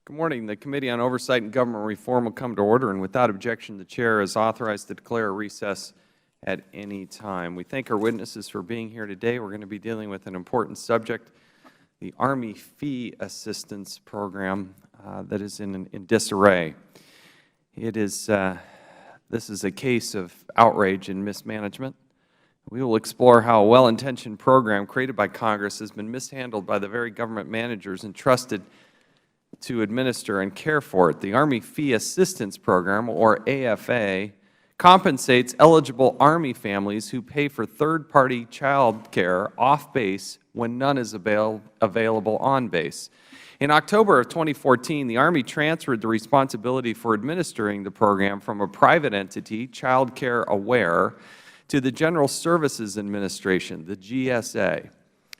Good morning. The Committee on Oversight and Government Reform will come to order, and without objection, the Chair is authorized to declare a recess at any time. We thank our witnesses for being here today. We are going to be dealing with an important subject, the Army Fee Assistance Program that is in disarray. This is a case of outrage and mismanagement. We will explore how a well-intentioned program created by Congress has been mishandled by the very government managers entrusted to administer and care for it. The Army Fee Assistance Program, or AFA, compensates eligible Army families who pay for third-party child care off-base when none is available on base. In October of 2014, the Army transferred the responsibility for administering the program from a private entity, Child Care Aware, to the General Services Administration, the GSA.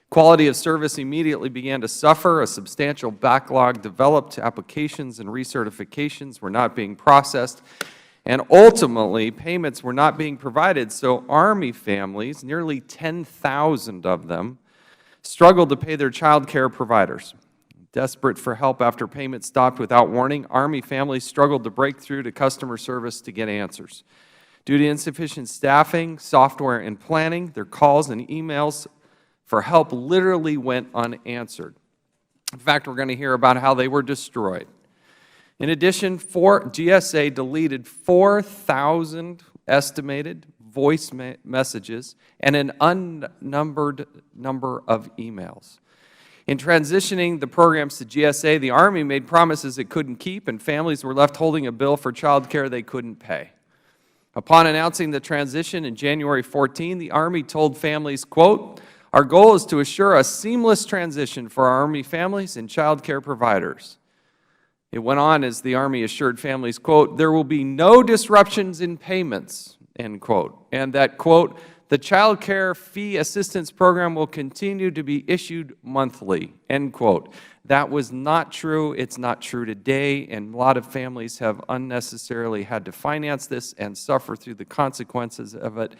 Quality of service immediately began to suffer. A substantial backlog developed. Applications and recertifications were not being processed, and ultimately payments were not being provided. So Army families, nearly 10,000 of them, struggled to pay their child care providers. Desperate for help after payment stopped without warning, Army families struggled to break through to customer service to get answers. Due to insufficient staffing, software, and planning, their calls and emails for help literally went unanswered. In fact, we are going to hear about how they were destroyed. In addition, GSA deleted 4,000 estimated voice messages and an unnumbered number of emails. In transitioning the programs to GSA, the Army made promises it couldn't keep, and families were left holding a bill for child care they couldn't pay. Upon announcing the transition in January 14, the Army told families, quote, "Our goal is to assure a seamless transition for our Army families and child care providers." It went on as the Army assured families, quote, "There will be no disruptions in payments," end quote, and that, quote, "the Child Care Fee Assistance Program will continue to be issued monthly," end quote. That was not true. It's not true today, and a lot of families have unnecessarily had to finance this and suffer through the consequences of it.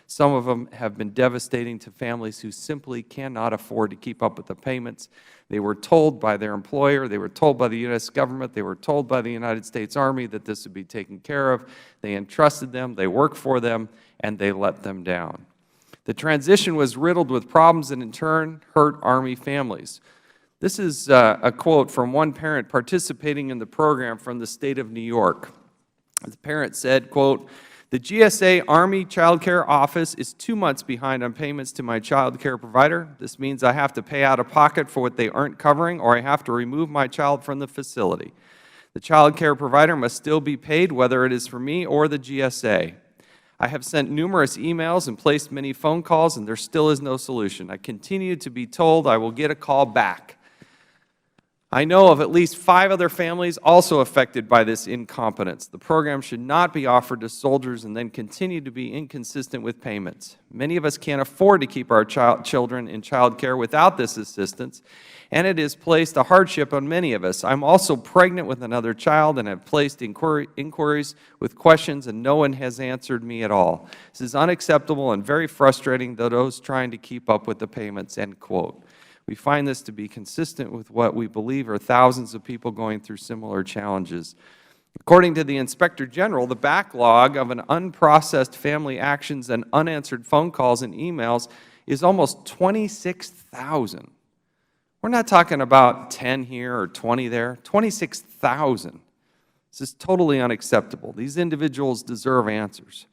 Some of them have been devastating to families who simply cannot afford to keep up with the payments. They were told by their employer, they were told by the U.S. government, they were told by the United States Army that this would be taken care of. They entrusted them, they worked for them, and they let them down. The transition was riddled with problems and in turn hurt Army families. This is a quote from one parent participating in the program from the state of New York. The parent said, quote, "The GSA Army Child Care Office is 2 months behind on payments to my child care provider. This means I have to pay out of pocket for what they aren't covering, or I have to remove my child from the facility. The child care provider must still be paid, whether it is for me or the GSA. I have sent numerous emails and placed many phone calls, and there still is no solution. I continue to be told I will get a call back. I know of at least 5 other families also affected by this incompetence. The program should not be offered to soldiers and then continue to be inconsistent with payments. Many of us can't afford to keep our children in child care without this assistance, and it has placed a hardship on many of us. I'm also pregnant with another child and have placed inquiries with questions, and no one has answered me at all. This is unacceptable and very frustrating to those trying to keep up with the payments," end quote. We find this to be consistent with what we believe are thousands of people going through similar challenges. According to the Inspector General, the backlog of an unprocessed family actions and unanswered phone calls and emails is almost 26,000. We're not talking about 10 here or 20 there, 26,000. This is totally unacceptable. These individuals deserve answers.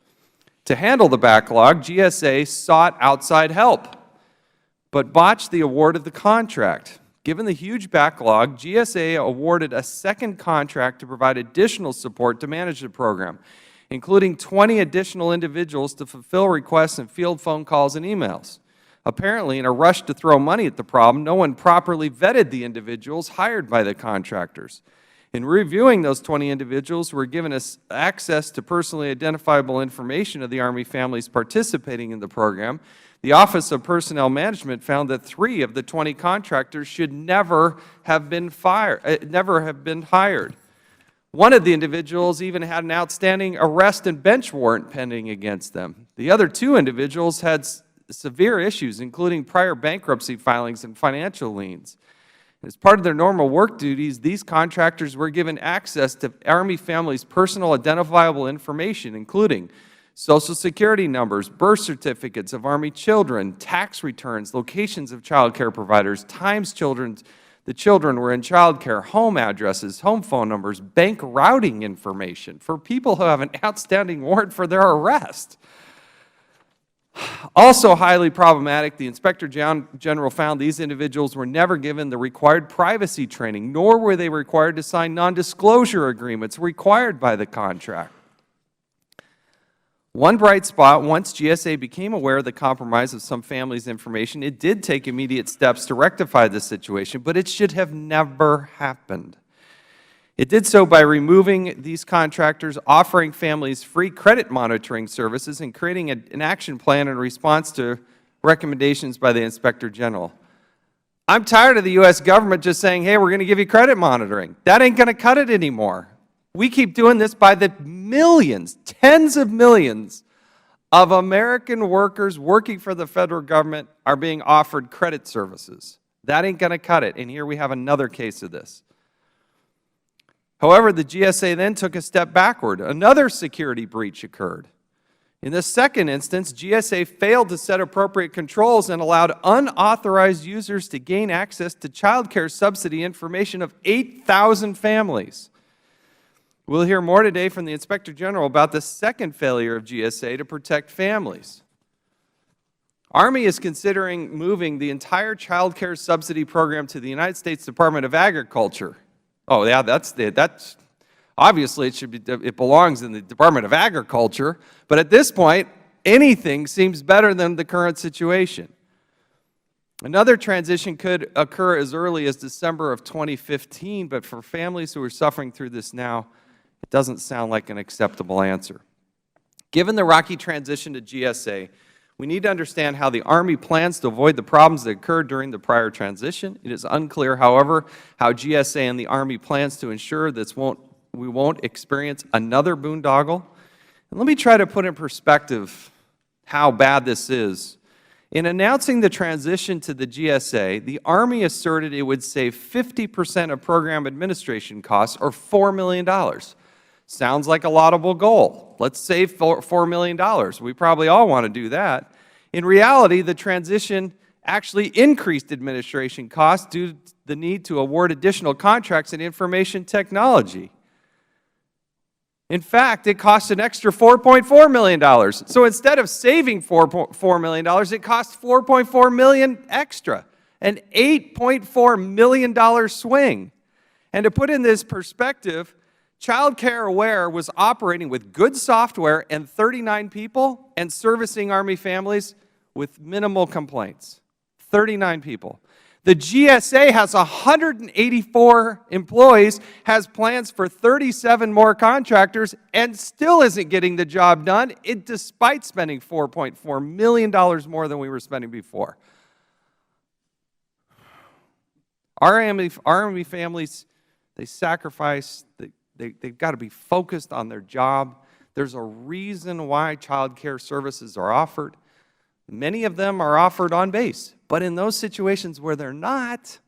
To handle the backlog, GSA sought outside help, but botched the award of the contract. Given the huge backlog, GSA awarded a second contract to provide additional support to manage the program, including 20 additional individuals to fulfill requests and field phone calls and emails. Apparently, in a rush to throw money at the problem, no one properly vetted the individuals hired by the contractors. In reviewing those 20 individuals who were given us access to personally identifiable information of the Army families participating in the program, the Office of Personnel Management found that 3 of the 20 contractors should never have been hired. One of the individuals even had an outstanding arrest and bench warrant pending against them. The other 2 individuals had severe issues, including prior bankruptcy filings and financial liens. As part of their normal work duties, these contractors were given access to Army families' personal identifiable information, including Social Security numbers, birth certificates of Army children, tax returns, locations of child care providers, times the children were in child care, home addresses, home phone numbers, bank routing information for people who have an outstanding warrant for their arrest. Also highly problematic, the Inspector General found these individuals were never given the required privacy training, nor were they required to sign non-disclosure agreements required by the contract. One bright spot, once GSA became aware of the compromise of some families' information, it did take immediate steps to rectify this situation, but it should have never happened. It did so by removing these contractors, offering families free credit monitoring services, and creating an action plan in response to recommendations by the Inspector General. I'm tired of the U.S. government just saying, hey, we're going to give you credit monitoring. That ain't going to cut it anymore. We keep doing this by the millions, tens of millions of American workers working for the Federal Government are being offered credit services. That ain't going to cut it, and here we have another case of this. However, the GSA then took a step backward. Another security breach occurred. In the second instance, GSA failed to set appropriate controls and allowed unauthorized users to gain access to child care subsidy information of 8,000 families. We'll hear more today from the Inspector General about the second failure of GSA to protect families. Army is considering moving the entire child care subsidy program to the United States Department of Agriculture. Oh, yeah, that's obviously it belongs in the Department of Agriculture, but at this point, anything seems better than the current situation. Another transition could occur as early as December of 2015, but for families who are suffering through this now, it doesn't sound like an acceptable answer. Given the rocky transition to GSA, we need to understand how the Army plans to avoid the problems that occurred during the prior transition. It is unclear, however, how GSA and the Army plans to ensure we won't experience another boondoggle. And let me try to put in perspective how bad this is. In announcing the transition to the GSA, the Army asserted it would save 50% of program administration costs, or $4 million. Sounds like a laudable goal. Let's save $4 million. We probably all want to do that. In reality, the transition actually increased administration costs due to the need to award additional contracts in information technology. In fact, it cost an extra $4.4 million. So instead of saving $4 million, it cost $4.4 million extra, an $8.4 million swing. And to put in this perspective, Child Care Aware was operating with good software and 39 people and servicing Army families with minimal complaints. 39 people. The GSA has 184 employees, has plans for 37 more contractors, and still isn't getting the job done, despite spending $4.4 million more than we were spending before. Our Army families, they sacrifice, they've got to be focused on their job. There's a reason why child care services are offered. Many of them are offered on base. But in those situations where they're not,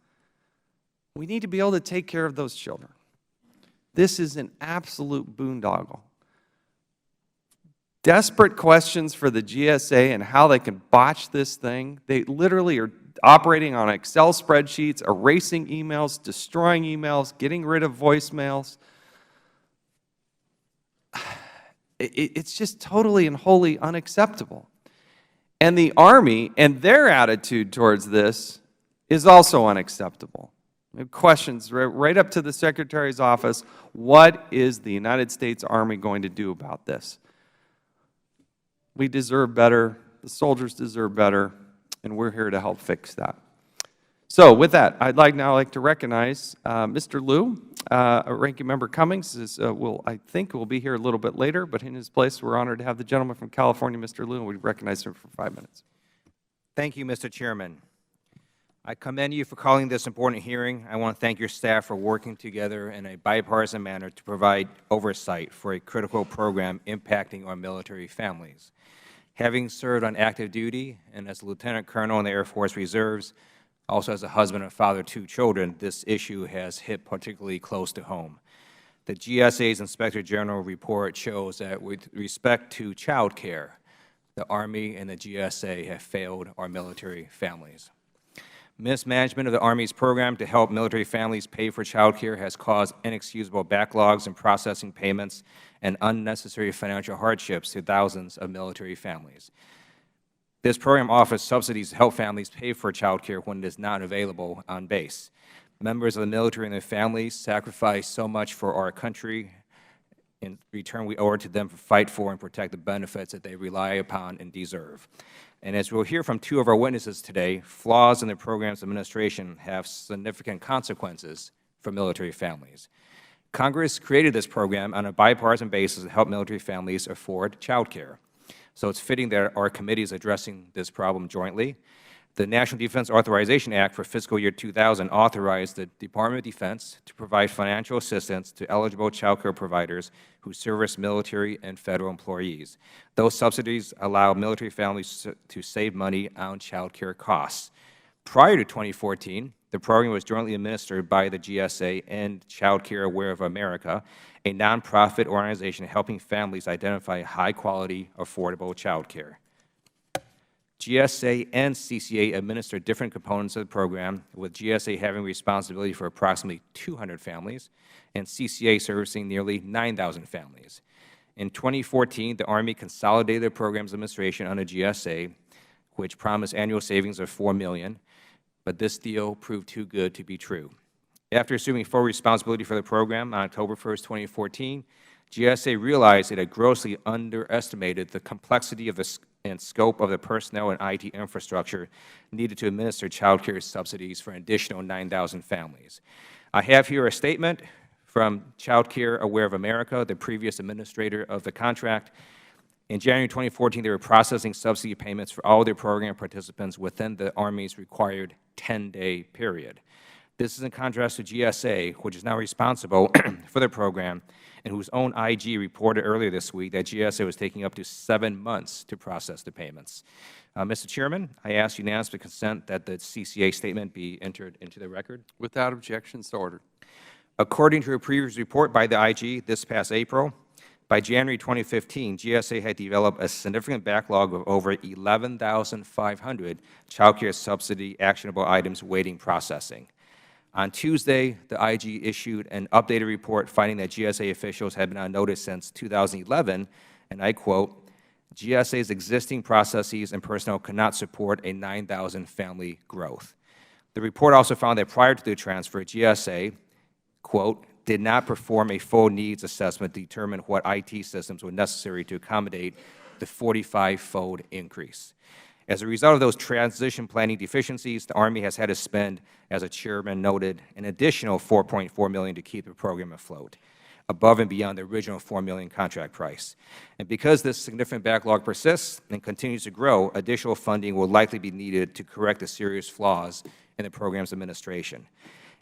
we need to be able to take care of those children. This is an absolute boondoggle. Desperate questions for the GSA and how they can botch this thing. They literally are operating on Excel spreadsheets, erasing emails, destroying emails, getting rid of voicemails. It's just totally and wholly unacceptable. And the Army and their attitude towards this is also unacceptable. Questions right up to the Secretary's office, what is the United States Army going to do about this? We deserve better, the soldiers deserve better, and we're here to help fix that. So with that, I'd now like to recognize Mr. Lieu. Ranking Member Cummings I think will be here a little bit later, but in his place, we're honored to have the gentleman from California, Mr. Lieu, and we recognize him for 5 minutes. Thank you, Mr. Chairman. I commend you for calling this important hearing. I want to thank your staff for working together in a bipartisan manner to provide oversight for a critical program impacting our military families. Having served on active duty and as a Lieutenant Colonel in the Air Force Reserves, Also, as a husband and father of 2 children, this issue has hit particularly close to home. The GSA's Inspector General report shows that with respect to child care, the Army and the GSA have failed our military families. Mismanagement of the Army's program to help military families pay for child care has caused inexcusable backlogs in processing payments and unnecessary financial hardships to thousands of military families. This program offers subsidies to help families pay for child care when it is not available on base. Members of the military and their families sacrifice so much for our country. In return, we owe it to them to fight for and protect the benefits that they rely upon and deserve. And as we'll hear from 2 of our witnesses today, flaws in the program's administration have significant consequences for military families. Congress created this program on a bipartisan basis to help military families afford child care. So it's fitting that our committee is addressing this problem jointly. The National Defense Authorization Act for fiscal year 2000 authorized the Department of Defense to provide financial assistance to eligible child care providers who service military and federal employees. Those subsidies allow military families to save money on child care costs. Prior to 2014, the program was jointly administered by the GSA and Child Care Aware of America, a nonprofit organization helping families identify high-quality, affordable child care. GSA and CCA administer different components of the program, with GSA having responsibility for approximately 200 families and CCA servicing nearly 9,000 families. In 2014, the Army consolidated the program's administration under GSA, which promised annual savings of $4 million, but this deal proved too good to be true. After assuming full responsibility for the program on October 1, 2014, GSA realized it had grossly underestimated the complexity of and scope of the personnel and IT infrastructure needed to administer child care subsidies for an additional 9,000 families. I have here a statement from Child Care Aware of America, the previous administrator of the contract. In January 2014, they were processing subsidy payments for all their program participants within the Army's required 10-day period. This is in contrast to GSA, which is now responsible for the program, and whose own IG reported earlier this week that GSA was taking up to 7 months to process the payments. Mr. Chairman, I ask unanimous consent that the CCA statement be entered into the record. Without objection, so ordered. According to a previous report by the IG this past April, by January 2015, GSA had developed a significant backlog of over 11,500 child care subsidy actionable items waiting processing. On Tuesday, the IG issued an updated report finding that GSA officials had been on notice since 2011, and I quote, "GSA's existing processes and personnel cannot support a 9,000 family growth." The report also found that prior to the transfer, GSA, quote, "did not perform a full needs assessment to determine what IT systems were necessary to accommodate the 45-fold increase." As a result of those transition planning deficiencies, the Army has had to spend, as the Chairman noted, an additional $4.4 million to keep the program afloat, above and beyond the original $4 million contract price. And because this significant backlog persists and continues to grow, additional funding will likely be needed to correct the serious flaws in the program's administration.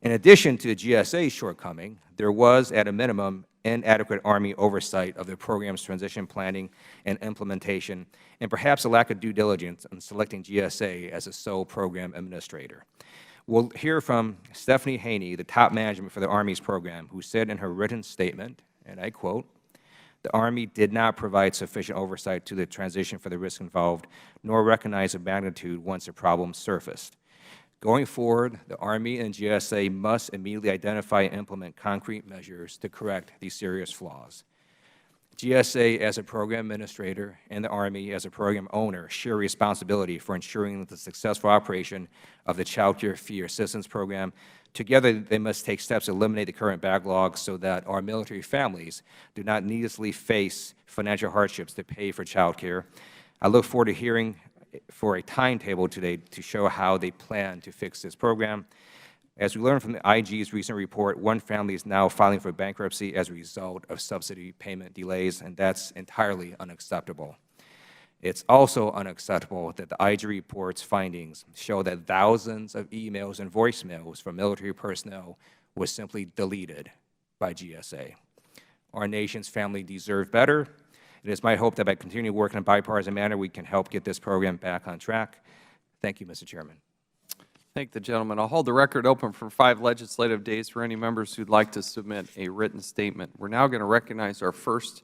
In addition to the GSA's shortcoming, there was, at a minimum, inadequate Army oversight of the program's transition planning and implementation, and perhaps a lack of due diligence in selecting GSA as a sole program administrator. We'll hear from Stephanie Haney, the top management for the Army's program, who said in her written statement, and I quote, "The Army did not provide sufficient oversight to the transition for the risk involved, nor recognize the magnitude once the problem surfaced. Going forward, the Army and GSA must immediately identify and implement concrete measures to correct these serious flaws. GSA, as a program administrator, and the Army, as a program owner, share responsibility for ensuring the successful operation of the Child Care Fee Assistance Program. Together, they must take steps to eliminate the current backlog so that our military families do not needlessly face financial hardships to pay for child care. I look forward to hearing for a timetable today to show how they plan to fix this program. As we learned from the IG's recent report, one family is now filing for bankruptcy as a result of subsidy payment delays, and that's entirely unacceptable. It's also unacceptable that the IG report's findings show that thousands of emails and voicemails from military personnel was simply deleted by GSA. Our nation's family deserve better. It is my hope that by continuing to work in a bipartisan manner, we can help get this program back on track. Thank you, Mr. Chairman. Thank the gentleman. I'll hold the record open for 5 legislative days for any members who'd like to submit a written statement. We're now going to recognize our first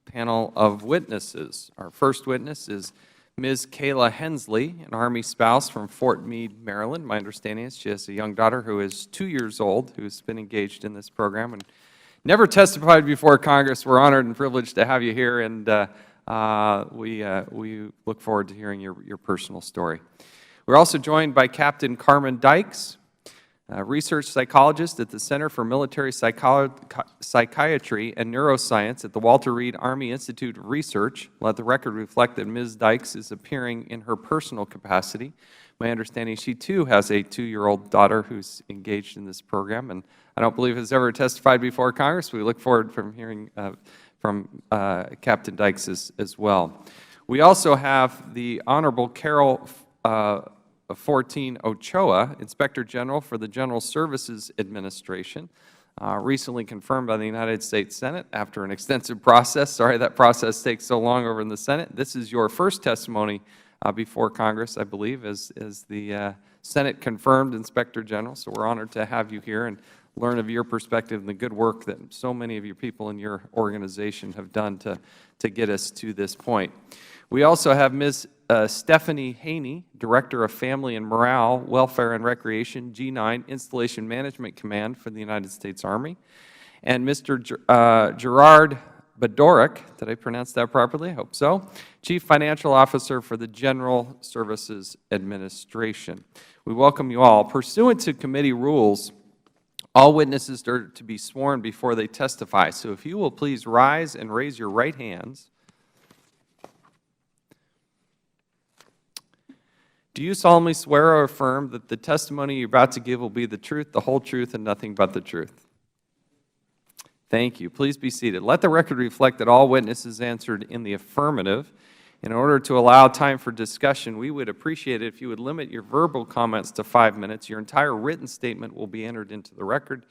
panel of witnesses. Our first witness is Ms. Kayla Hensley, an Army spouse from Fort Meade, Maryland. My understanding is she has a young daughter who is 2 years old who's been engaged in this program and never testified before Congress. We're honored and privileged to have you here, and we look forward to hearing your personal story. We're also joined by Captain Carmen Dykes, a research psychologist at the Center for Military Psychiatry and Neuroscience at the Walter Reed Army Institute of Research. Let the record reflect that Ms. Dykes is appearing in her personal capacity. My understanding, she too has a 2-year-old daughter who's engaged in this program, and I don't believe has ever testified before Congress. We look forward from hearing from Captain Dykes as well. We also have the Honorable Carol 14 Ochoa, Inspector General for the General Services Administration, recently confirmed by the United States Senate after an extensive process. Sorry that process takes so long over in the Senate. This is your first testimony before Congress, I believe, as the Senate confirmed Inspector General. So we're honored to have you here and learn of your perspective and the good work that so many of your people in your organization have done to get us to this point. We also have Ms. Stephanie Haney, Director of Family and Morale, Welfare and Recreation, G9 Installation Management Command for the United States Army, and Mr. Gerard Bedoric, did I pronounce that properly? I hope so, Chief Financial Officer for the General Services Administration. We welcome you all. Pursuant to committee rules, all witnesses are to be sworn before they testify. So if you will please rise and raise your right hands. Do you solemnly swear or affirm that the testimony you are about to give will be the truth, the whole truth, and nothing but the truth? Thank you. Please be seated. Let the record reflect that all witnesses answered in the affirmative. In order to allow time for discussion, we would appreciate it if you would limit your verbal comments to 5 minutes. Your entire written statement will be entered into the record.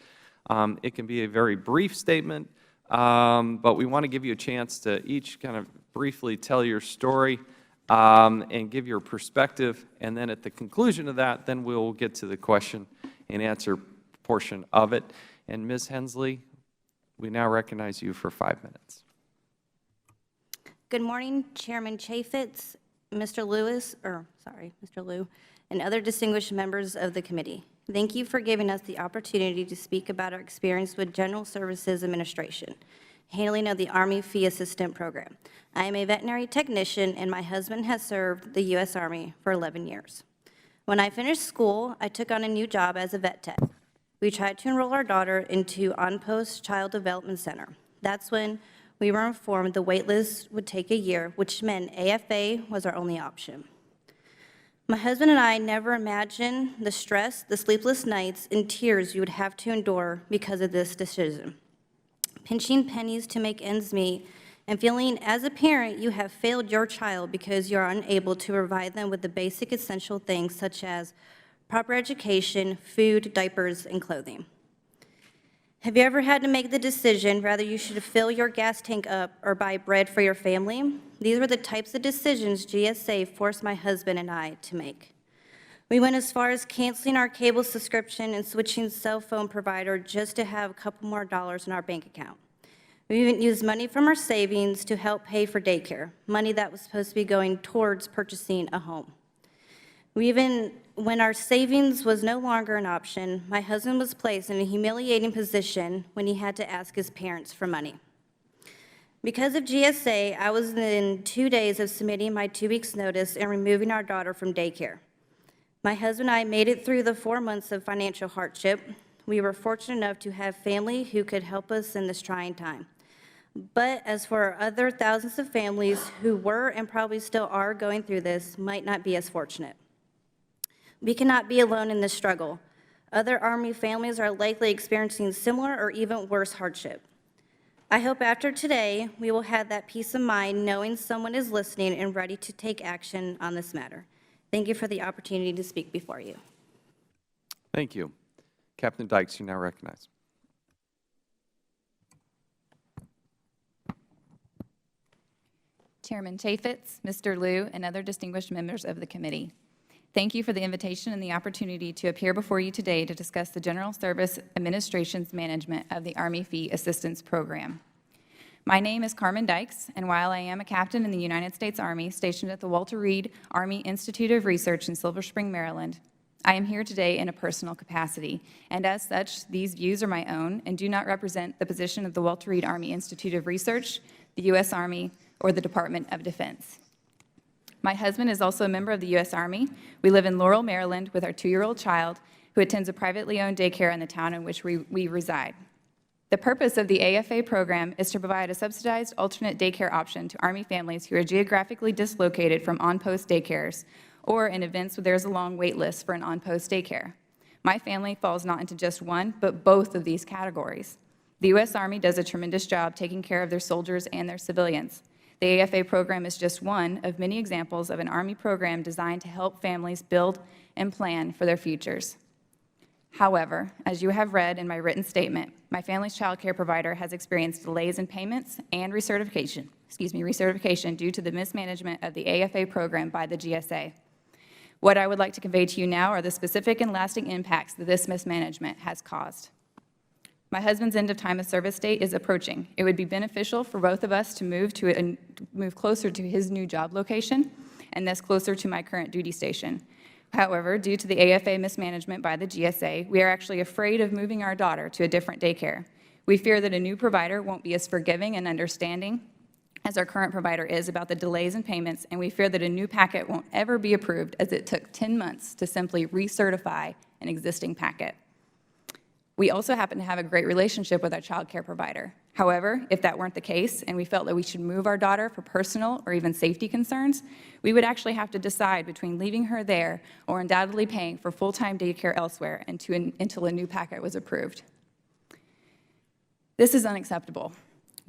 It can be a very brief statement, but we want to give you a chance to each kind of briefly tell your story and give your perspective, and then at the conclusion of that, then we'll get to the question and answer portion of it. And Ms. Hensley, we now recognize you for 5 minutes. Good morning, Chairman Chaffetz, Mr. Liu, and other distinguished members of the committee. Thank you for giving us the opportunity to speak about our experience with General Services Administration, handling of the Army Fee Assistant Program. I am a veterinary technician, and my husband has served the U.S. Army for 11 years. When I finished school, I took on a new job as a vet tech. We tried to enroll our daughter into On-Post Child Development Center. That's when we were informed the wait list would take a year, which meant AFA was our only option. My husband and I never imagined the stress, the sleepless nights, and tears you would have to endure because of this decision. Pinching pennies to make ends meet, and feeling as a parent you have failed your child because you are unable to provide them with the basic essential things such as proper education, food, diapers, and clothing. Have you ever had to make the decision whether you should fill your gas tank up or buy bread for your family? These were the types of decisions GSA forced my husband and I to make. We went as far as canceling our cable subscription and switching cell phone provider just to have a couple more dollars in our bank account. We even used money from our savings to help pay for daycare, money that was supposed to be going towards purchasing a home. When our savings was no longer an option, my husband was placed in a humiliating position when he had to ask his parents for money. Because of GSA, I was within 2 days of submitting my 2 weeks' notice and removing our daughter from daycare. My husband and I made it through the 4 months of financial hardship. We were fortunate enough to have family who could help us in this trying time. But as for other thousands of families who were and probably still are going through this, might not be as fortunate. We cannot be alone in this struggle. Other Army families are likely experiencing similar or even worse hardship. I hope after today, we will have that peace of mind knowing someone is listening and ready to take action on this matter. Thank you for the opportunity to speak before you. Thank you. Captain Dykes, you now recognize. Chairman Chaffetz, Mr. Liu, and other distinguished members of the committee. Thank you for the invitation and the opportunity to appear before you today to discuss the General Service Administration's management of the Army Fee Assistance Program. My name is Carmen Dykes, and while I am a captain in the United States Army stationed at the Walter Reed Army Institute of Research in Silver Spring, Maryland, I am here today in a personal capacity, and as such, these views are my own and do not represent the position of the Walter Reed Army Institute of Research, the U.S. Army, or the Department of Defense. My husband is also a member of the U.S. Army. We live in Laurel, Maryland, with our 2-year-old child, who attends a privately owned daycare in the town in which we reside. The purpose of the AFA program is to provide a subsidized alternate daycare option to Army families who are geographically dislocated from on-post daycares, or in events where there's a long wait list for an on-post daycare. My family falls not into just one, but both of these categories. The U.S. Army does a tremendous job taking care of their soldiers and their civilians. The AFA program is just one of many examples of an Army program designed to help families build and plan for their futures. However, as you have read in my written statement, my family's child care provider has experienced delays in payments and recertification due to the mismanagement of the AFA program by the GSA. What I would like to convey to you now are the specific and lasting impacts that this mismanagement has caused. My husband's end of time of service date is approaching. It would be beneficial for both of us to move closer to his new job location and thus closer to my current duty station. However, due to the AFA mismanagement by the GSA, we are actually afraid of moving our daughter to a different daycare. We fear that a new provider won't be as forgiving and understanding as our current provider is about the delays in payments, and we fear that a new packet won't ever be approved, as it took 10 months to simply recertify an existing packet. We also happen to have a great relationship with our child care provider. However, if that weren't the case and we felt that we should move our daughter for personal or even safety concerns, we would actually have to decide between leaving her there or undoubtedly paying for full-time daycare elsewhere until a new packet was approved. This is unacceptable.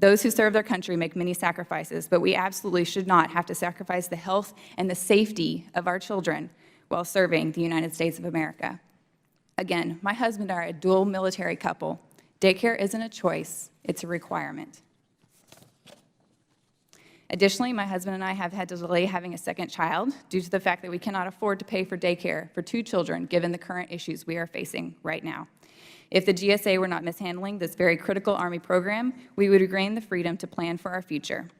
Those who serve their country make many sacrifices, but we absolutely should not have to sacrifice the health and the safety of our children while serving the United States of America. Again, my husband and I are a dual military couple. Daycare isn't a choice, it's a requirement. Additionally, my husband and I have had to delay having a second child due to the fact that we cannot afford to pay for daycare for 2 children given the current issues we are facing right now. If the GSA were not mishandling this very critical Army program, we would regain the freedom to plan for our future.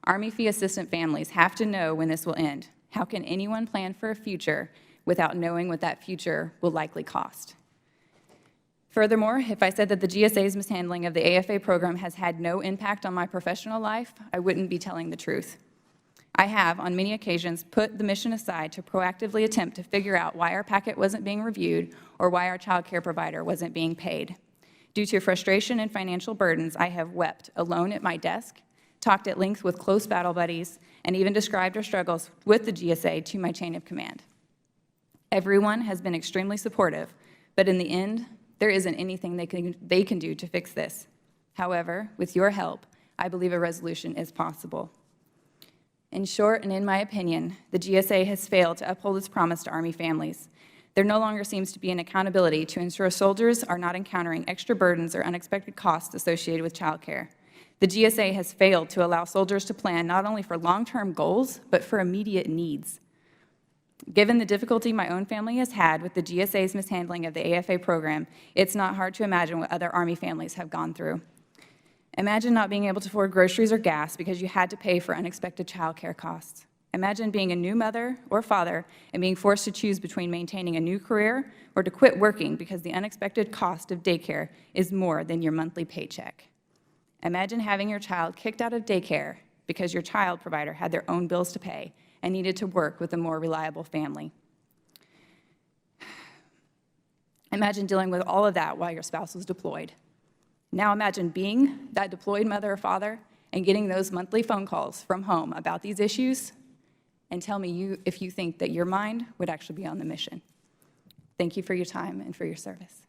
Army fee assistant families have to know when this will end. How can anyone plan for a future without knowing what that future will likely cost? Furthermore, if I said that the GSA's mishandling of the AFA program has had no impact on my professional life, I wouldn't be telling the truth. I have, on many occasions, put the mission aside to proactively attempt to figure out why our packet wasn't being reviewed or why our child care provider wasn't being paid. Due to frustration and financial burdens, I have wept alone at my desk, talked at length with close battle buddies, and even described our struggles with the GSA to my chain of command. Everyone has been extremely supportive, but in the end, there isn't anything they can do to fix this. However, with your help, I believe a resolution is possible. In short, and in my opinion, the GSA has failed to uphold its promise to Army families. There no longer seems to be an accountability to ensure soldiers are not encountering extra burdens or unexpected costs associated with child care. The GSA has failed to allow soldiers to plan not only for long-term goals, but for immediate needs. Given the difficulty my own family has had with the GSA's mishandling of the AFA program, it's not hard to imagine what other Army families have gone through. Imagine not being able to afford groceries or gas because you had to pay for unexpected child care costs. Imagine being a new mother or father and being forced to choose between maintaining a new career or to quit working because the unexpected cost of daycare is more than your monthly paycheck. Imagine having your child kicked out of daycare because your child provider had their own bills to pay and needed to work with a more reliable family. Imagine dealing with all of that while your spouse was deployed. Now imagine being that deployed mother or father and getting those monthly phone calls from home about these issues, and tell me if you think that your mind would actually be on the mission. Thank you for your time and for your service.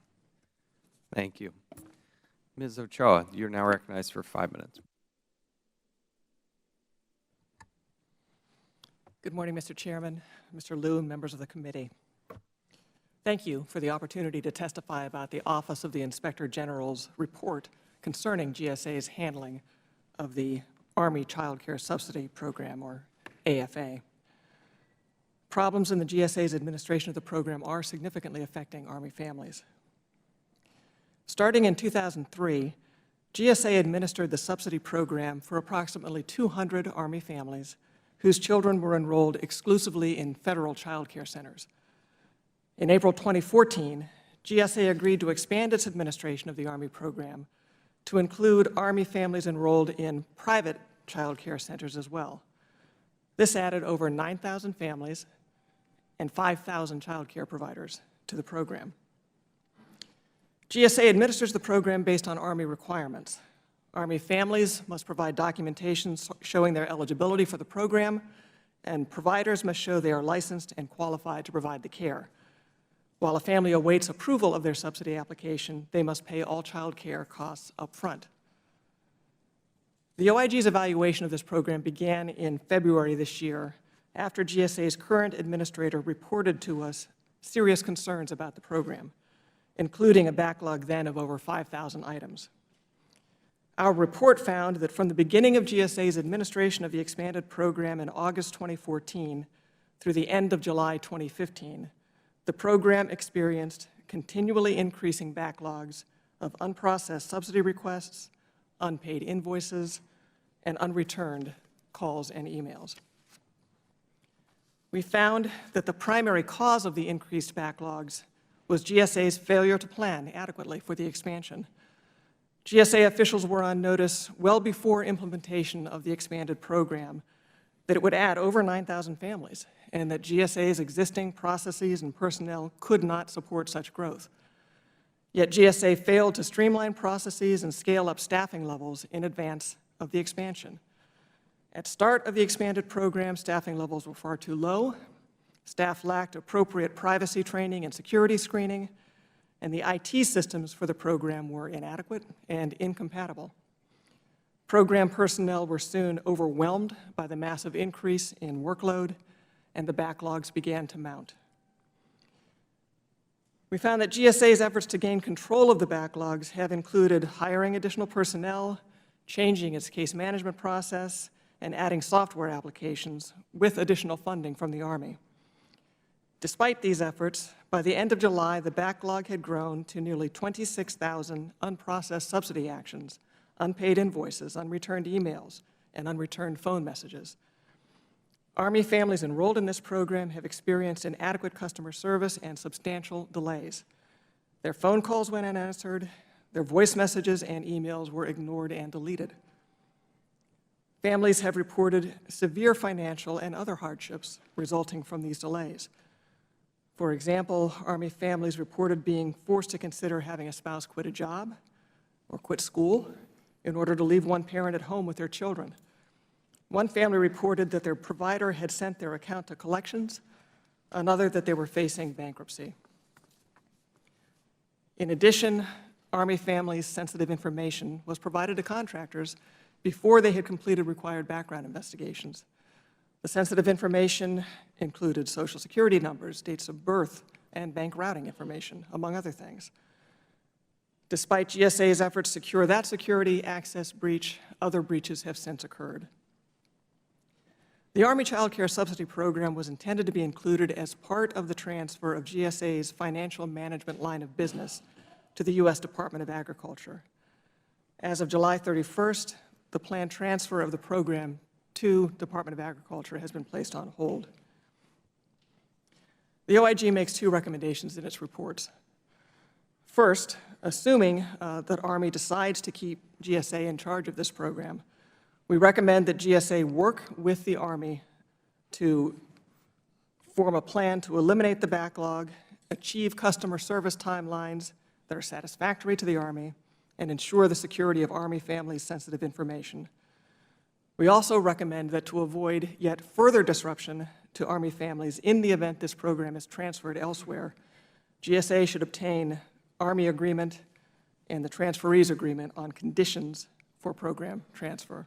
Thank you. Ms. Ochoa, you're now recognized for 5 minutes. Good morning, Mr. Chairman, Mr. Liu, and members of the committee. Thank you for the opportunity to testify about the Office of the Inspector General's report concerning GSA's handling of the Army Child Care Subsidy Program, or AFA. problems in the GSA's administration of the program are significantly affecting Army families. Starting in 2003, GSA administered the subsidy program for approximately 200 Army families whose children were enrolled exclusively in federal child care centers. In April 2014, GSA agreed to expand its administration of the Army program to include Army families enrolled in private child care centers as well. This added over 9,000 families and 5,000 child care providers to the program. GSA administers the program based on Army requirements. Army families must provide documentation showing their eligibility for the program, and providers must show they are licensed and qualified to provide the care. While a family awaits approval of their subsidy application, they must pay all child care costs up front. The OIG's evaluation of this program began in February this year after GSA's current administrator reported to us serious concerns about the program, including a backlog then of over 5,000 items. Our report found that from the beginning of GSA's administration of the expanded program in August 2014 through the end of July 2015, the program experienced continually increasing backlogs of unprocessed subsidy requests, unpaid invoices, and unreturned calls and emails. We found that the primary cause of the increased backlogs was GSA's failure to plan adequately for the expansion. GSA officials were on notice well before implementation of the expanded program that it would add over 9,000 families and that GSA's existing processes and personnel could not support such growth. Yet GSA failed to streamline processes and scale up staffing levels in advance of the expansion. At start of the expanded program, staffing levels were far too low. Staff lacked appropriate privacy training and security screening, and the IT systems for the program were inadequate and incompatible. Program personnel were soon overwhelmed by the massive increase in workload, and the backlogs began to mount. We found that GSA's efforts to gain control of the backlogs have included hiring additional personnel, changing its case management process, and adding software applications with additional funding from the Army. Despite these efforts, by the end of July, the backlog had grown to nearly 26,000 unprocessed subsidy actions, unpaid invoices, unreturned emails, and unreturned phone messages. Army families enrolled in this program have experienced inadequate customer service and substantial delays. Their phone calls went unanswered, their voice messages and emails were ignored and deleted. Families have reported severe financial and other hardships resulting from these delays. For example, Army families reported being forced to consider having a spouse quit a job or quit school in order to leave one parent at home with their children. One family reported that their provider had sent their account to collections, another that they were facing bankruptcy. In addition, Army families' sensitive information was provided to contractors before they had completed required background investigations. The sensitive information included Social Security numbers, dates of birth, and bank routing information, among other things. Despite GSA's efforts to cure that security access breach, other breaches have since occurred. The Army Child Care Subsidy Program was intended to be included as part of the transfer of GSA's financial management line of business to the U.S. Department of Agriculture. As of July 31st, the planned transfer of the program to Department of Agriculture has been placed on hold. The OIG makes two recommendations in its reports. First, assuming that Army decides to keep GSA in charge of this program, we recommend that GSA work with the Army to form a plan to eliminate the backlog, achieve customer service timelines that are satisfactory to the Army, and ensure the security of Army families' sensitive information. We also recommend that to avoid yet further disruption to Army families in the event this program is transferred elsewhere, GSA should obtain Army agreement and the transferee's agreement on conditions for program transfer.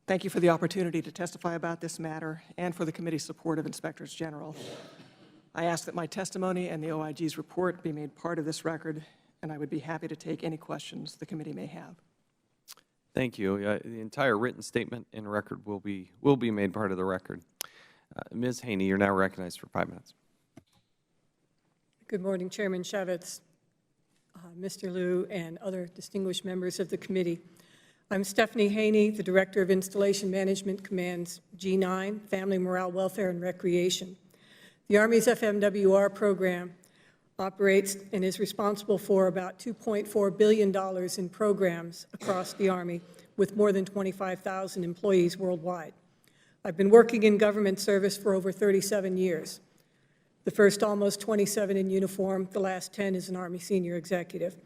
Thank you for the opportunity to testify about this matter and for the committee's support of Inspectors General. I ask that my testimony and the OIG's report be made part of this record, and I would be happy to take any questions the committee may have. Thank you. The entire written statement and record will be made part of the record. Ms. Haney, you're now recognized for 5 minutes. Good morning, Chairman Shevitz, Mr. Liu, and other distinguished members of the committee. I'm Stephanie Haney, the Director of Installation Management Command's G9, Family Morale, Welfare, and Recreation. The Army's FMWR program operates and is responsible for about $2.4 billion in programs across the Army with more than 25,000 employees worldwide. I've been working in government service for over 37 years. The first almost 27 in uniform, the last 10 as an Army senior executive.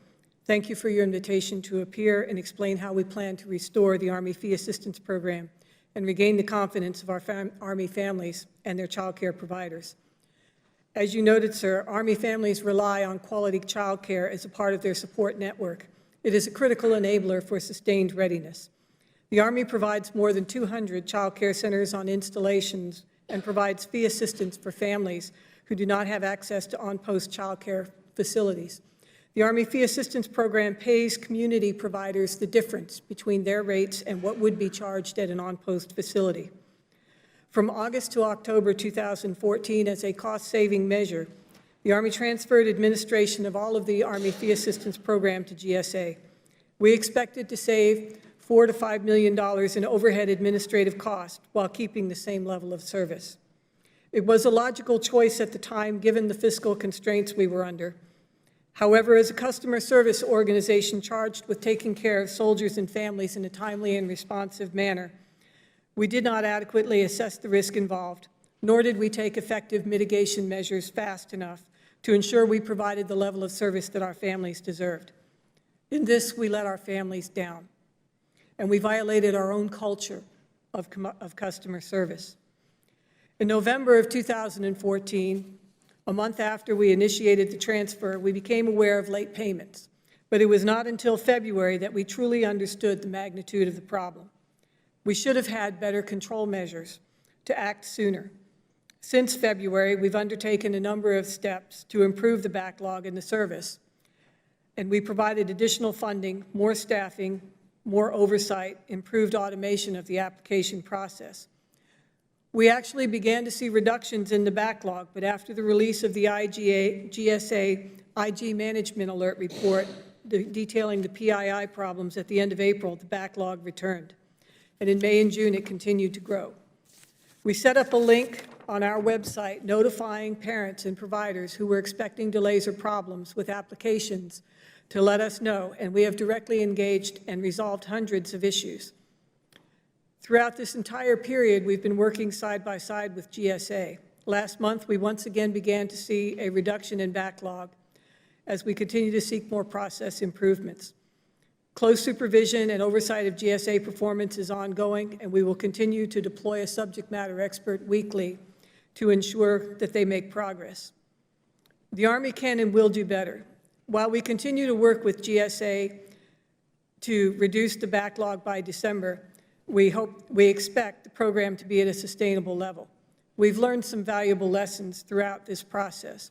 Thank you for your invitation to appear and explain how we plan to restore the Army Fee Assistance Program and regain the confidence of our Army families and their child care providers. As you noted, sir, Army families rely on quality child care as a part of their support network. It is a critical enabler for sustained readiness. The Army provides more than 200 child care centers on installations and provides fee assistance for families who do not have access to on-post child care facilities. The Army Fee Assistance Program pays community providers the difference between their rates and what would be charged at an on-post facility. From August to October 2014, as a cost-saving measure, the Army transferred administration of all of the Army Fee Assistance Program to GSA. We expected to save $4 to $5 million in overhead administrative costs while keeping the same level of service. It was a logical choice at the time, given the fiscal constraints we were under. However, as a customer service organization charged with taking care of soldiers and families in a timely and responsive manner, we did not adequately assess the risk involved, nor did we take effective mitigation measures fast enough to ensure we provided the level of service that our families deserved. In this, we let our families down, and we violated our own culture of customer service. In November of 2014, a month after we initiated the transfer, we became aware of late payments, but it was not until February that we truly understood the magnitude of the problem. We should have had better control measures to act sooner. Since February, we've undertaken a number of steps to improve the backlog in the service, and we provided additional funding, more staffing, more oversight, improved automation of the application process. We actually began to see reductions in the backlog, but after the release of the GSA IG Management Alert Report detailing the PII problems at the end of April, the backlog returned. And in May and June, it continued to grow. We set up a link on our website notifying parents and providers who were expecting delays or problems with applications to let us know, and we have directly engaged and resolved hundreds of issues. Throughout this entire period, we've been working side by side with GSA. Last month, we once again began to see a reduction in backlog as we continue to seek more process improvements. Close supervision and oversight of GSA performance is ongoing, and we will continue to deploy a subject matter expert weekly to ensure that they make progress. The Army can and will do better. While we continue to work with GSA to reduce the backlog by December, we expect the program to be at a sustainable level. We've learned some valuable lessons throughout this process.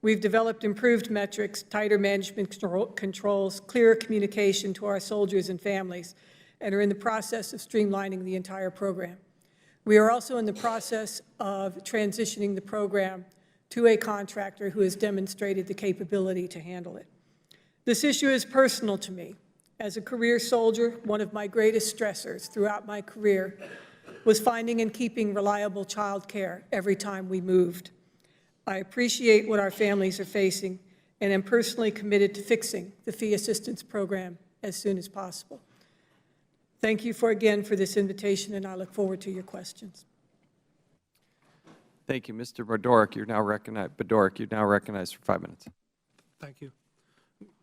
We've developed improved metrics, tighter management controls, clearer communication to our soldiers and families, and are in the process of streamlining the entire program. We are also in the process of transitioning the program to a contractor who has demonstrated the capability to handle it. This issue is personal to me. As a career soldier, one of my greatest stressors throughout my career was finding and keeping reliable child care every time we moved. I appreciate what our families are facing and am personally committed to fixing the fee assistance program as soon as possible. Thank you again for this invitation, and I look forward to your questions. Thank you. Mr. Bedorick, you're now recognized for 5 minutes. Thank you.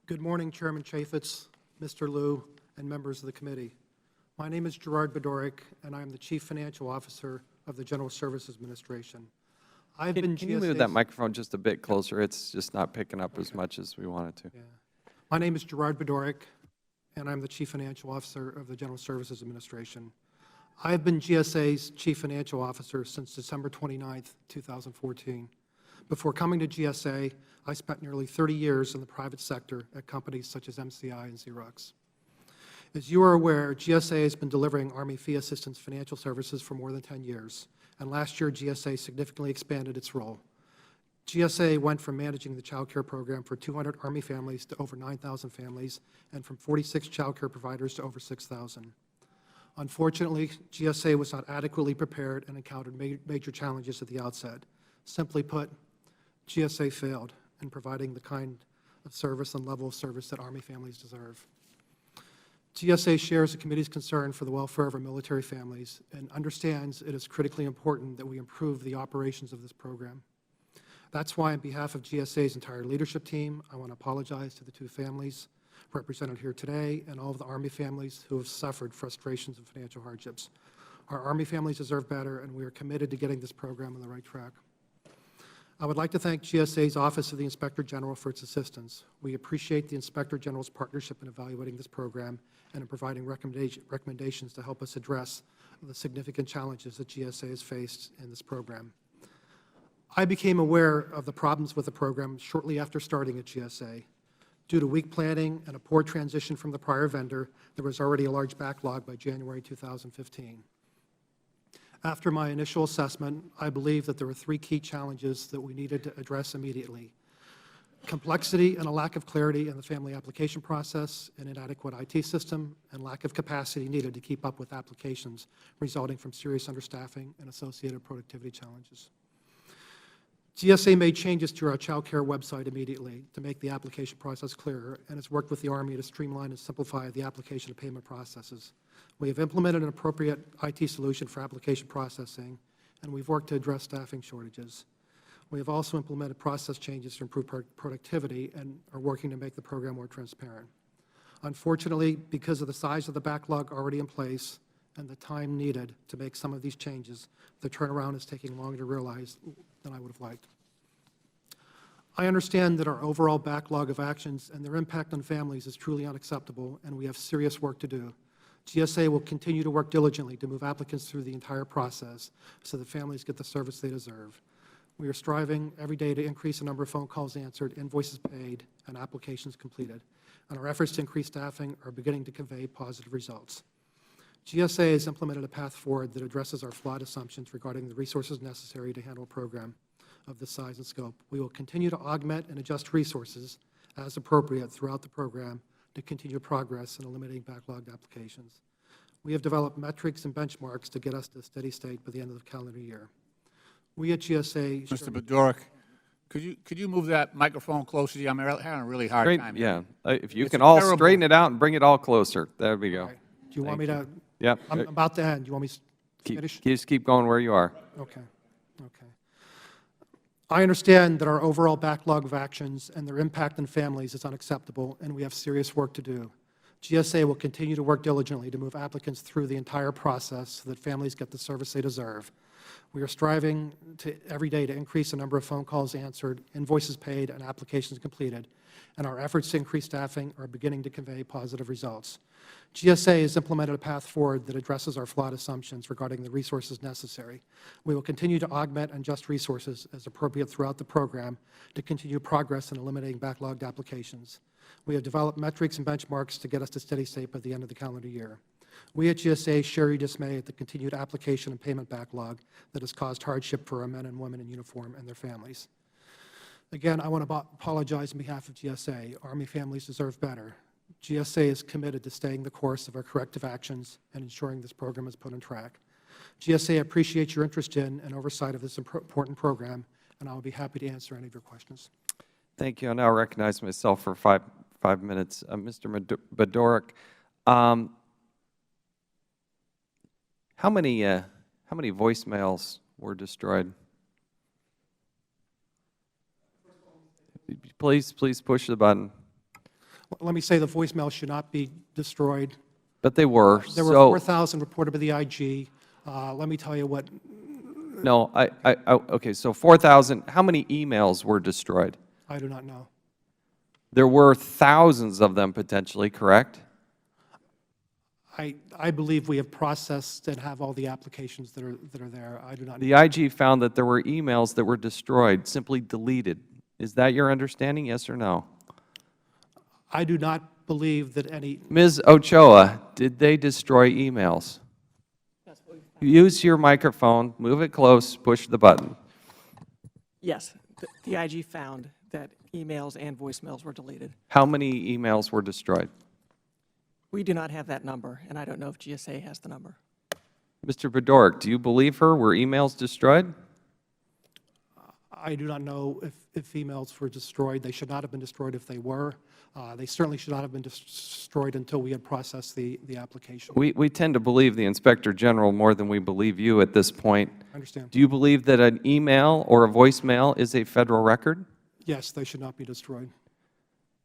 Good morning, Chairman Chaffetz, Mr. Liu, and members of the committee. My name is Gerard Bedorick, and I am the Chief Financial Officer of the General Services Administration. Can you move that microphone just a bit closer? It's just not picking up as much as we want it to. Yeah. My name is Gerard Bedorick, and I'm the Chief Financial Officer of the General Services Administration. I have been GSA's Chief Financial Officer since December 29th, 2014. Before coming to GSA, I spent nearly 30 years in the private sector at companies such as MCI and Xerox. As you are aware, GSA has been delivering Army fee assistance financial services for more than 10 years, and last year GSA significantly expanded its role. GSA went from managing the child care program for 200 Army families to over 9,000 families, and from 46 child care providers to over 6,000. Unfortunately, GSA was not adequately prepared and encountered major challenges at the outset. Simply put, GSA failed in providing the kind of service and level of service that Army families deserve. GSA shares the committee's concern for the welfare of our military families and understands it is critically important that we improve the operations of this program. That's why, on behalf of GSA's entire leadership team, I want to apologize to the two families represented here today and all of the Army families who have suffered frustrations and financial hardships. Our Army families deserve better, and we are committed to getting this program on the right track. I would like to thank GSA's Office of the Inspector General for its assistance. We appreciate the Inspector General's partnership in evaluating this program and in providing recommendations to help us address the significant challenges that GSA has faced in this program. I became aware of the problems with the program shortly after starting at GSA. Due to weak planning and a poor transition from the prior vendor, there was already a large backlog by January 2015. After my initial assessment, I believe that there were three key challenges that we needed to address immediately: complexity and a lack of clarity in the family application process, an inadequate IT system, and lack of capacity needed to keep up with applications resulting from serious understaffing and associated productivity challenges. GSA made changes to our child care website immediately to make the application process clearer, and has worked with the Army to streamline and simplify the application and payment processes. We have implemented an appropriate IT solution for application processing, and we've worked to address staffing shortages. We have also implemented process changes to improve productivity and are working to make the program more transparent. Unfortunately, because of the size of the backlog already in place and the time needed to make some of these changes, the turnaround is taking longer to realize than I would have liked. I understand that our overall backlog of actions and their impact on families is truly unacceptable, and we have serious work to do. GSA will continue to work diligently to move applicants through the entire process so that families get the service they deserve. We are striving every day to increase the number of phone calls answered, invoices paid, and applications completed, and our efforts to increase staffing are beginning to convey positive results. GSA has implemented a path forward that addresses our flawed assumptions regarding the resources necessary to handle a program of this size and scope. We will continue to augment and adjust resources as appropriate throughout the program to continue progress in eliminating backlogged applications. We have developed metrics and benchmarks to get us to a steady state by the end of the calendar year. We at GSA... Mr. Bedorick, could you move that microphone closer to you? I'm having a really hard time here. Yeah, if you It's can all terrible. straighten it out and bring it all closer, there we go. Okay. Do you want me to... Yep. I'm about to end. Do you want me to finish? Just keep going where you are. Okay. Okay. I understand that our overall backlog of actions and their impact on families is unacceptable, and we have serious work to do. GSA will continue to work diligently to move applicants through the entire process so that families get the service they deserve. We are striving every day to increase the number of phone calls answered, invoices paid, and applications completed, and our efforts to increase staffing are beginning to convey positive results. GSA has implemented a path forward that addresses our flawed assumptions regarding the resources necessary. We will continue to augment and adjust resources as appropriate throughout the program to continue progress in eliminating backlogged applications. We have developed metrics and benchmarks to get us to steady state by the end of the calendar year. We at GSA share your dismay at the continued application and payment backlog that has caused hardship for our men and women in uniform and their families. Again, I want to apologize on behalf of GSA. Army families deserve better. GSA is committed to staying the course of our corrective actions and ensuring this program is put on track. GSA appreciates your interest in and oversight of this important program, and I will be happy to answer any of your questions. Thank you. I now recognize myself for five minutes. Mr. Bedorick, how many voicemails were destroyed? Please push the button. Let me say the voicemail should not be destroyed. But they were. There were 4,000 reported by the IG. Let me tell you what. No, okay, so 4,000, how many emails were destroyed? I do not know. There were thousands of them potentially, correct? I believe we have processed and have all the applications that are there. I do not know. The IG found that there were emails that were destroyed, simply deleted. Is that your understanding, yes or no? I do not believe that any... Ms. Ochoa, did they destroy emails? Use your microphone, move it close, push the button. Yes, the IG found that emails and voicemails were deleted. How many emails were destroyed? We do not have that number, and I don't know if GSA has the number. Mr. Bedorick, do you believe her? Were emails destroyed? I do not know if emails were destroyed. They should not have been destroyed if they were. They certainly should not have been destroyed until we had processed the application. We tend to believe the Inspector General more than we believe you at this point. I understand. Do you believe that an email or a voicemail is a Federal record? Yes, they should not be destroyed.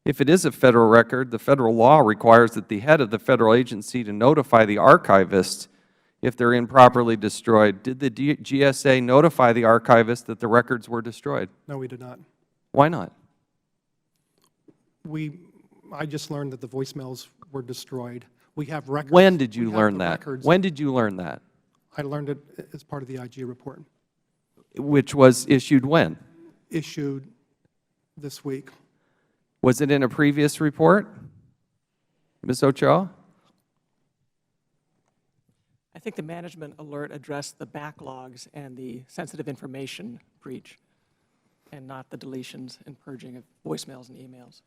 If it is a Federal record, the Federal law requires that the head of the Federal agency to notify the archivist if they're improperly destroyed. Did the GSA notify the archivist that the records were destroyed? No, we did not. Why not? I just learned that the voicemails were destroyed. We have records. When did you We have learn the that? records. When did you learn that? I learned it as part of the IG report, Which was issued when? issued this week. Was it in a previous report? Ms. Ochoa? I think the management alert addressed the backlogs and the sensitive information breach, and not the deletions and purging of voicemails and emails.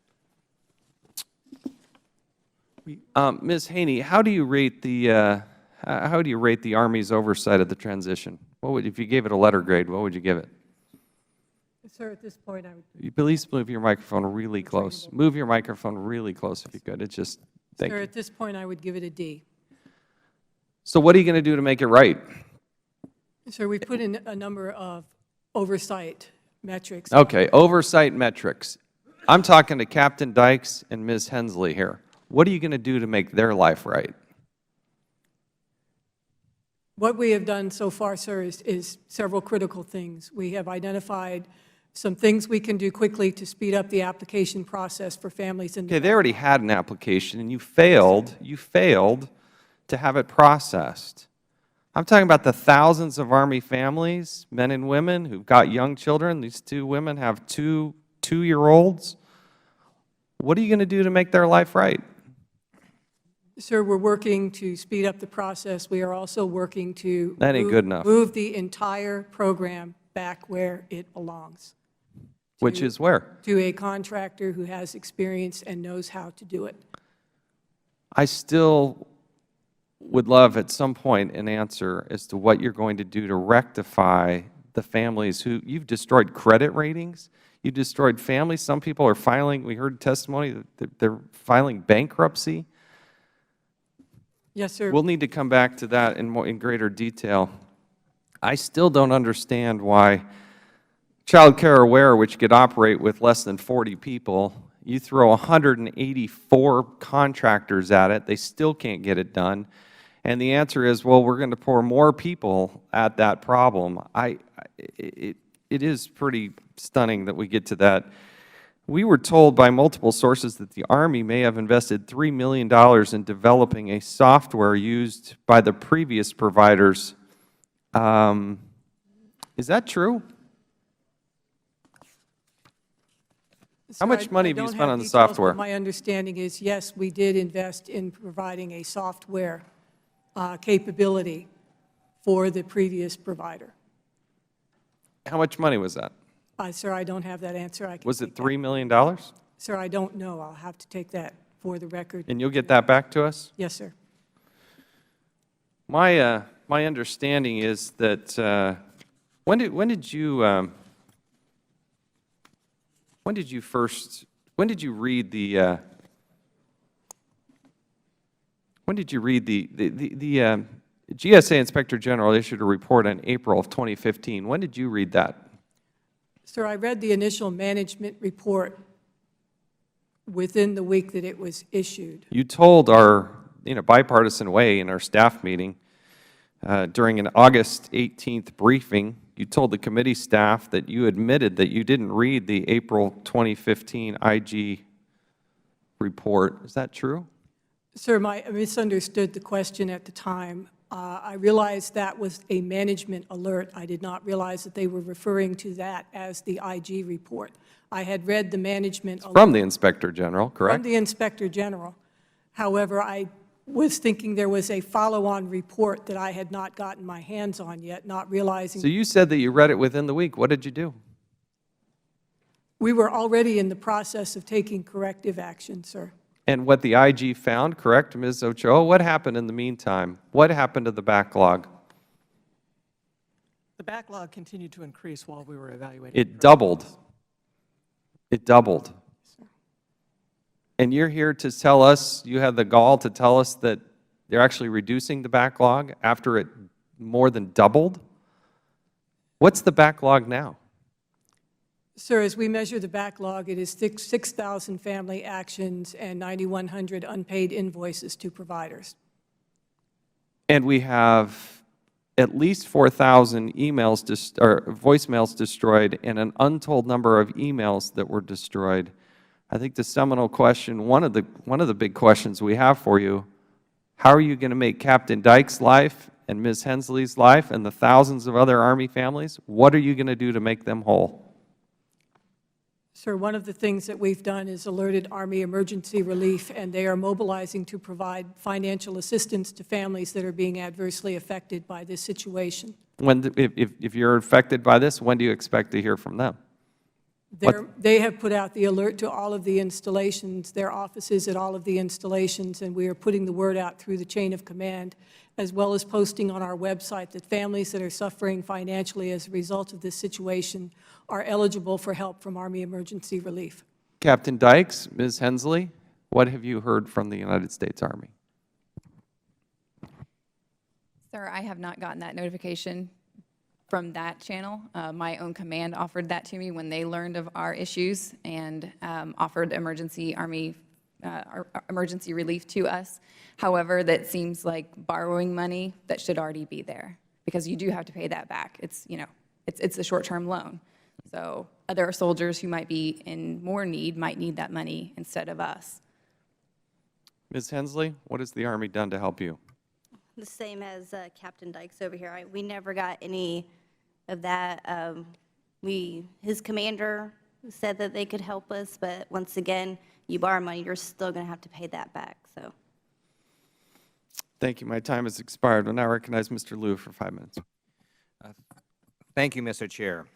Ms. Haney, how do you rate the Army's oversight of the transition? If you gave it a letter grade, what would you give it? Sir, at this point, I would, Please move your microphone really close. Move your microphone really close if you could. It's just, thank sir, you. at this point, I would give it a D. So what are you going to do to make it right? Sir, we put in a number of oversight metrics. Okay, oversight metrics. I'm talking to Captain Dykes and Ms. Hensley here. What are you going to do to make their life right? What we have done so far, sir, is several critical things. We have identified some things we can do quickly to speed up the application process for families in the Okay, they already had an application and you failed to have it processed. I'm talking about the thousands of Army families, men and women who've got young children. These two women have two-year-olds. What are you going to do to make their life right? Sir, we're working to speed up the process. We are also working to That ain't good enough. move the entire program back where it belongs, Which is where? to a contractor who has experience and knows how to do it. I still would love at some point an answer as to what you're going to do to rectify the families who, you've destroyed credit ratings, you've destroyed families. Some people are filing, we heard testimony that they're filing bankruptcy. Yes, sir. We'll need to come back to that in greater detail. I still don't understand why Child Care Aware, which could operate with less than 40 people, you throw 184 contractors at it, they still can't get it done. And the answer is, well, we're going to pour more people at that problem. It is pretty stunning that we get to that. We were told by multiple sources that the Army may have invested $3 million in developing a software used by the previous providers. Is that true? How much money have you spent on the software? My understanding is, yes, we did invest in providing a software capability for the previous provider. How much money was that? Sir, I don't have that answer. I can Was it take that. $3 million? Sir, I don't know. I'll have to take that for the record. And you'll get that back to us? Yes, sir. My understanding is that when did you read the GSA Inspector General issued a report in April of 2015. When did you read that? Sir, I read the initial management report within the week that it was issued. You told our, in a bipartisan way in our staff meeting during an August 18th briefing, you told the committee staff that you admitted that you didn't read the April 2015 IG report. Is that true? Sir, I misunderstood the question at the time. I realized that was a management alert. I did not realize that they were referring to that as the IG report. I had read the management alert. From the Inspector General, correct? From the Inspector General. However, I was thinking there was a follow-on report that I had not gotten my hands on yet, not realizing So you said that you read it within the week. What did you do? we were already in the process of taking corrective action, sir. And what the IG found, correct, Ms. Ochoa? What happened in the meantime? What happened to the backlog? The backlog continued to increase while we were evaluating. It doubled. It doubled. And you're here to tell us, you had the gall to tell us that they're actually reducing the backlog after it more than doubled? What's the backlog now? Sir, as we measure the backlog, it is 6,000 family actions and 9,100 unpaid invoices to providers. And we have at least 4,000 emails or voicemails destroyed and an untold number of emails that were destroyed. I think the seminal question, one of the big questions we have for you, how are you going to make Captain Dyke's life and Ms. Hensley's life and the thousands of other Army families, what are you going to do to make them whole? Sir, one of the things that we've done is alerted Army Emergency Relief, and they are mobilizing to provide financial assistance to families that are being adversely affected by this situation. If you're affected by this, when do you expect to hear from them? They have put out the alert to all of the installations, their offices at all of the installations, and we are putting the word out through the chain of command, as well as posting on our website that families that are suffering financially as a result of this situation are eligible for help from Army Emergency Relief. Captain Dykes, Ms. Hensley, what have you heard from the United States Army? Sir, I have not gotten that notification from that channel. My own command offered that to me when they learned of our issues and offered emergency relief to us. However, that seems like borrowing money that should already be there, because you do have to pay that back. It's, you know, it's a short-term loan. So other soldiers who might be in more need might need that money instead of us. Ms. Hensley, what has the Army done to help you? The same as Captain Dykes over here. We never got any of that. His commander said that they could help us, but once again, you borrow money, you're still going to have to pay that back. So, Thank you. My time has expired. We'll now recognize Mr. Liu for 5 minutes. Thank you, Mr. Chair.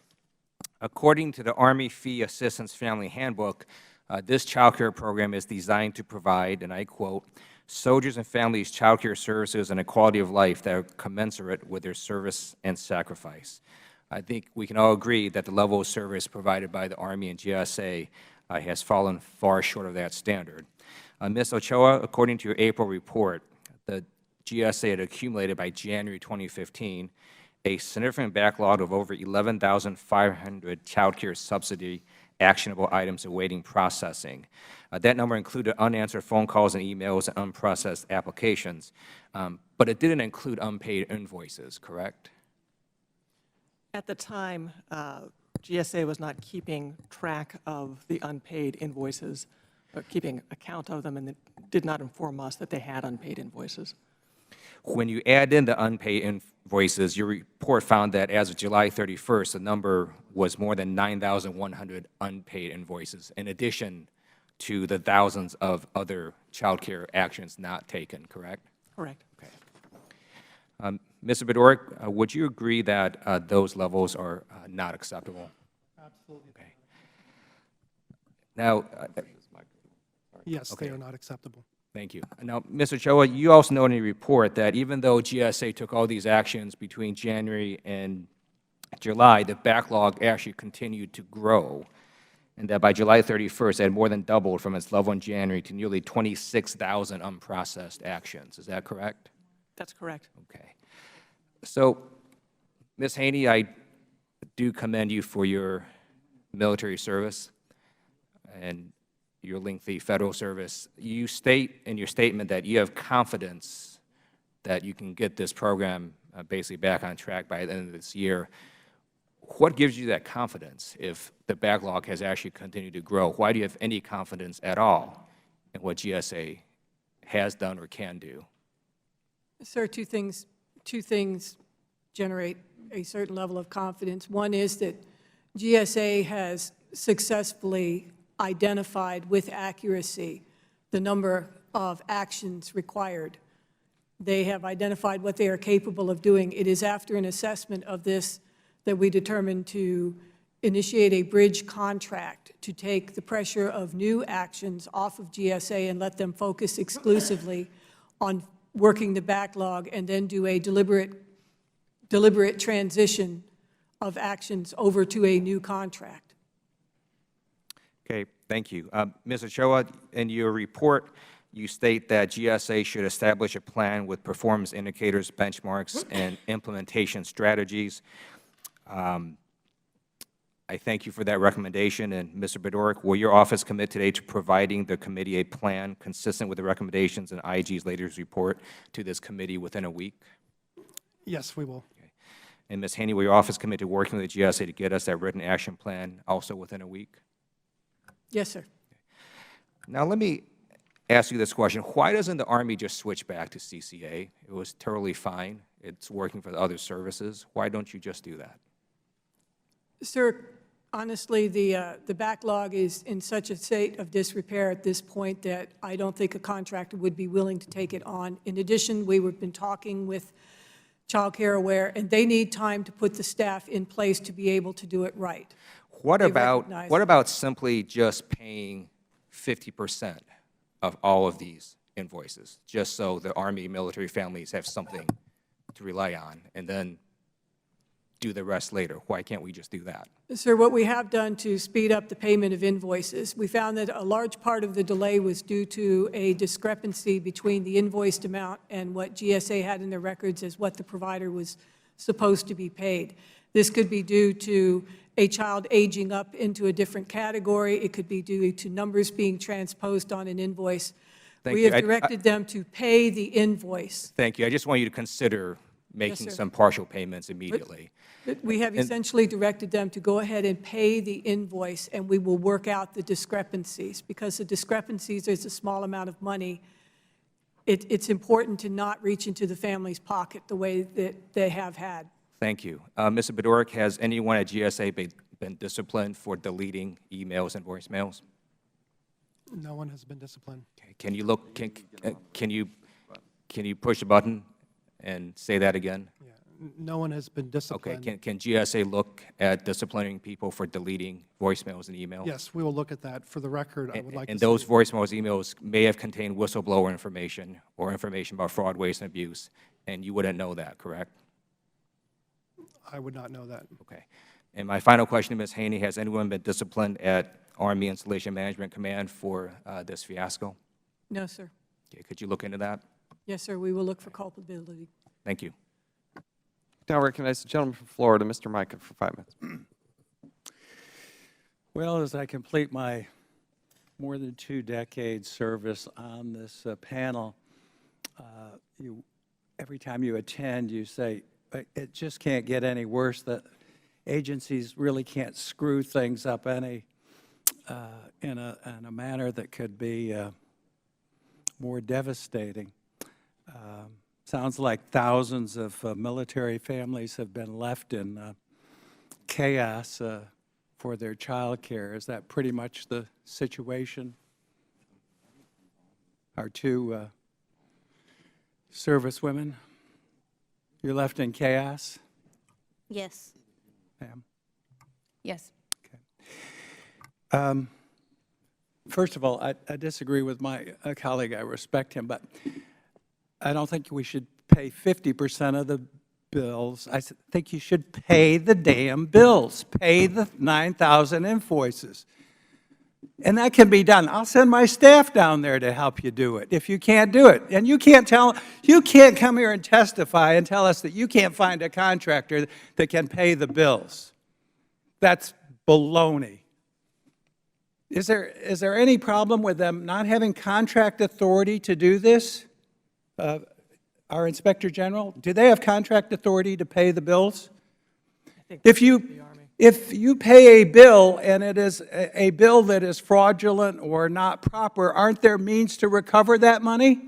According to the Army Fee Assistance Family Handbook, this child care program is designed to provide, and I quote, soldiers and families child care services and a quality of life that are commensurate with their service and sacrifice. I think we can all agree that the level of service provided by the Army and GSA has fallen far short of that standard. Ms. Ochoa, according to your April report, the GSA had accumulated by January 2015 a significant backlog of over 11,500 child care subsidy actionable items awaiting processing. That number included unanswered phone calls and emails and unprocessed applications, but it didn't include unpaid invoices, correct? At the time, GSA was not keeping track of the unpaid invoices, or keeping account of them, and did not inform us that they had unpaid invoices. When you add in the unpaid invoices, your report found that as of July 31st, the number was more than 9,100 unpaid invoices, in addition to the thousands of other child care actions not taken, correct? Correct. Okay. Mr. Bedoric, would you agree that those levels are not acceptable? Absolutely. Okay. Now, Yes, Okay. they are not acceptable. thank you. Now, Mr. Ochoa, you also note in your report that even though GSA took all these actions between January and July, the backlog actually continued to grow, and that by July 31st, it had more than doubled from its level in January to nearly 26,000 unprocessed actions. Is that correct? That's correct. Okay. So, Ms. Haney, I do commend you for your military service and your lengthy federal service. You state in your statement that you have confidence that you can get this program basically back on track by the end of this year. What gives you that confidence if the backlog has actually continued to grow? Why do you have any confidence at all in what GSA has done or can do? Sir, two things generate a certain level of confidence. One is that GSA has successfully identified with accuracy the number of actions required. They have identified what they are capable of doing. It is after an assessment of this that we determined to initiate a bridge contract to take the pressure of new actions off of GSA and let them focus exclusively on working the backlog, and then do a deliberate transition of actions over to a new contract. Okay, thank you. Ms. Ochoa, in your report, you state that GSA should establish a plan with performance indicators, benchmarks, and implementation strategies. I thank you for that recommendation. And Mr. Bedorick, will your office commit today to providing the committee a plan consistent with the recommendations in IG's latest report to this committee within a week? Yes, we will. Okay. And Ms. Haney, will your office commit to working with the GSA to get us that written action plan also within a week? Yes, sir. Now, let me ask you this question. Why doesn't the Army just switch back to CCA? It was totally fine. It's working for the other services. Why don't you just do that? Sir, honestly, the backlog is in such a state of disrepair at this point that I don't think a contractor would be willing to take it on. In addition, we've been talking with Child Care Aware, and they need time to put the staff in place to be able to do it right. What They about, recognize what it. about simply just paying 50% of all of these invoices, just so the Army military families have something to rely on, and then do the rest later? Why can't we just do that? Sir, what we have done to speed up the payment of invoices, we found that a large part of the delay was due to a discrepancy between the invoiced amount and what GSA had in their records as what the provider was supposed to be paid. This could be due to a child aging up into a different category. It could be due to numbers being transposed on an invoice. Thank We you. have directed them to pay the invoice. Thank you. I just want you to consider making sir. some partial payments immediately. We have essentially directed them to go ahead and pay the invoice, and we will work out the discrepancies. Because the discrepancies is a small amount of money, it's important to not reach into the family's pocket the way that they have had. Thank you. Mr. Bedorick, has anyone at GSA been disciplined for deleting emails and voicemails? No one has been disciplined. Okay. Can you look, can you push a button and say that again? Yeah. No one has been Okay, disciplined. can GSA look at disciplining people for deleting voicemails and emails? Yes, we will look at that. For the record, I would like to And say- those voicemails, emails may have contained whistleblower information or information about fraud, waste, and abuse, and you wouldn't know that, correct? I would not know that. Okay. And my final question to Ms. Haney, has anyone been disciplined at Army Installation Management Command for this fiasco? No, sir. Okay, could you look into that? Yes, sir, we will look for culpability. Thank you. Now recognize the gentleman from Florida, Mr. Micah, for 5 minutes. Well, as I complete my more than 2 decades service on this panel, every time you attend, you say, it just can't get any worse. The agencies really can't screw things up any in a manner that could be more devastating. Sounds like thousands of military families have been left in chaos for their child care. Is that pretty much the situation? Our 2 service women, you're left in chaos, Yes. ma'am? Yes. First of all, I disagree with my colleague. I respect him, but I don't think we should pay 50% of the bills. I think you should pay the damn bills. Pay the 9,000 invoices. And that can be done. I'll send my staff down there to help you do it if you can't do it. And you can't come here and testify and tell us that you can't find a contractor that can pay the bills. That's baloney. Is there any problem with them not having contract authority to do this? Our Inspector General, do they have contract authority to pay the bills? If you pay a bill and it is a bill that is fraudulent or not proper, aren't there means to recover that money?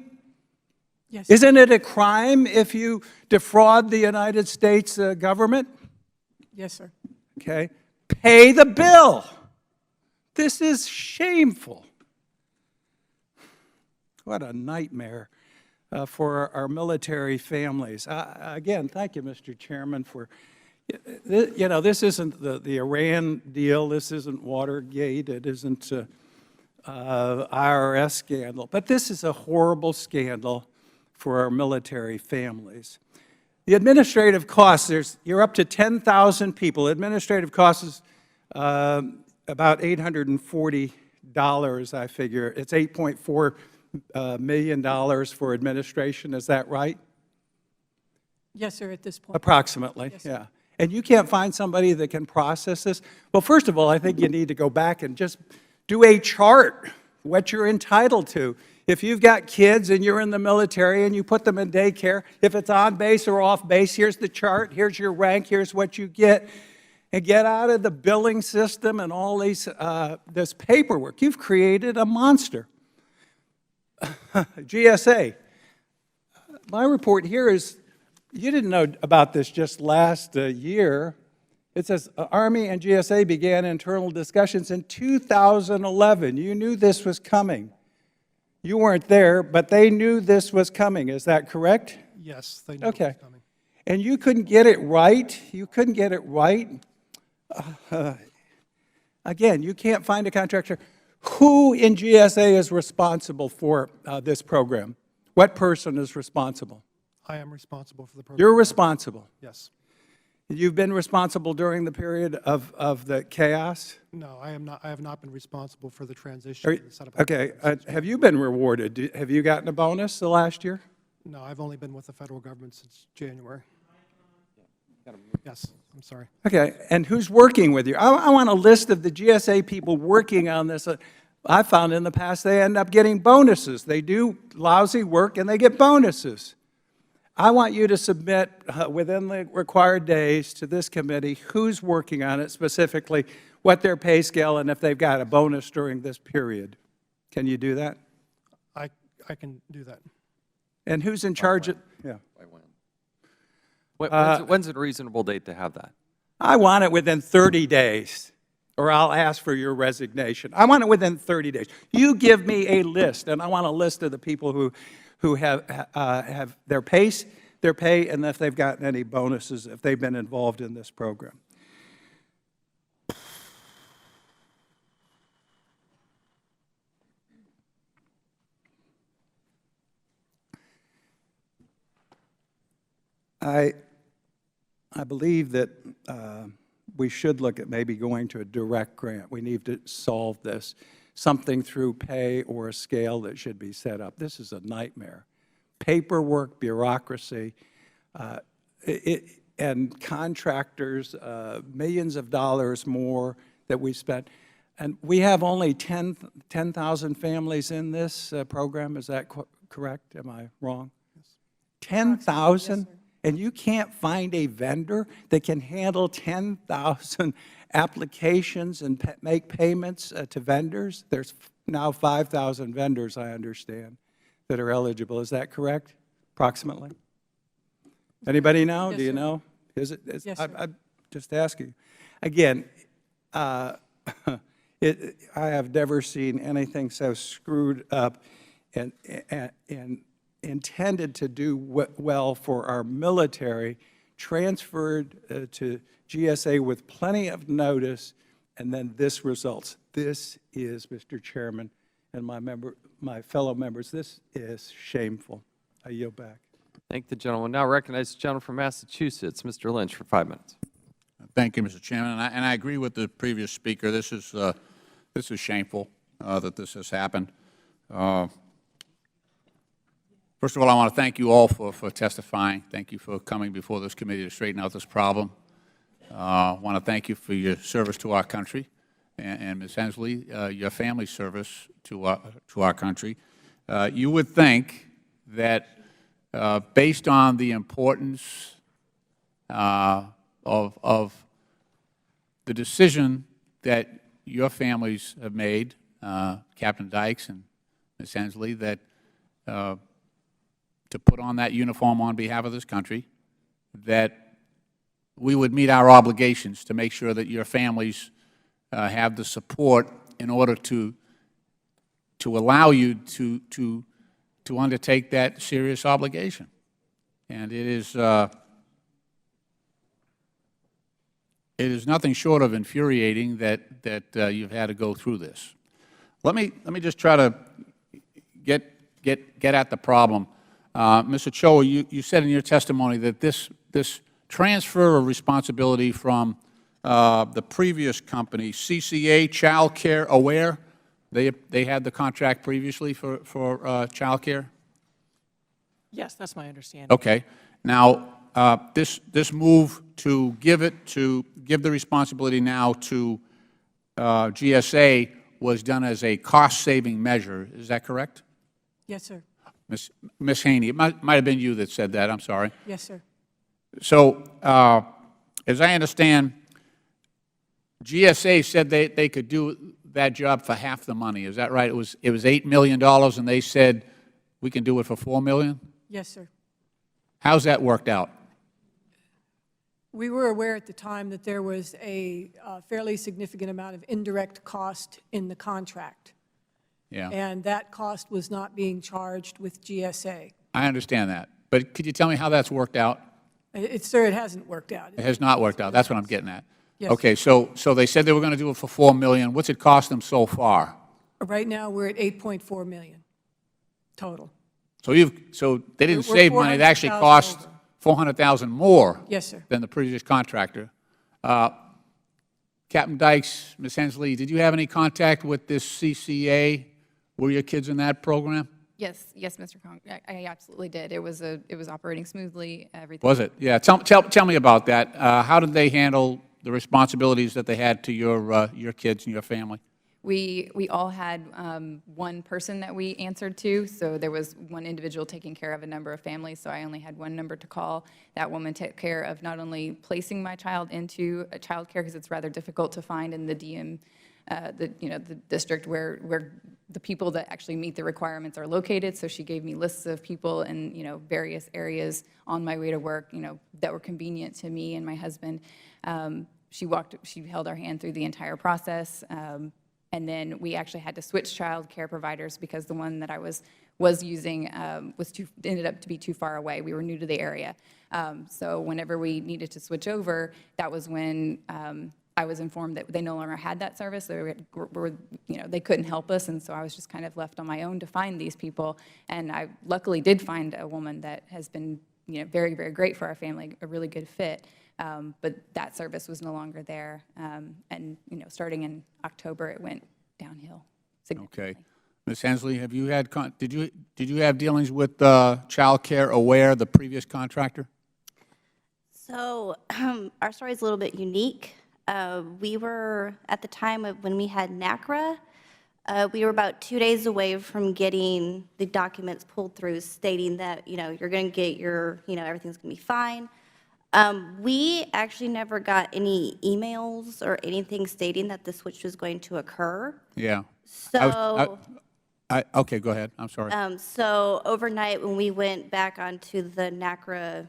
Yes. Isn't it a crime if you defraud the United States government? Yes, sir. Okay. Pay the bill. This is shameful. What a nightmare for our military families. Again, thank you, Mr. Chairman, for, you know, this isn't the Iran deal, this isn't Watergate, it isn't IRS scandal, but this is a horrible scandal for our military families. The administrative costs, you're up to 10,000 people. Administrative costs is about $840, I figure. It's $8.4 million for administration, is that right? Yes, sir, at this point. Approximately, yeah. And you can't find somebody that can process this? Well, first of all, I think you need to go back and just do a chart, what you're entitled to. If you've got kids and you're in the military and you put them in daycare, if it's on base or off base, here's the chart, here's your rank, here's what you get. And get out of the billing system and all these, this paperwork. You've created a monster. GSA. My report here is, you didn't know about this just last year. It says Army and GSA began internal discussions in 2011. You knew this was coming. You weren't there, but they knew this was coming. Is that correct? Yes, they knew it was coming. And you couldn't get it right? You couldn't get it right? Again, you can't find a contractor. Who in GSA is responsible for this program? What person is responsible? I am responsible for the program. You're responsible. Yes. You've been responsible during the period of the chaos? No, I am not. I have not been responsible for the transition. and the setup of Okay, the program. have you been rewarded? Have you gotten a bonus the last year? No, I've only been with the federal government since January. Yes, I'm sorry. Okay, and who's working with you? I want a list of the GSA people working on this. I found in the past they end up getting bonuses. They do lousy work and they get bonuses. I want you to submit within the required days to this committee who's working on it specifically, what their pay scale, and if they've got a bonus during this period. Can you do that? I can do that. And who's in charge of? Yeah. When's a reasonable date to have that? I want it within 30 days, or I'll ask for your resignation. I want it within 30 days. You give me a list, and I want a list of the people who have their pay, and if they've gotten any bonuses, if they've been involved in this program. I believe that we should look at maybe going to a direct grant. We need to solve this, something through pay or a scale that should be set up. This is a nightmare. Paperwork, bureaucracy, and contractors, millions of dollars more that we spent. And we have only 10,000 families in this program. Is that correct? Am I wrong? 10,000? And you can't find a vendor that can handle 10,000 applications and make payments to vendors? There's now 5,000 vendors, I understand, that are eligible. Is that correct, approximately? Anybody know? Yes, Do you sir. know? Is it? Yes, sir. I'm just asking. Again, I have never seen anything so screwed up and intended to do well for our military, transferred to GSA with plenty of notice, and then this results. This is, Mr. Chairman and my fellow members, this is shameful. I yield back. Thank the gentleman. Now recognize the gentleman from Massachusetts, Mr. Lynch, for 5 minutes. Thank you, Mr. Chairman. And I agree with the previous speaker. This is shameful that this has happened. First of all, I want to thank you all for testifying. Thank you for coming before this committee to straighten out this problem. I want to thank you for your service to our country, and Ms. Hensley, your family's service to our country. You would think that based on the importance of the decision that your families have made, Captain Dykes and Ms. Hensley, that to put on that uniform on behalf of this country, that we would meet our obligations to make sure that your families have the support in order to allow you to to undertake that serious obligation. And it is nothing short of infuriating that you've had to go through this. Let me just try to get at the problem. Mr. Ochoa, you said in your testimony that this transfer of responsibility from the previous company, CCA, Child Care Aware, they had the contract previously for child care? Yes, that's my understanding. Okay. Now, this move to give the responsibility now to GSA was done as a cost-saving measure. Is that correct? Yes, sir. Ms. Haney, it might have been you that said that. I'm sorry. Yes, sir. So, as I understand, GSA said they could do that job for half the money. Is that right? It was $8 million, and they said we can do it for $4 million? Yes, sir. How's that worked out? We were aware at the time that there was a fairly significant amount of indirect cost in the contract. Yeah. And that cost was not being charged with GSA. I understand that. But could you tell me how that's worked out? Sir, it hasn't worked out. It has not worked out. That's what I'm getting at. Yes. Okay, so they said they were going to do it for $4 million. What's it cost them so far? Right now, we're at $8.4 million total. So they didn't We're save money. It actually 400,000 cost over. $400,000 more Yes, sir. than the previous contractor. Captain Dykes, Ms. Hensley, did you have any contact with this CCA? Were your kids in that program? Yes, Mr. Kong, I absolutely did. It was operating smoothly, everything. Was it? Yeah. Tell me about that. How did they handle the responsibilities that they had to your kids and your family? We all had one person that we answered to, so there was one individual taking care of a number of families, so I only had one number to call. That woman took care of not only placing my child into a child care, because it's rather difficult to find in the DM, the district where the people that actually meet the requirements are located, so she gave me lists of people in, various areas on my way to work, that were convenient to me and my husband. She held our hand through the entire process. And then we actually had to switch child care providers because the one that I was using ended up to be too far away. We were new to the area. So whenever we needed to switch over, that was when I was informed that they no longer had that service. They couldn't help us, and so I was just kind of left on my own to find these people. And I luckily did find a woman that has been very, very great for our family, a really good fit. But that service was no longer there, and starting in October, it went downhill significantly. Okay, Ms. Hensley, have you had did you have dealings with Child Care Aware, the previous contractor? So our story is a little bit unique. We were, at the time of when we had NACRA, we were about 2 days away from getting the documents pulled through stating that, you're going to get your, everything's going to be fine. We actually never got any emails or anything stating that the switch was going to occur. Yeah. So, okay, go ahead. I'm sorry. so overnight when we went back onto the NACRA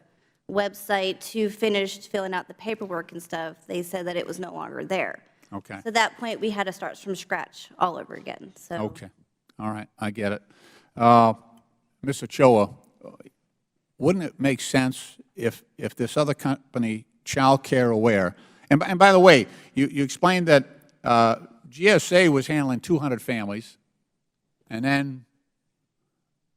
website to finish filling out the paperwork and stuff, they said that it was no longer there. Okay. So at that point, we had to start from scratch all over again. So. Okay. All right. I get it. Mr. Ochoa, wouldn't it make sense if this other company, Child Care Aware, and by the way, you explained that GSA was handling 200 families, and then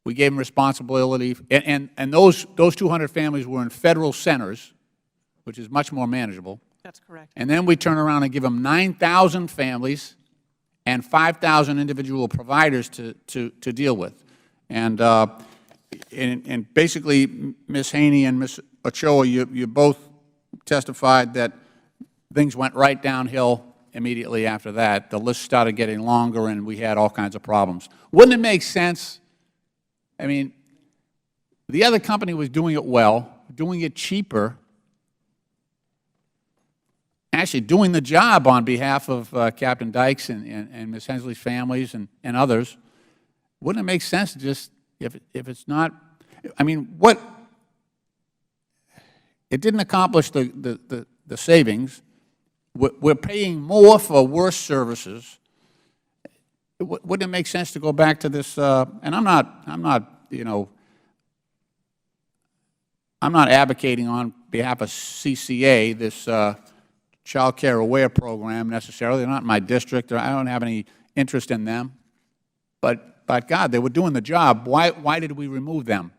we gave them responsibility, and those 200 families were in federal centers, which is much more manageable. That's correct. And then we turn around and give them 9,000 families and 5,000 individual providers to deal with. And basically, Ms. Haney and Ms. Ochoa, you both testified that things went right downhill immediately after that. The list started getting longer, and we had all kinds of problems. Wouldn't it make sense? I mean, the other company was doing it well, doing it cheaper, actually doing the job on behalf of Captain Dykes and Ms. Hensley's families and others. Wouldn't it make sense to just, if it's not, I mean, it didn't accomplish the savings. We're paying more for worse services. Wouldn't it make sense to go back to this, and I'm not you know, I'm not advocating on behalf of CCA this Child Care Aware program necessarily. They're not in my district. I don't have any interest in them. But God, they were doing the job. Why did we remove them?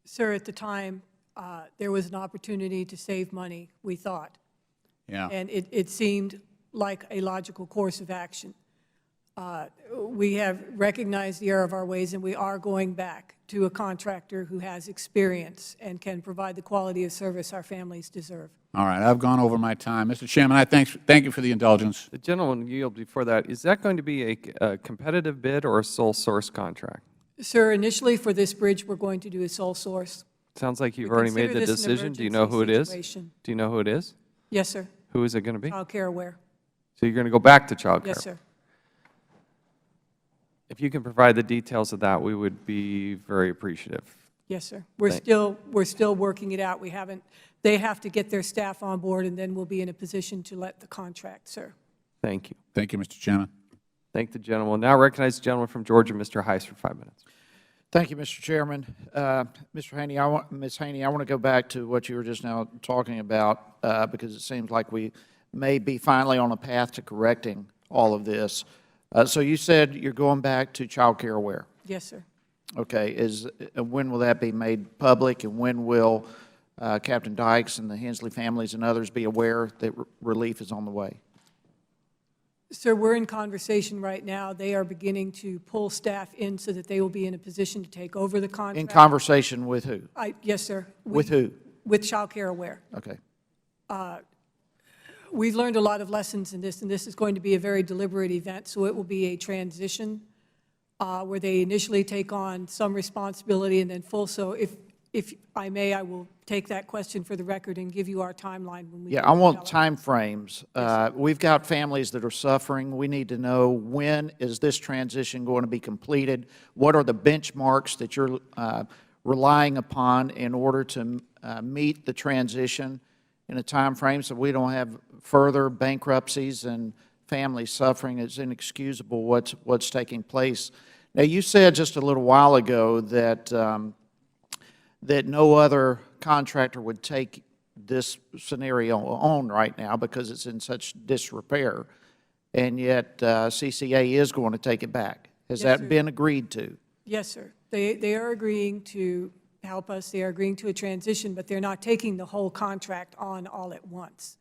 Sir, at the time, there was an opportunity to save money, we thought. Yeah. And it seemed like a logical course of action. We have recognized the error of our ways, and we are going back to a contractor who has experience and can provide the quality of service our families deserve. All right. I've gone over my time. Mr. Chairman, I thank you for the indulgence. The gentleman yield before that. Is that going to be a competitive bid or a sole source contract? Sir, initially for this bridge, we're going to do a sole source. Sounds like you've We already made consider the this an decision. Do you know who it is? emergency situation. Do you know who it is? Yes, sir. Who is it going to be? Child Care Aware. So you're going to go back to child care? Yes, sir. If you can provide the details of that, we would be very appreciative. Yes, sir. We're still working it out. We haven't, they have to get their staff on board, and then we'll be in a position to let the contract, sir. Thank you. Thank you, Mr. Chairman. Thank the gentleman. Now recognize the gentleman from Georgia, Mr. Heiss, for 5 minutes. Thank you, Mr. Chairman. Mr. Haney, Ms. Haney, I want to go back to what you were just now talking about because it seems like we may be finally on a path to correcting all of this. So you said you're going back to Child Care Aware. Yes, sir. Okay. When will that be made public, and when will Captain Dykes and the Hensley families and others be aware that relief is on the way? Sir, we're in conversation right now. They are beginning to pull staff in so that they will be in a position to take over the contract. In conversation with who? Yes, sir. With who? With Child Care Aware. Okay. We've learned a lot of lessons in this, and this is going to be a very deliberate event, so it will be a transition where they initially take on some responsibility and then full. So if I may, I will take that question for the record and give you our timeline when we Yeah, get I it want developed. time frames. We've got families that are suffering. We need to know, when is this transition going to be completed? What are the benchmarks that you're relying upon in order to meet the transition in a time frame so we don't have further bankruptcies and families suffering? It's inexcusable what's taking place. Now, you said just a little while ago that that no other contractor would take this scenario on right now because it's in such disrepair, and yet CCA is going to take it back. Has Yes, that sir. been agreed to? Yes, sir. They are agreeing to help us. They are agreeing to a transition, but they're not taking the whole contract on all at once.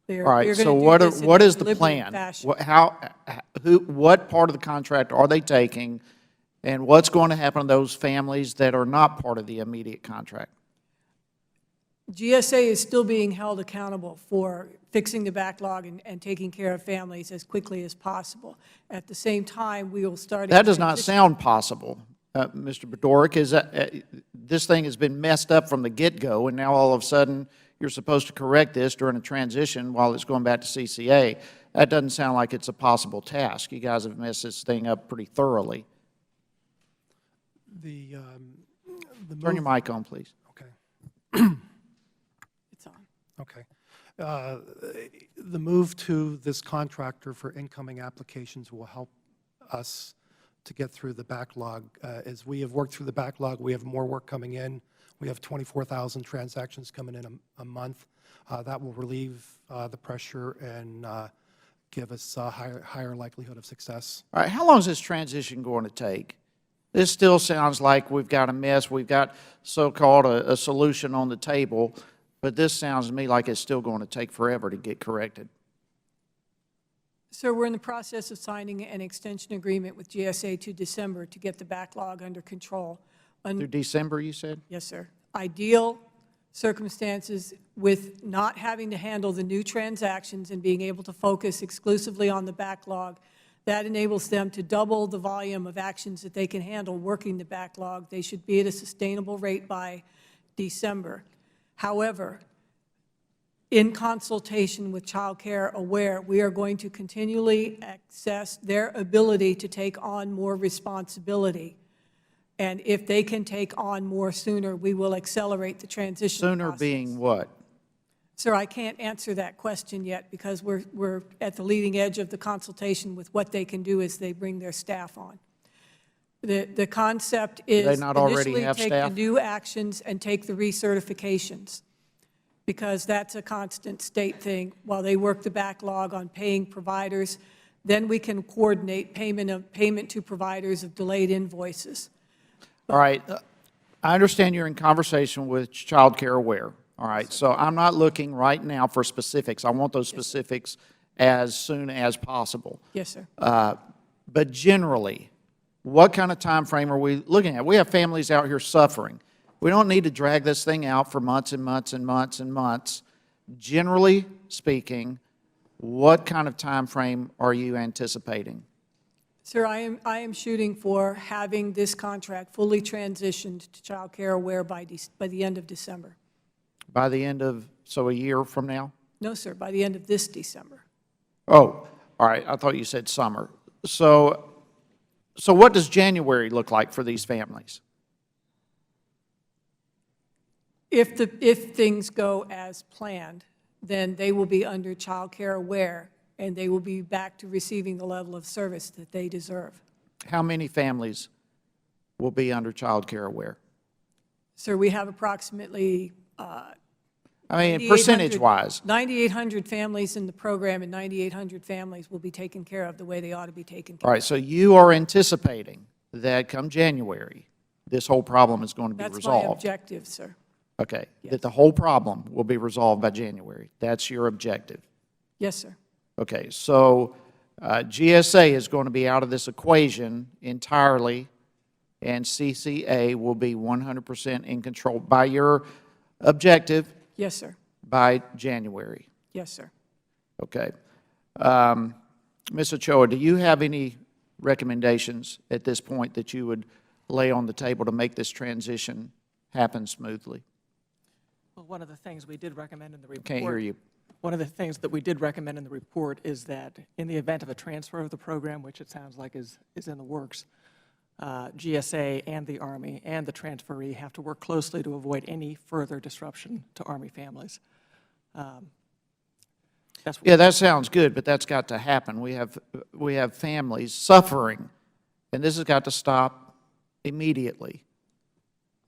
They're All right, gonna so do what this in what a is the deliberate plan? fashion. What part of the contract are they taking, and what's going to happen to those families that are not part of the immediate contract? GSA is still being held accountable for fixing the backlog and taking care of families as quickly as possible. At the same time, we will start. That does not sound possible, Mr. Bedorick. Is that, this thing has been messed up from the get-go, and now all of a sudden you're supposed to correct this during a transition while it's going back to CCA. That doesn't sound like it's a possible task. You guys have messed this thing up pretty thoroughly. The Turn your move, mic on, please. okay, It's on. okay. The move to this contractor for incoming applications will help us to get through the backlog. As we have worked through the backlog, we have more work coming in. We have 24,000 transactions coming in a month. That will relieve the pressure and give us a higher likelihood of success. All right, how long is this transition going to take? This still sounds like we've got a mess. We've got so-called a solution on the table, but this sounds to me like it's still going to take forever to get corrected. Sir, we're in the process of signing an extension agreement with GSA to December to get the backlog under control. Through December, you said? Yes, sir. Ideal circumstances with not having to handle the new transactions and being able to focus exclusively on the backlog, that enables them to double the volume of actions that they can handle working the backlog. They should be at a sustainable rate by December. However, in consultation with Child Care Aware, we are going to continually assess their ability to take on more responsibility. And if they can take on more sooner, we will accelerate the transition Sooner process. being what? Sir, I can't answer that question yet because we're at the leading edge of the consultation with what they can do as they bring their staff on. The concept is they not already initially have take staff? the new actions and take the recertifications, because that's a constant state thing. While they work the backlog on paying providers, then we can coordinate payment to providers of delayed invoices. All right. I understand you're in conversation with Child Care Aware. All right. So I'm not looking right now for specifics. I want those specifics as soon as possible. Yes, sir. But generally, what kind of time frame are we looking at? We have families out here suffering. We don't need to drag this thing out for months and months and months and months. Generally speaking, what kind of time frame are you anticipating? Sir, I am shooting for having this contract fully transitioned to Child Care Aware by the end of December. By the end of, so a year from now? No, sir, by the end of this December. Oh, all right. I thought you said summer. So what does January look like for these families? If things go as planned, then they will be under Child Care Aware, and they will be back to receiving the level of service that they deserve. How many families will be under Child Care Aware? Sir, we have approximately I mean, percentage-wise. 9,800 families in the program, and 9,800 families will be taken care of the way they ought to be taken care All of. right, so you are anticipating that come January, this whole problem is going to be That's my resolved? objective, sir. Okay, Yes. that the whole problem will be resolved by January. That's your objective? Yes, sir. Okay, so GSA is going to be out of this equation entirely, and CCA will be 100% in control by your objective Yes, sir. by January. Yes, sir. Okay. Ms. Ochoa, do you have any recommendations at this point that you would lay on the table to make this transition happen smoothly? Well, one of the things we did recommend in the report. Can't hear you. One of the things that we did recommend in the report is that in the event of a transfer of the program, which it sounds like is in the works, GSA and the Army and the transferee have to work closely to avoid any further disruption to Army families. That's what Yeah, that sounds good, but that's got to happen. We have families suffering, and this has got to stop immediately.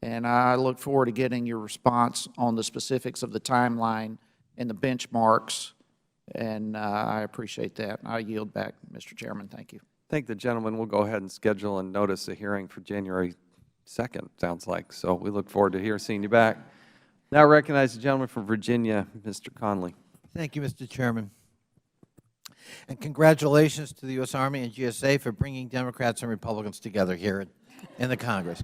And I look forward to getting your response on the specifics of the timeline and the benchmarks, and I appreciate that. I yield back, Mr. Chairman. Thank you. I think the gentleman will go ahead and schedule and notice a hearing for January 2nd, sounds like. So we look forward to seeing you back. Now I recognize the gentleman from Virginia, Mr. Conley. Thank you, Mr. Chairman. And congratulations to the U.S. Army and GSA for bringing Democrats and Republicans together here in the Congress.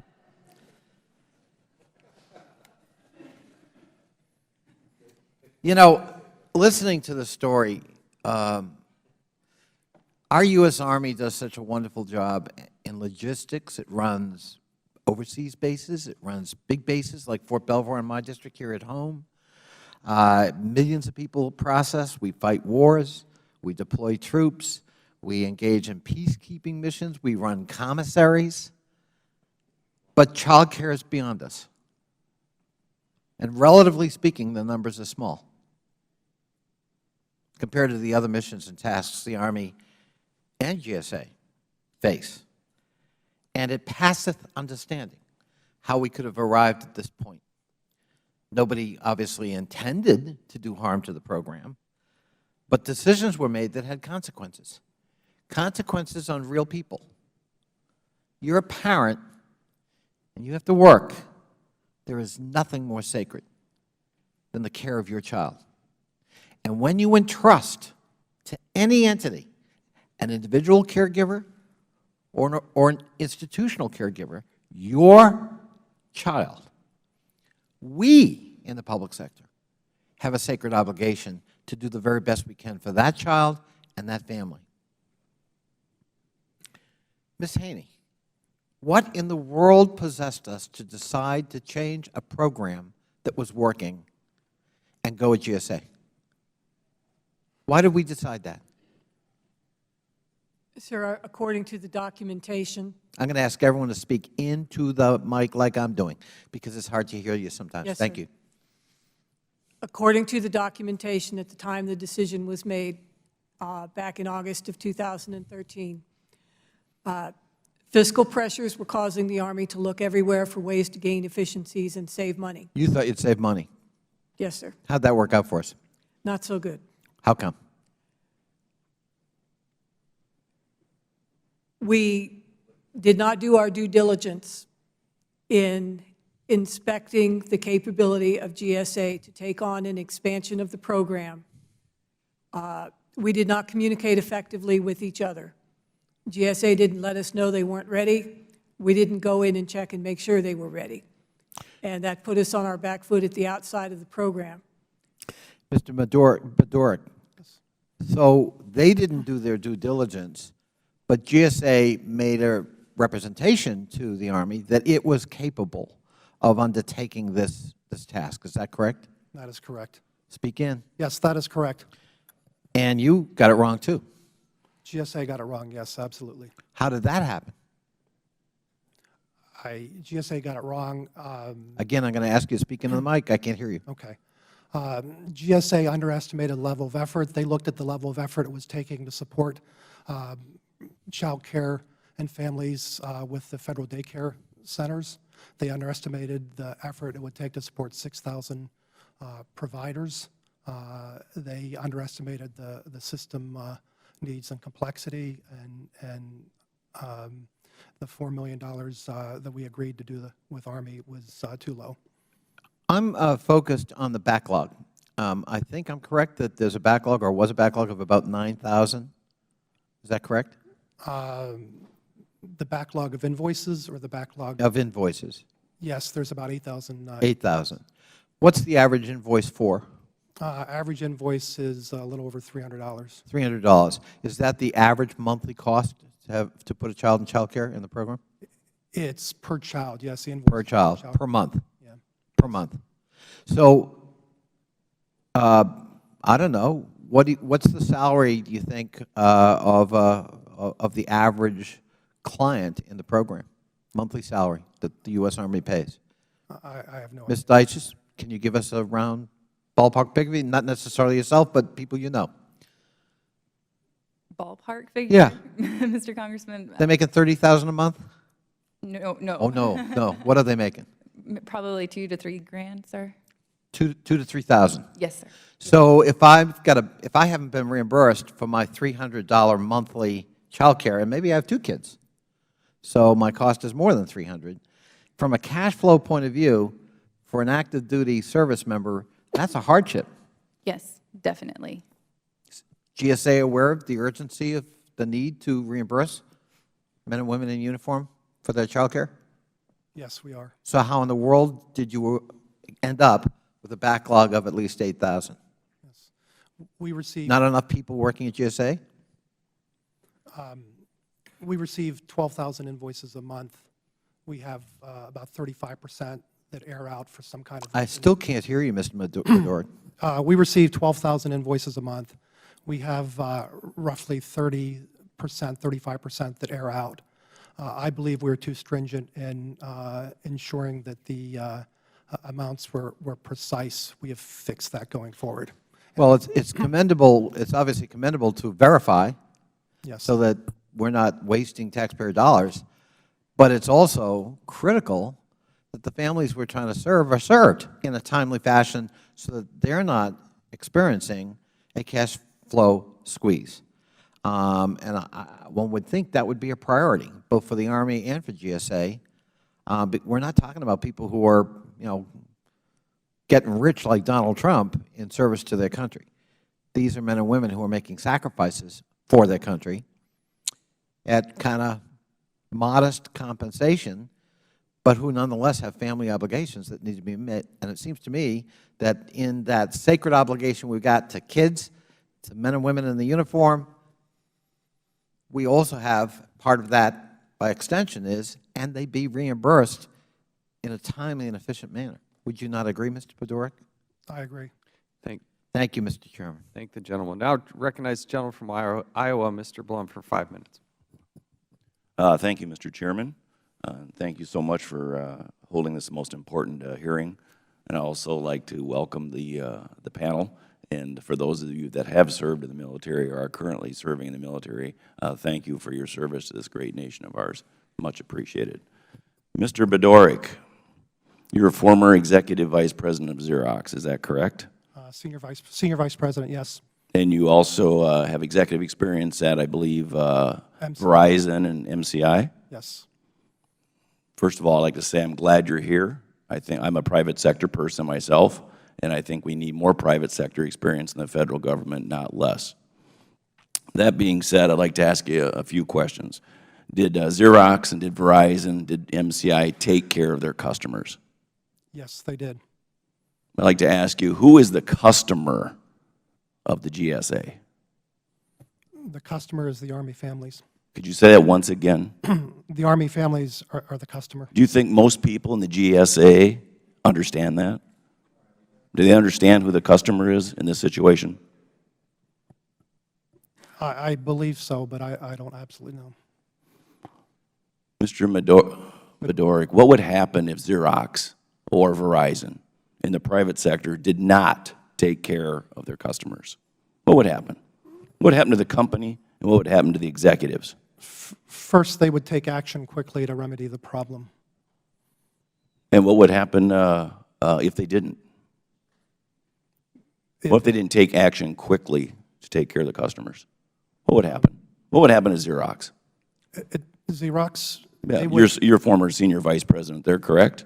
You know, listening to the story, our U.S. Army does such a wonderful job in logistics. It runs overseas bases. It runs big bases like Fort Belvoir in my district here at home. Millions of people process. We fight wars. We deploy troops. We engage in peacekeeping missions. We run commissaries. But child care is beyond us. And relatively speaking, the numbers are small compared to the other missions and tasks the Army and GSA face. And it passeth understanding how we could have arrived at this point. Nobody obviously intended to do harm to the program, but decisions were made that had consequences. Consequences on real people. You're a parent, and you have to work. There is nothing more sacred than the care of your child. And when you entrust to any entity, an individual caregiver or an institutional caregiver, your child, we in the public sector have a sacred obligation to do the very best we can for that child and that family. Ms. Haney, what in the world possessed us to decide to change a program that was working and go with GSA? Why did we decide that? Sir, according to the documentation. I'm going to ask everyone to speak into the mic like I'm doing, because it's hard to hear you sometimes. Yes, Thank sir. you. According to the documentation at the time the decision was made back in August of 2013, Fiscal pressures were causing the Army to look everywhere for ways to gain efficiencies and save money. You thought you'd save money. Yes, sir. How'd that work out for us? Not so good. How come? We did not do our due diligence in inspecting the capability of GSA to take on an expansion of the program. We did not communicate effectively with each other. GSA didn't let us know they weren't ready. We didn't go in and check and make sure they were ready. And that put us on our back foot at the outside of the program. Mr. Bedorick, so they didn't do their due diligence, but GSA made a representation to the Army that it was capable of undertaking this task. Is that correct? That is correct. Speak in. Yes, that is correct. And you got it wrong, too. GSA got it wrong, yes, absolutely. How did that happen? GSA got it wrong. Again, I'm going to ask you to speak into the mic. I can't hear you. Okay. GSA underestimated the level of effort. They looked at the level of effort it was taking to support child care and families with the federal daycare centers. They underestimated the effort it would take to support 6,000 providers. They underestimated the system needs and complexity, and the $4 million that we agreed to do with Army was too low. I'm focused on the backlog. I think I'm correct that there's a backlog, or was a backlog, of about 9,000. Is that correct? The backlog of invoices or the backlog? Of invoices. Yes, there's about 8,000. 8,000. What's the average invoice for? Average invoice is a little over $300. $300. Is that the average monthly cost to put a child in child care in the program? It's per child, yes. The invoice Per child, per month? Yeah. Per month. So, I don't know, what's the salary, do you think, of the average client in the program? Monthly salary that the U.S. Army pays? I have no idea. Ms. Deitch, can you give us a round ballpark figure? Not necessarily yourself, but people you know. Ballpark figure? Yeah. Mr. Congressman? They're making $30,000 a month? No, no. Oh, no, no. What are they making? Probably $2,000 to $3,000, sir. $2,000 to $3,000. Yes, sir. So if I haven't been reimbursed for my $300 monthly child care, and maybe I have 2 kids, so my cost is more than $300. From a cash flow point of view, for an active duty service member, that's a hardship. Yes, definitely. GSA aware of the urgency of the need to reimburse men and women in uniform for their child care? Yes, we are. So how in the world did you end up with a backlog of at least 8,000? Yes. We receive Not enough people working at GSA? we receive 12,000 invoices a month. We have about 35% that air out for some kind of I reason. still can't hear you, Mr. Medord. We receive 12,000 invoices a month. We have roughly 30%, 35% that air out. I believe we're too stringent in ensuring that the amounts were precise. We have fixed that going forward. Well, it's commendable, it's obviously commendable to verify Yes. so that we're not wasting taxpayer dollars, but it's also critical that the families we're trying to serve are served in a timely fashion so that they're not experiencing a cash flow squeeze. And one would think that would be a priority, both for the Army and for GSA. But we're not talking about people who are, getting rich like Donald Trump in service to their country. These are men and women who are making sacrifices for their country at kind of modest compensation, but who nonetheless have family obligations that need to be met. And it seems to me that in that sacred obligation we've got to kids, to men and women in the uniform, we also have part of that by extension is, and they be reimbursed in a timely and efficient manner. Would you not agree, Mr. Bedorick? I agree. Thank you, Mr. Chairman. Thank the gentleman. Now recognize the gentleman from Iowa, Mr. Blum, for 5 minutes. Thank you, Mr. Chairman. Thank you so much for holding this most important hearing. And I also like to welcome the panel. And for those of you that have served in the military or are currently serving in the military, thank you for your service to this great nation of ours. Much appreciated. Mr. Bedorick, you're a former Executive Vice President of Xerox, is that correct? Senior Vice President, yes. And you also have executive experience at, I believe, Verizon and MCI? Yes. First of all, I'd like to say I'm glad you're here. I think I'm a private sector person myself, and I think we need more private sector experience in the federal government, not less. That being said, I'd like to ask you a few questions. Did Xerox and did Verizon, did MCI take care of their customers? Yes, they did. I'd like to ask you, who is the customer of the GSA? The customer is the Army families. Could you say that once again? The Army families are the customer. Do you think most people in the GSA understand that? Do they understand who the customer is in this situation? I believe so, but I don't absolutely know. Mr. Bedorick, what would happen if Xerox or Verizon in the private sector did not take care of their customers? What would happen? What would happen to the company, and what would happen to the executives? First, they would take action quickly to remedy the problem. And what would happen if they didn't? What if they didn't take action quickly to take care of the customers? What would happen? What would happen to Xerox? Xerox, Yeah, you're a former senior vice president there, correct?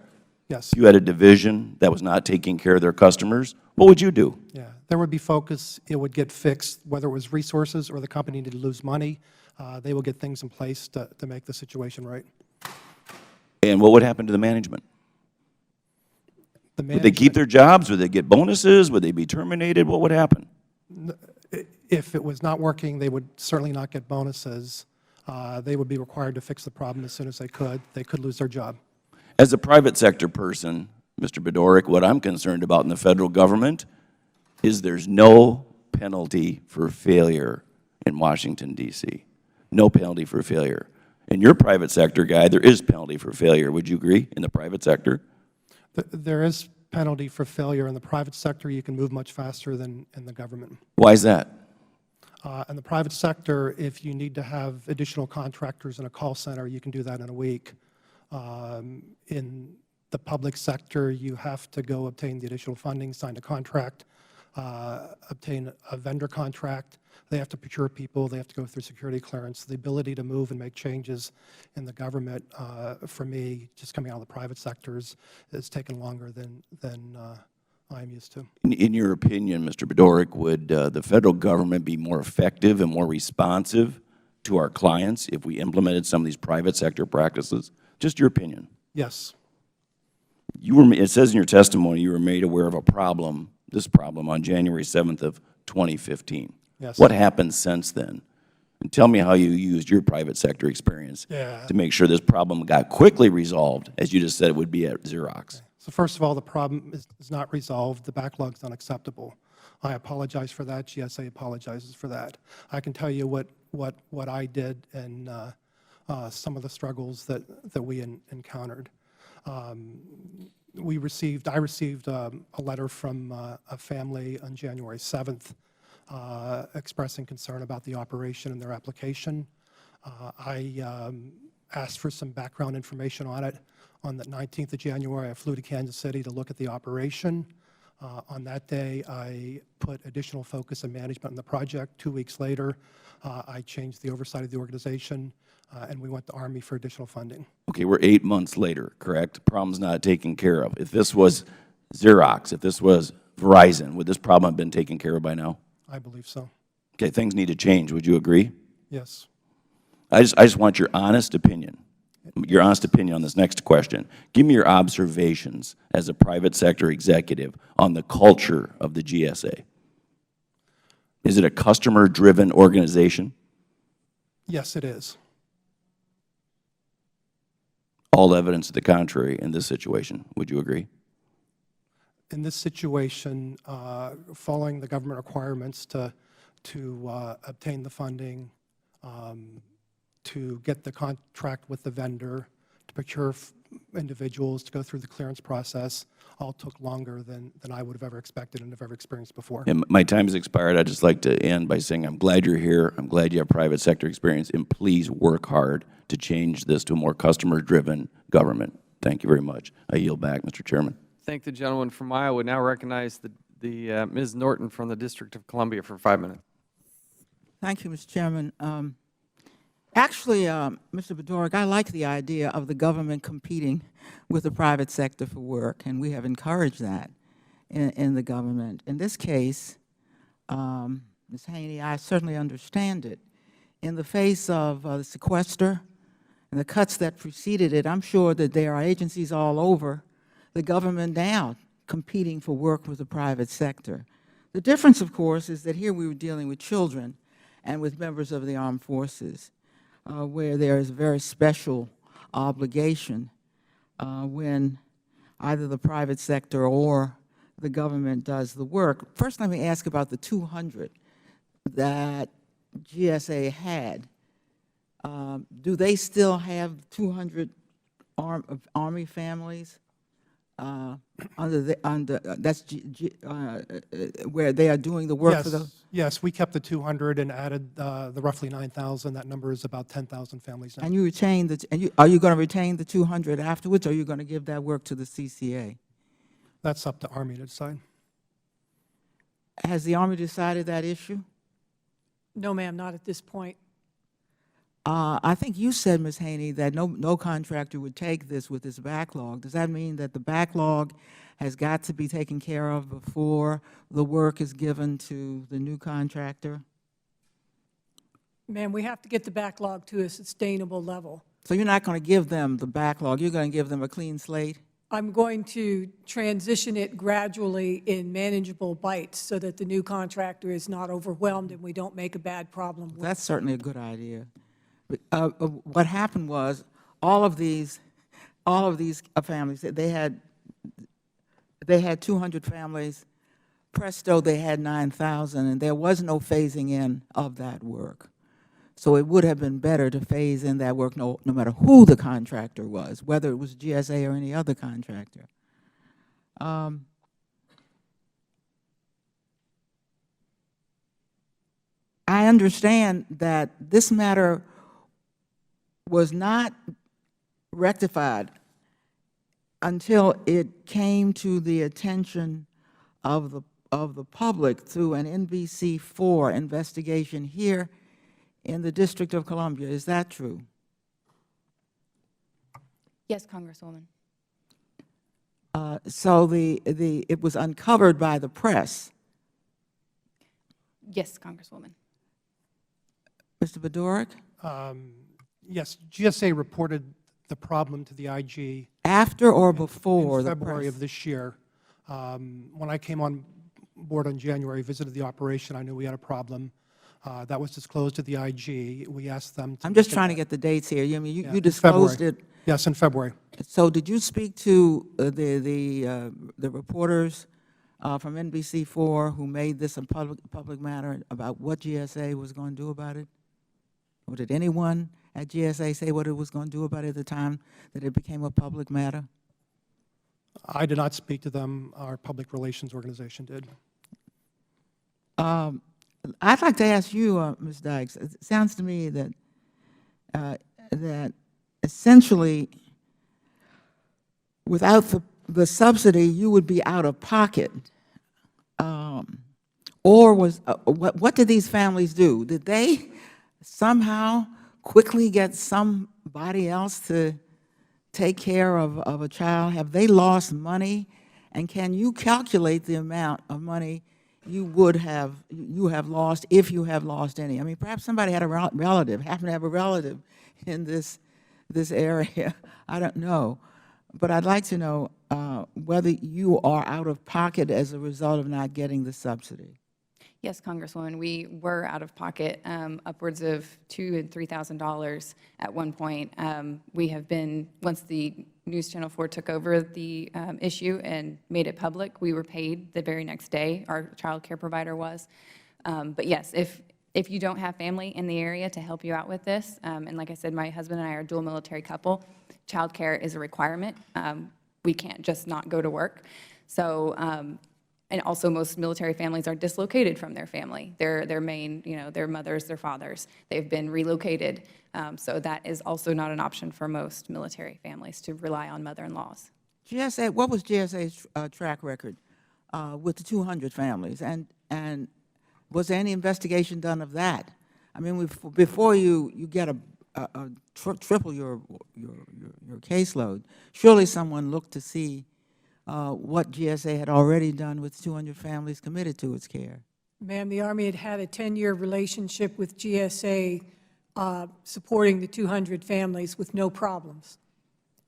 yes. If you had a division that was not taking care of their customers, what would you do? Yeah, there would be focus. It would get fixed, whether it was resources or the company needed to lose money. They will get things in place to make the situation right. And what would happen to the management? The Would they keep their jobs? Would they get bonuses? Would they be terminated? What would happen? If it was not working, they would certainly not get bonuses. They would be required to fix the problem as soon as they could. They could lose their job. As a private sector person, Mr. Bedorick, what I'm concerned about in the federal government is there's no penalty for failure in Washington, D.C. No penalty for failure. In your private sector guy, there is penalty for failure. Would you agree in the private sector? There is penalty for failure in the private sector. You can move much faster than in the government. Why is that? In the private sector, if you need to have additional contractors in a call center, you can do that in a week. In the public sector, you have to go obtain the additional funding, sign a contract, obtain a vendor contract. They have to procure people. They have to go through security clearance. The ability to move and make changes in the government, for me, just coming out of the private sectors, has taken longer than I'm used to. In your opinion, Mr. Bedorick, would the federal government be more effective and more responsive to our clients if we implemented some of these private sector practices? Just your opinion. Yes. It says in your testimony you were made aware of this problem on January 7th of 2015. Yes. What happened since then? And tell me how you used your private sector experience to make sure this problem got quickly resolved, as you just said it would be at Xerox. So first of all, the problem is not resolved. The backlog is unacceptable. I apologize for that. GSA apologizes for that. I can tell you what I did and some of the struggles that we encountered. I received a letter from a family on January 7th expressing concern about the operation and their application. I asked for some background information on it. On the 19th of January, I flew to Kansas City to look at the operation. On that day, I put additional focus and management on the project. 2 weeks later, I changed the oversight of the organization, and we went to Army for additional funding. Okay, we're 8 months later, correct? The problem's not taken care of. If this was Xerox, if this was Verizon, would this problem have been taken care of by now? I believe so. Okay, things need to change. Would you agree? Yes. I just want your honest opinion. Your honest opinion on this next question. Give me your observations as a private sector executive on the culture of the GSA. Is it a customer-driven organization? Yes, it is. All evidence to the contrary in this situation. Would you agree? In this situation, following the government requirements to obtain the funding, to get the contract with the vendor, to procure individuals to go through the clearance process all took longer than I would have ever expected and have ever experienced before. And my time has expired. I'd just like to end by saying I'm glad you're here. I'm glad you have private sector experience, and please work hard to change this to a more customer-driven government. Thank you very much. I yield back, Mr. Chairman. Thank the gentleman from Iowa. Now recognize the Ms. Norton from the District of Columbia for 5 minutes. Thank you, Mr. Chairman. Actually, Mr. Bedorick, I like the idea of the government competing with the private sector for work, and we have encouraged that in the government. In this case, Ms. Haney, I certainly understand it. In the face of the sequester and the cuts that preceded it, I'm sure that there are agencies all over the government now competing for work with the private sector. The difference, of course, is that here we were dealing with children and with members of the armed forces, where there is a very special obligation when either the private sector or the government does the work. First, let me ask about the 200 that GSA had. Do they still have 200 Army families where they are doing the work for the? Yes, we kept the 200 and added the roughly 9,000. That number is about 10,000 families now. And you retained are you going to retain the 200 afterwards, or are you going to give that work to the CCA? That's up to Army to decide. Has the Army decided that issue? No, ma'am, not at this point. I think you said, Ms. Haney, that no contractor would take this with this backlog. Does that mean that the backlog has got to be taken care of before the work is given to the new contractor? Ma'am, we have to get the backlog to a sustainable level. So you're not going to give them the backlog. You're going to give them a clean slate? I'm going to transition it gradually in manageable bites so that the new contractor is not overwhelmed and we don't make a bad problem. That's certainly a good idea. What happened was all of these families, they had 200 families. Presto, they had 9,000, and there was no phasing in of that work. So it would have been better to phase in that work no matter who the contractor was, whether it was GSA or any other contractor. I understand that this matter was not rectified until it came to the attention of the public through an NBC4 investigation here in the District of Columbia. Is that true? Yes, Congresswoman. So it was uncovered by the press. Yes, Congresswoman. Mr. Bedorick? Yes, GSA reported the problem to the IG. After or before the press? In February of this year. When I came on board in January, visited the operation, I knew we had a problem. That was disclosed to the IG. We asked them to... I'm just trying to get the dates here. I mean, you disclosed it. Yes, in February. So did you speak to the reporters from NBC4 who made this a public matter about what GSA was going to do about it? Or did anyone at GSA say what it was going to do about it at the time that it became a public matter? I did not speak to them. Our public relations organization did. I'd like to ask you, Ms. Dykes, it sounds to me that that essentially without the subsidy, you would be out of pocket. Or what did these families do? Did they somehow quickly get somebody else to take care of a child? Have they lost money? And can you calculate the amount of money you have lost, if you have lost any? I mean, perhaps somebody had a relative, happened to have a relative in this area. I don't know. But I'd like to know whether you are out of pocket as a result of not getting the subsidy. Yes, Congresswoman, we were out of pocket upwards of $2,000 and $3,000 at one point. We have been, once the News Channel 4 took over the issue and made it public, we were paid the very next day, our child care provider was. But yes, if If you don't have family in the area to help you out with this, and like I said, my husband and I are a dual military couple, childcare is a requirement. We can't just not go to work. So, and also most military families are dislocated from their family, their main, their mothers, their fathers. They've been relocated. So that is also not an option for most military families to rely on mother-in-laws. GSA, what was GSA's track record with the 200 families? And was there any investigation done of that? I mean, before you get triple your caseload, surely someone looked to see what GSA had already done with 200 families committed to its care. Ma'am, the Army had a 10-year relationship with GSA supporting the 200 families with no problems.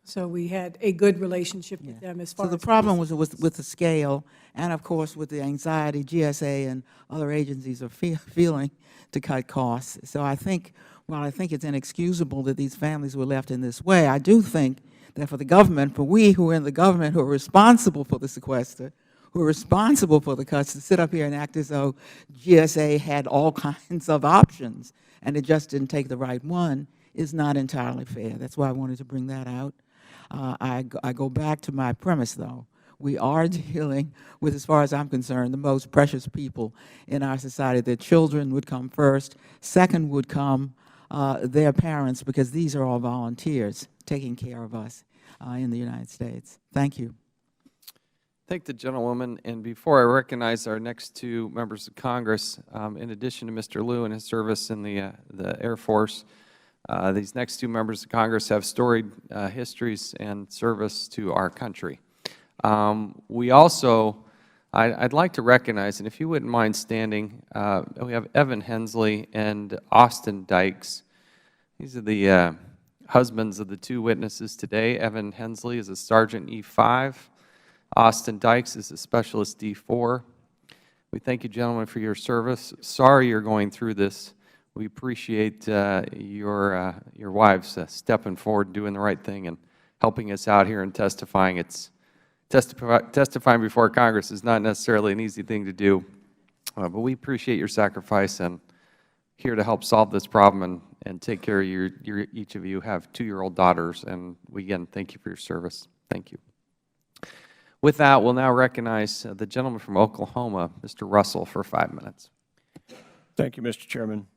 So we had a good relationship with them as far as... So the problem was with the scale and, of course, with the anxiety GSA and other agencies are feeling to cut costs. So I think, while I think it's inexcusable that these families were left in this way, I do think that for the government, for we who are in the government who are responsible for the sequester, who are responsible for the cuts, to sit up here and act as though GSA had all kinds of options and it just didn't take the right one is not entirely fair. That's why I wanted to bring that out. I go back to my premise, though. We are dealing with, as far as I'm concerned, the most precious people in our society. Their children would come first. Second would come their parents, because these are all volunteers taking care of us in the United States. Thank you. Thank the gentlewoman. And before I recognize our next two members of Congress, in addition to Mr. Liu and his service in the Air Force, these next two members of Congress have storied histories and service to our country. We also, I'd like to recognize, and if you wouldn't mind standing, we have Evan Hensley and Austin Dykes. These are the husbands of the two witnesses today. Evan Hensley is a Sergeant E5. Austin Dykes is a Specialist D4. We thank you, gentlemen, for your service. Sorry you're going through this. We appreciate your wives stepping forward and doing the right thing and helping us out here and testifying. Testifying before Congress is not necessarily an easy thing to do, but we appreciate your sacrifice and here to help solve this problem and take care of each of you have 2-year-old daughters, and we again thank you for your service. Thank you. With that, we'll now recognize the gentleman from Oklahoma, Mr. Russell, for 5 minutes. Thank you, Mr. Chairman.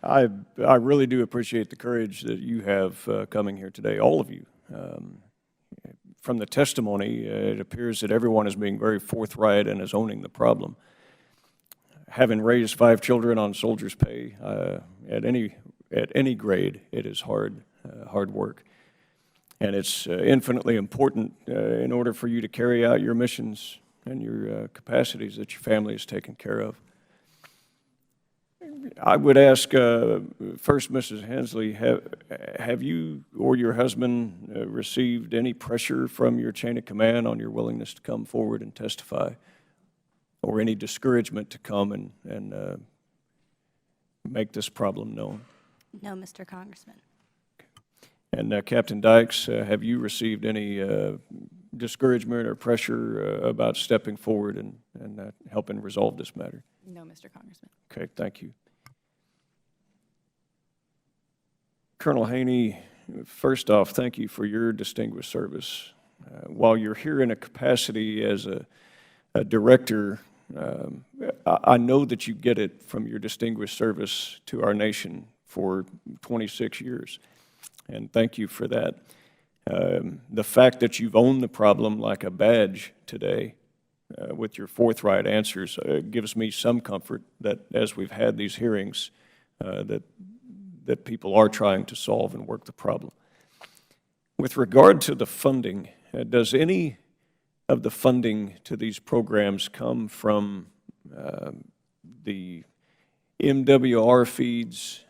I really do appreciate the courage that you have coming here today, all of you. From the testimony, it appears that everyone is being very forthright and is owning the problem. Having raised 5 children on soldier's pay, at any grade, it is hard work. And it's infinitely important in order for you to carry out your missions and your capacities that your family is taken care of. I would ask first, Mrs. Hensley, have you or your husband received any pressure from your chain of command on your willingness to come forward and testify, or any discouragement to come and make this problem known? No, Mr. Congressman. And Captain Dykes, have you received any discouragement or pressure about stepping forward and helping resolve this matter? No, Mr. Congressman. Okay, thank you. Colonel Haney, first off, thank you for your distinguished service. While you're here in a capacity as a director, I know that you get it from your distinguished service to our nation for 26 years. And thank you for that. The fact that you've owned the problem like a badge today with your forthright answers gives me some comfort that as we've had these hearings, that people are trying to solve and work the problem. With regard to the funding, does any of the funding to these programs come from the MWR feeds,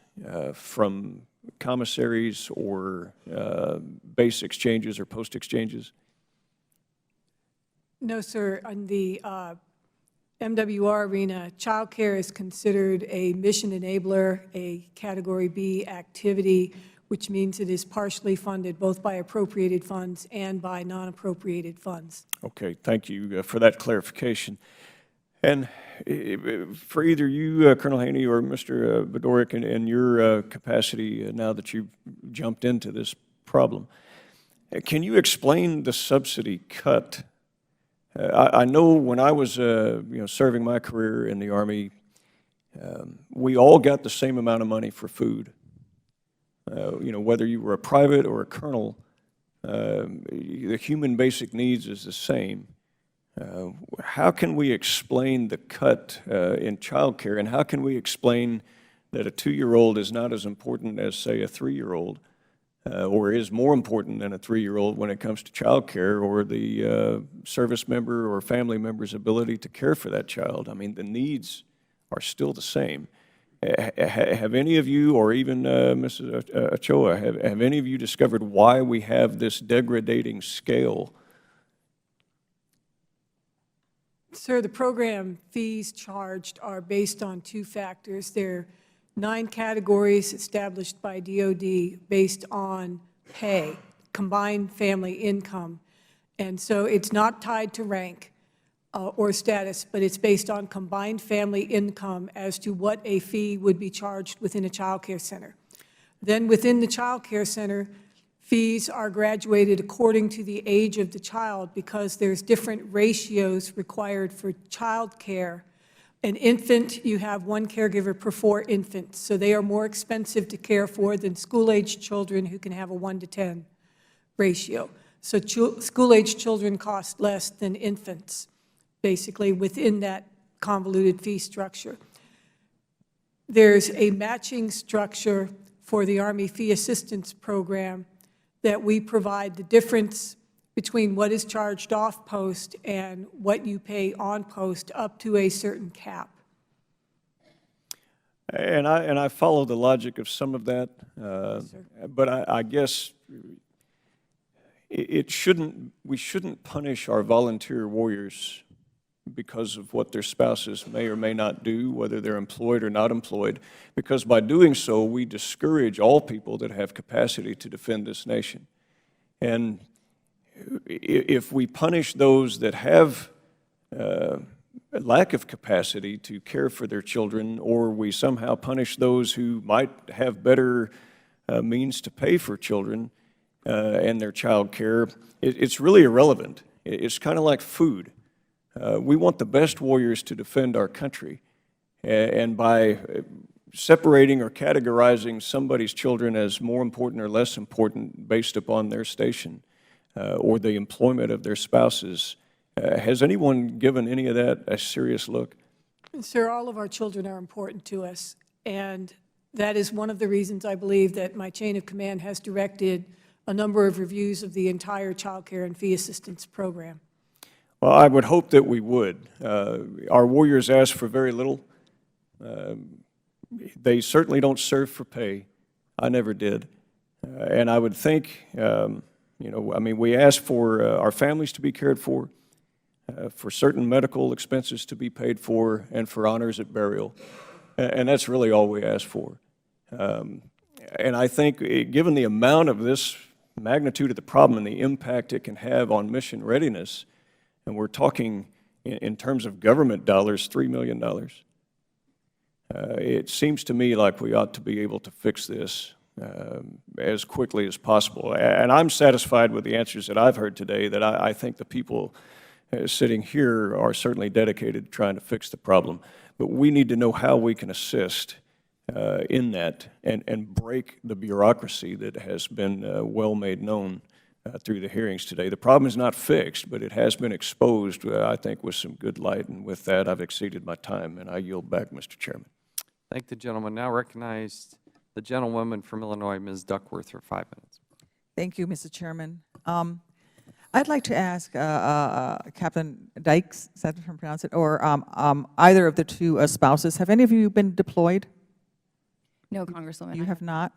from commissaries, or base exchanges or post exchanges? No, sir. On the MWR arena, child care is considered a mission enabler, a Category B activity, which means it is partially funded both by appropriated funds and by non-appropriated funds. Okay, thank you for that clarification. And for either you, Colonel Haney, or Mr. Bedorick, in your capacity now that you've jumped into this problem, can you explain the subsidy cut? I know when I was serving my career in the Army, we all got the same amount of money for food. Whether you were a private or a colonel, the human basic needs is the same. How can we explain the cut in child care, and how can we explain that a 2-year-old is not as important as, say, a 3-year-old, or is more important than a 3-year-old when it comes to child care or the service member or family member's ability to care for that child? I mean, the needs are still the same. Have any of you, or even Mrs. Ochoa, have any of you discovered why we have this degrading scale? Sir, the program fees charged are based on 2 factors. There are 9 categories established by DOD based on pay, combined family income. And so it's not tied to rank or status, but it's based on combined family income as to what a fee would be charged within a child care center. Then within the child care center, fees are graduated according to the age of the child because there's different ratios required for child care. An infant, you have 1 caregiver per 4 infants, so they are more expensive to care for than school-age children who can have a 1-to-10 ratio. So school-age children cost less than infants, basically within that convoluted fee structure. There's a matching structure for the Army Fee Assistance Program that we provide the difference between what is charged off post and what you pay on post up to a certain cap. And I follow the logic of some of that, but I guess we shouldn't punish our volunteer warriors because of what their spouses may or may not do, whether they're employed or not employed, because by doing so, we discourage all people that have capacity to defend this nation. And if we punish those that have a lack of capacity to care for their children, or we somehow punish those who might have better means to pay for children and their child care, it's really irrelevant. It's kind of like food. We want the best warriors to defend our country, and by separating or categorizing somebody's children as more important or less important based upon their station or the employment of their spouses, has anyone given any of that a serious look? Sir, all of our children are important to us, and that is one of the reasons I believe that my chain of command has directed a number of reviews of the entire child care and fee assistance program. Well, I would hope that we would. Our warriors ask for very little. They certainly don't serve for pay. I never did. And I would think, we ask for our families to be cared for certain medical expenses to be paid for, and for honors at burial. And that's really all we ask for. And I think, given the amount of this magnitude of the problem and the impact it can have on mission readiness, and we're talking in terms of government dollars, $3 million. It seems to me like we ought to be able to fix this as quickly as possible. And I'm satisfied with the answers that I've heard today, that I think the people sitting here are certainly dedicated to trying to fix the problem. But we need to know how we can assist in that and break the bureaucracy that has been well made known through the hearings today. The problem is not fixed, but it has been exposed, I think, with some good light. And with that, I've exceeded my time, and I yield back, Mr. Chairman. Thank the gentleman. Now recognize the gentlewoman from Illinois, Ms. Duckworth, for 5 minutes. Thank you, Mr. Chairman. I'd like to ask Captain Dykes, is that how you pronounce it, or either of the 2 spouses, have any of you been deployed? No, Congresswoman. You have not?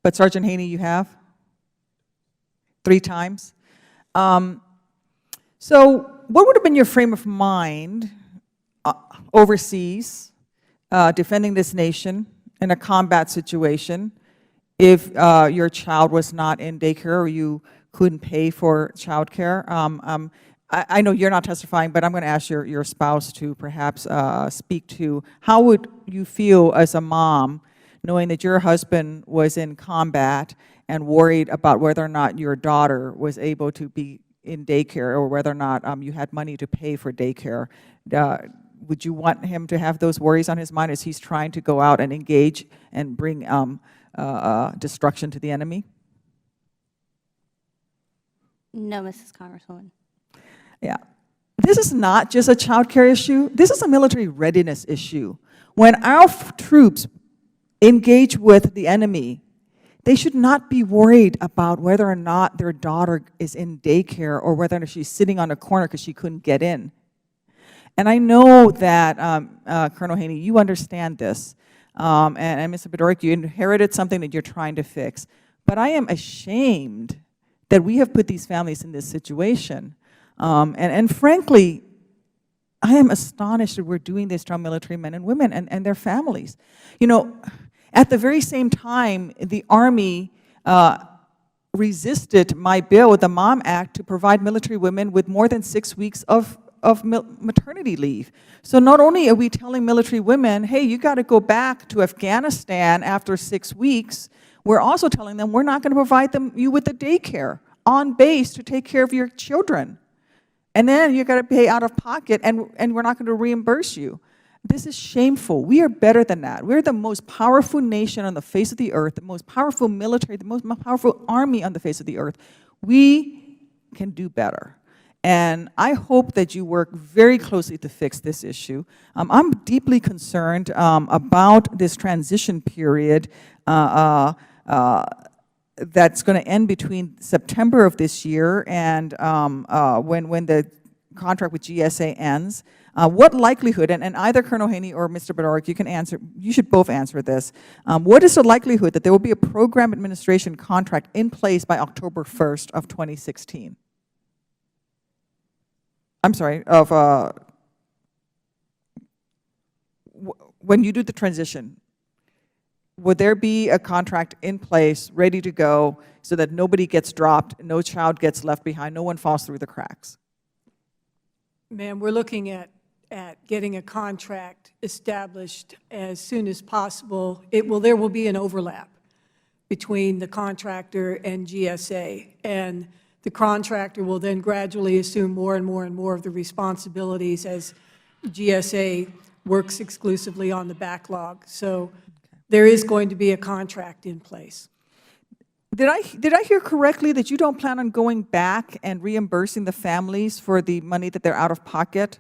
But Sergeant Haney, you have? 3 times? So what would have been your frame of mind overseas, defending this nation in a combat situation, if your child was not in daycare or you couldn't pay for child care? I know you're not testifying, but I'm going to ask your spouse to perhaps speak to how would you feel as a mom knowing that your husband was in combat and worried about whether or not your daughter was able to be in daycare or whether or not you had money to pay for daycare. Would you want him to have those worries on his mind as he's trying to go out and engage and bring destruction to the enemy? No, Mrs. Congresswoman. Yeah. This is not just a child care issue. This is a military readiness issue. When our troops engage with the enemy, they should not be worried about whether or not their daughter is in daycare or whether or not she's sitting on a corner because she couldn't get in. And I know that, Colonel Haney, you understand this. And Mr. Bedoric, you inherited something that you're trying to fix. But I am ashamed that we have put these families in this situation. And frankly, I am astonished that we're doing this to our military men and women and their families. You know, at the very same time, the Army resisted my bill, the MOM Act, to provide military women with more than 6 weeks of maternity leave. So not only are we telling military women, hey, you got to go back to Afghanistan after 6 weeks, we're also telling them we're not going to provide you with the daycare on base to take care of your children. And then you got to pay out of pocket, and we're not going to reimburse you. This is shameful. We are better than that. We're the most powerful nation on the face of the earth, the most powerful military, the most powerful army on the face of the earth. We can do better. And I hope that you work very closely to fix this issue. I'm deeply concerned about this transition period that's going to end between September of this year and when the contract with GSA ends. What likelihood, and either Colonel Haney or Mr. Bedoric, you can answer, you should both answer this. What is the likelihood that there will be a program administration contract in place by October 1st of 2016? I'm sorry, of when you do the transition, would there be a contract in place, ready to go, so that nobody gets dropped, no child gets left behind, no one falls through the cracks? Ma'am, we're looking at getting a contract established as soon as possible. There will be an overlap between the contractor and GSA, and the contractor will then gradually assume more and more and more of the responsibilities as GSA works exclusively on the backlog. So there is going to be a contract in place. Did I hear correctly that you don't plan on going back and reimbursing the families for the money that they're out of pocket?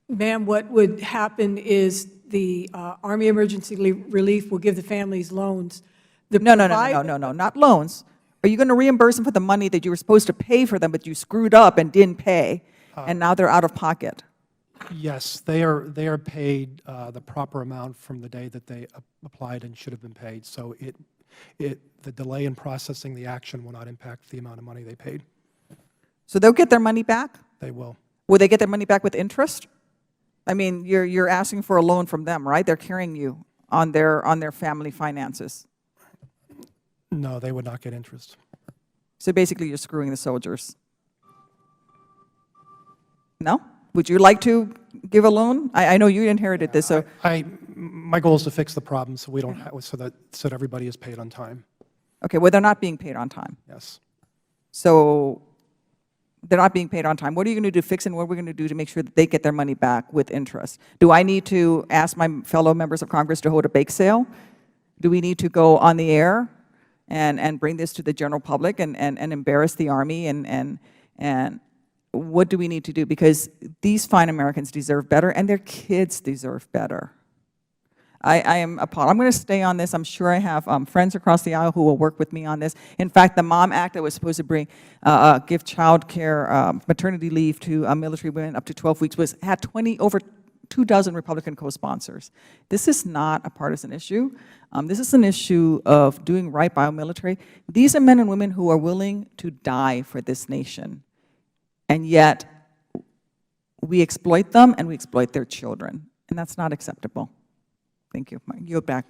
Ma'am, what would happen is the Army Emergency Relief will give the families loans. No, not loans. Are you going to reimburse them for the money that you were supposed to pay for them, but you screwed up and didn't pay, and now they're out of pocket? Yes, they are paid the proper amount from the day that they applied and should have been paid. So the delay in processing the action will not impact the amount of money they paid. So they'll get their money back? They will. Will they get their money back with interest? I mean, you're asking for a loan from them, right? They're carrying you on their family finances. No, they would not get interest. So basically, you're screwing the soldiers. No? Would you like to give a loan? I know you inherited this, so. My goal is to fix the problem so we don't have, so that everybody is paid on time. Okay, well, they're not being paid on time. Yes. So they're not being paid on time. What are you going to do to fix it, and what are we going to do to make sure that they get their money back with interest? Do I need to ask my fellow members of Congress to hold a bake sale? Do we need to go on the air and bring this to the general public and embarrass the Army? And what do we need to do? Because these fine Americans deserve better, and their kids deserve better. I am appalled. I'm going to stay on this. I'm sure I have friends across the aisle who will work with me on this. In fact, the MOM Act that was supposed to give child care maternity leave to military women up to 12 weeks had over 24 Republican co-sponsors. This is not a partisan issue. This is an issue of doing right by our military. These are men and women who are willing to die for this nation, and yet we exploit them and we exploit their children, and that's not acceptable. Thank you. I yield back.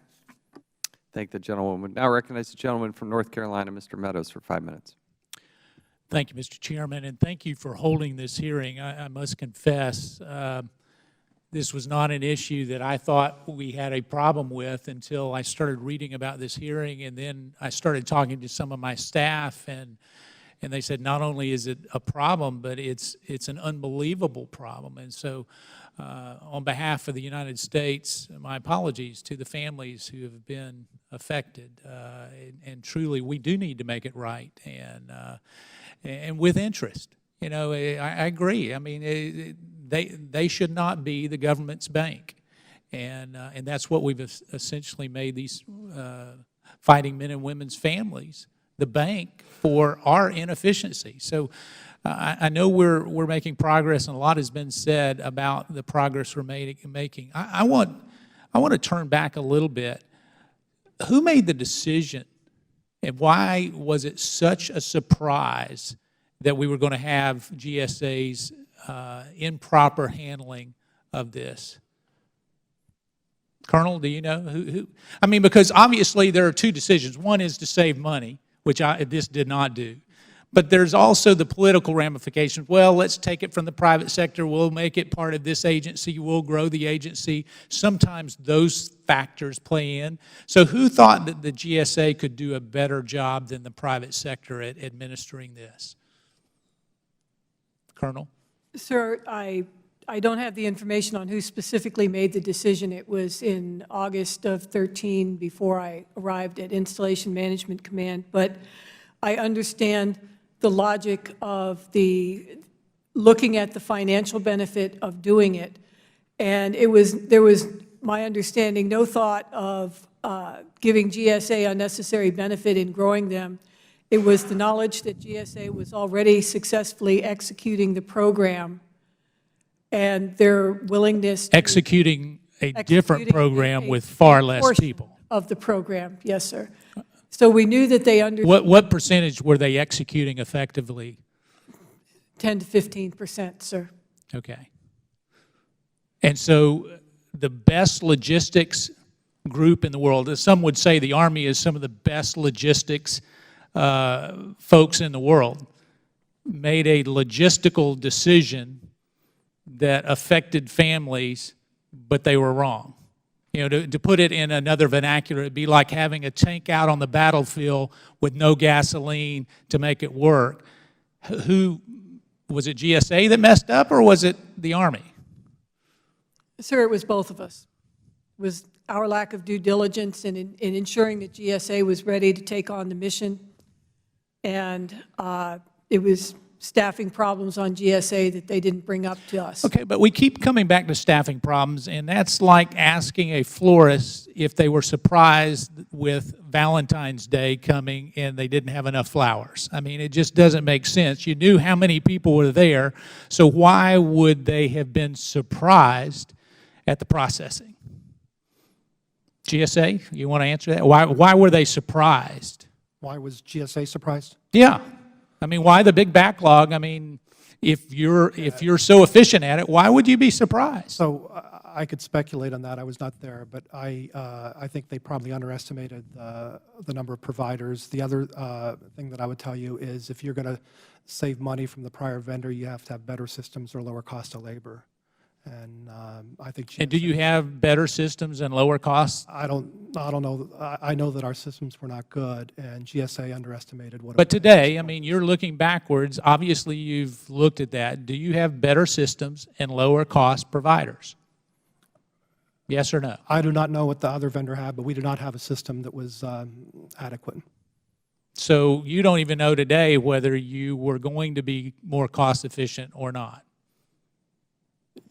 Thank the gentlewoman. Now recognize the gentleman from North Carolina, Mr. Meadows, for 5 minutes. Thank you, Mr. Chairman, and thank you for holding this hearing. I must confess, this was not an issue that I thought we had a problem with until I started reading about this hearing, and then I started talking to some of my staff, and they said not only is it a problem, but it's an unbelievable problem. And so on behalf of the United States, my apologies to the families who have been affected. And truly, we do need to make it right, and with interest. You know, I agree. I mean, they should not be the government's bank. And that's what we've essentially made these fighting men and women's families, the bank for our inefficiency. So I know we're making progress, and a lot has been said about the progress we're making. I want to turn back a little bit. Who made the decision, and why was it such a surprise that we were going to have GSA's improper handling of this? Colonel, do you know who? I mean, because obviously there are two decisions. One is to save money, which this did not do. But there's also the political ramifications. Well, let's take it from the private sector. We'll make it part of this agency. We'll grow the agency. Sometimes those factors play in. So who thought that the GSA could do a better job than the private sector at administering this? Colonel? Sir, I don't have the information on who specifically made the decision. It was in August of 13 before I arrived at Installation Management Command. But I understand the logic of looking at the financial benefit of doing it. And there was, my understanding, no thought of giving GSA unnecessary benefit in growing them. It was the knowledge that GSA was already successfully executing the program and their willingness to Executing a different program with far less people. Of the program, yes, sir. So we knew that they understood. What percentage were they executing effectively? 10 to 15%, sir. Okay. And so the best logistics group in the world, as some would say the Army is some of the best logistics folks in the world, made a logistical decision that affected families, but they were wrong. You know, to put it in another vernacular, it'd be like having a tank out on the battlefield with no gasoline to make it work. Who, was it GSA that messed up, or was it the Army? Sir, it was both of us. It was our lack of due diligence in ensuring that GSA was ready to take on the mission, and it was staffing problems on GSA that they didn't bring up to us. Okay, but we keep coming back to staffing problems, and that's like asking a florist if they were surprised with Valentine's Day coming and they didn't have enough flowers. I mean, it just doesn't make sense. You knew how many people were there, so why would they have been surprised at the processing? GSA, you want to answer that? Why were they surprised? Why was GSA surprised? Yeah. I mean, why the big backlog? I mean, if you're so efficient at it, why would you be surprised? So I could speculate on that. I was not there, but I think they probably underestimated the number of providers. The other thing that I would tell you is if you're going to save money from the prior vendor, you have to have better systems or lower cost of labor. And I think GSA, and do you have better systems and lower costs? I don't know. I know that our systems were not good, and GSA underestimated what. But today, I mean, you're looking backwards. Obviously, you've looked at that. Do you have better systems and lower cost providers? Yes or no? I do not know what the other vendor had, but we did not have a system that was adequate. So you don't even know today whether you were going to be more cost efficient or not.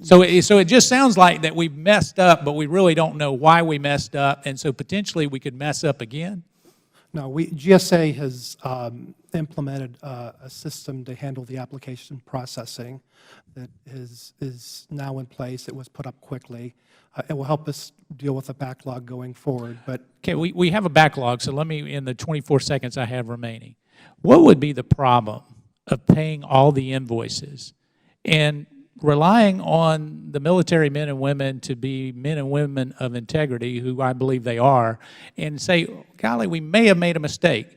So it just sounds like that we've messed up, but we really don't know why we messed up, and so potentially we could mess up again? No, GSA has implemented a system to handle the application processing that is now in place. It was put up quickly. It will help us deal with the backlog going forward. But okay, we have a backlog, so let me, in the 24 seconds I have remaining, what would be the problem of paying all the invoices and relying on the military men and women to be men and women of integrity, who I believe they are, and say, golly, we may have made a mistake.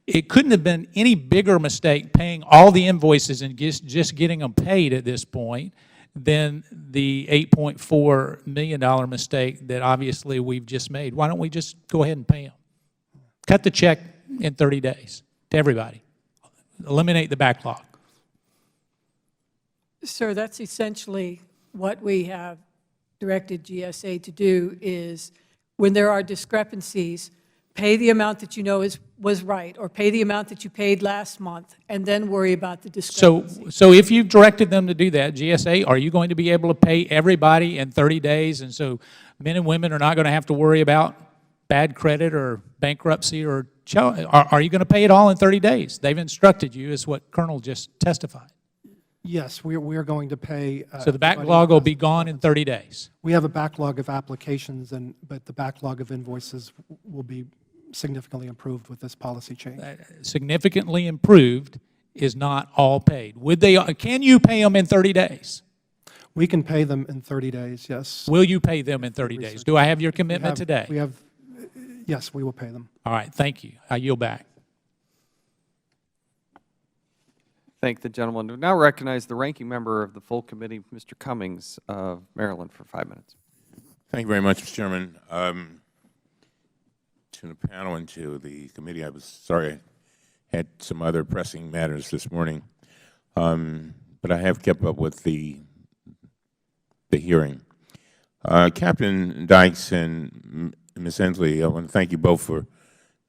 it couldn't have been any bigger mistake paying all the invoices and just getting them paid at this point than the $8.4 million mistake that obviously we've just made. Why don't we just go ahead and pay them? Cut the check in 30 days to everybody. Eliminate the backlog. Sir, that's essentially what we have directed GSA to do, is when there are discrepancies, pay the amount that you know was right, or pay the amount that you paid last month, and then worry about the discrepancies. So if you've directed them to do that, GSA, are you going to be able to pay everybody in 30 days? And so men and women are not going to have to worry about bad credit or bankruptcy, or are you going to pay it all in 30 days? They've instructed you, is what Colonel just testified. Yes, we are going to pay. So the backlog will be gone in 30 days. We have a backlog of applications, but the backlog of invoices will be significantly improved with this policy change. Significantly improved is not all paid. Can you pay them in 30 days? We can pay them in 30 days, yes. Will you pay them in 30 days? Do I have your commitment today? Yes, we will pay them. All right, thank you. I yield back. Thank the gentleman. We now recognize the ranking member of the full committee, Mr. Cummings of Maryland, for 5 minutes. Thank you very much, Mr. Chairman. To the panel and to the committee, I was sorry I had some other pressing matters this morning, but I have kept up with the hearing. Captain Dykes and Ms. Hensley, I want to thank you both for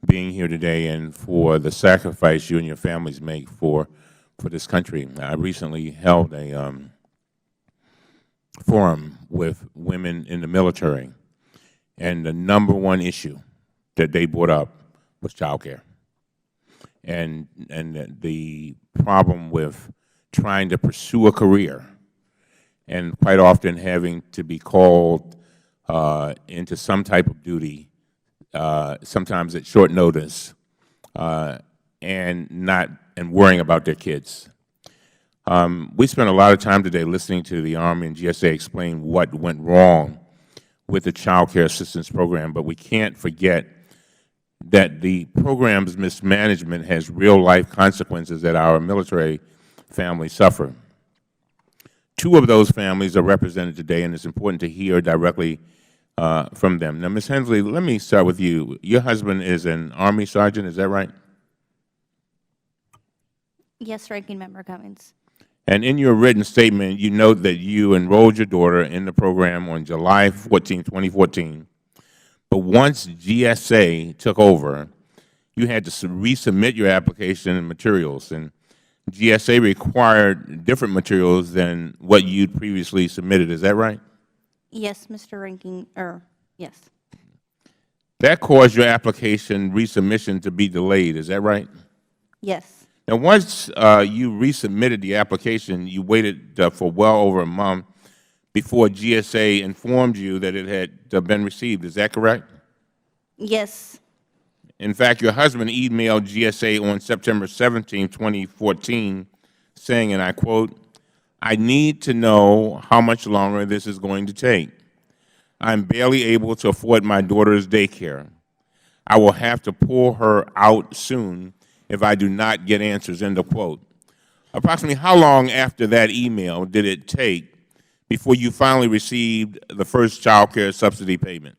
being here today and for the sacrifice you and your families make for this country. I recently held a forum with women in the military, and the #1 issue that they brought up was child care, and the problem with trying to pursue a career and quite often having to be called into some type of duty, sometimes at short notice, and worrying about their kids. We spent a lot of time today listening to the Army and GSA explain what went wrong with the Child Care Assistance Program, but we can't forget that the program's mismanagement has real-life consequences that our military families suffer. 2 of those families are represented today, and it's important to hear directly from them. Now, Ms. Hensley, let me start with you. Your husband is an Army sergeant, is that right? Yes, Ranking Member Cummings. And in your written statement, you note that you enrolled your daughter in the program on July 14, 2014. But once GSA took over, you had to resubmit your application and materials, and GSA required different materials than what you'd previously submitted. Is that right? Yes, Mr. Ranking, yes. That caused your application resubmission to be delayed. Is that right? Yes. Now, once you resubmitted the application, you waited for well over a month before GSA informed you that it had been received. Is that correct? Yes. In fact, your husband emailed GSA on September 17, 2014, saying, and I quote, "I need to know how much longer this is going to take. I'm barely able to afford my daughter's daycare. I will have to pull her out soon if I do not get answers," end of quote. Approximately how long after that email did it take before you finally received the first child care subsidy payment?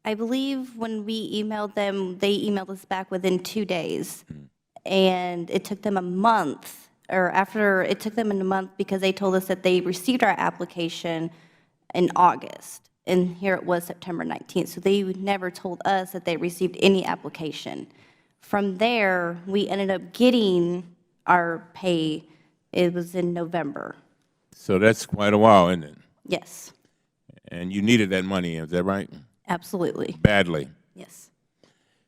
I believe when we emailed them, they emailed us back within 2 days. And it took them a month, it took them a month because they told us that they received our application in August. And here it was September 19th. So they never told us that they received any application. From there, we ended up getting our pay. It was in November. So that's quite a while, isn't it? Yes, And you needed that money, is that right? absolutely. Badly. Yes.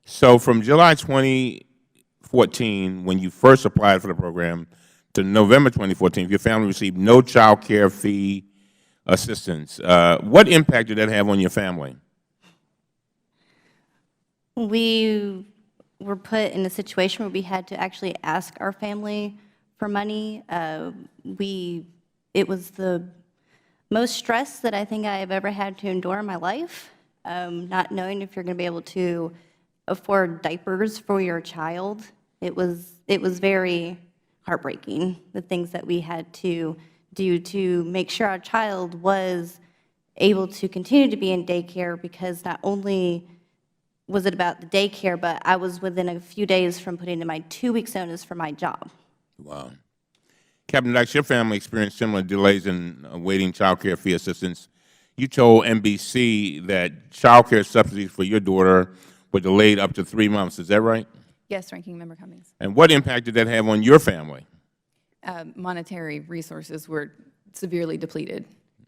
So from July 2014, when you first applied for the program, to November 2014, your family received no child care fee assistance. What impact did that have on your family? We were put in a situation where we had to actually ask our family for money. It was the most stress that I think I have ever had to endure in my life, not knowing if you're going to be able to afford diapers for your child. It was very heartbreaking, the things that we had to do to make sure our child was able to continue to be in daycare, because not only was it about the daycare, but I was within a few days from putting in my 2 weeks notice for my job. Wow. Captain Dykes, your family experienced similar delays in awaiting child care fee assistance. You told NBC that child care subsidies for your daughter were delayed up to 3 months. Is that right? Yes, Ranking Member Cummings. And what impact did that have on your family? Monetary resources were severely depleted.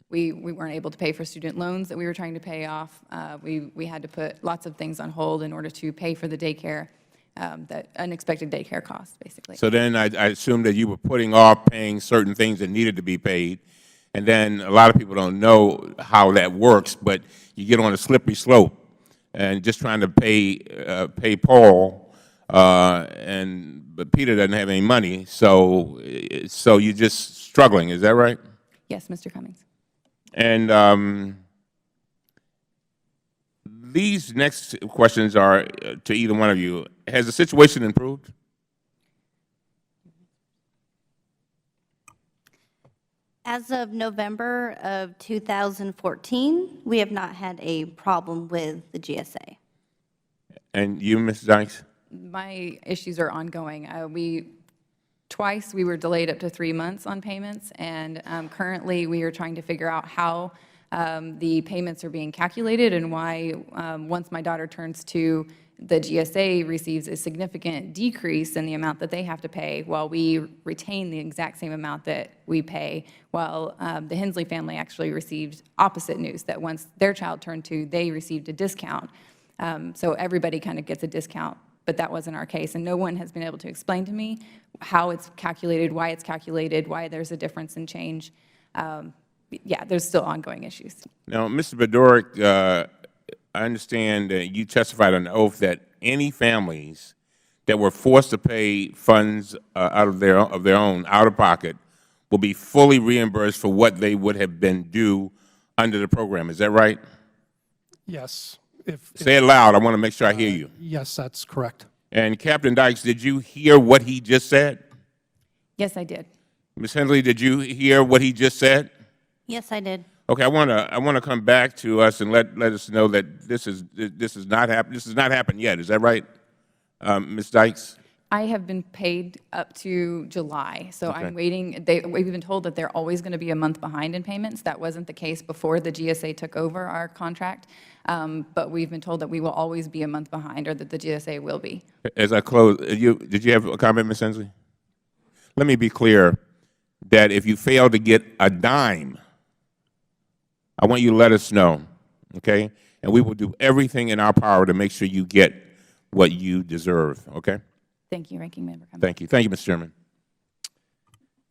We weren't able to pay for student loans that we were trying to pay off. We had to put lots of things on hold in order to pay for the daycare, that unexpected daycare costs, basically. So then I assume that you were putting off paying certain things that needed to be paid. And then a lot of people don't know how that works, but you get on a slippery slope and just trying to pay Paul, but Peter doesn't have any money, so you're just struggling. Is that right? Yes, Mr. Cummings. And these next questions are to either one of you. Has the situation improved? As of November of 2014, we have not had a problem with the GSA. And you, Ms. Dykes? My issues are ongoing. Twice we were delayed up to 3 months on payments, and currently we are trying to figure out how the payments are being calculated and why once my daughter turns 2, the GSA receives a significant decrease in the amount that they have to pay, while we retain the exact same amount that we pay, while the Hensley family actually received opposite news, that once their child turned 2, they received a discount. So everybody kind of gets a discount, but that wasn't our case, and no one has been able to explain to me how it's calculated, why there's a difference in change. Yeah, there's still ongoing issues. Now, Mr. Bedorick, I understand that you testified on oath that any families that were forced to pay funds out of their own, out of pocket, will be fully reimbursed for what they would have been due under the program. Is that right? Yes. Say it loud. I want to make sure I hear you. Yes, that's correct. And Captain Dykes, did you hear what he just said? Yes, I did. Ms. Hensley, did you hear what he just said? Yes, I did. Okay, I want to come back to us and let us know that this is not happened yet. Is that right, Ms. Dykes? I have been paid up to July, so Okay. I'm waiting. We've been told that they're always going to be a month behind in payments. That wasn't the case before the GSA took over our contract, but we've been told that we will always be a month behind, or that the GSA will be. As I close, did you have a comment, Ms. Hensley? Let me be clear that if you fail to get a dime, I want you to let us know, okay? And we will do everything in our power to make sure you get what you deserve, okay? Thank you, Ranking Member Cummings. Thank you. Thank you, Mr. Chairman.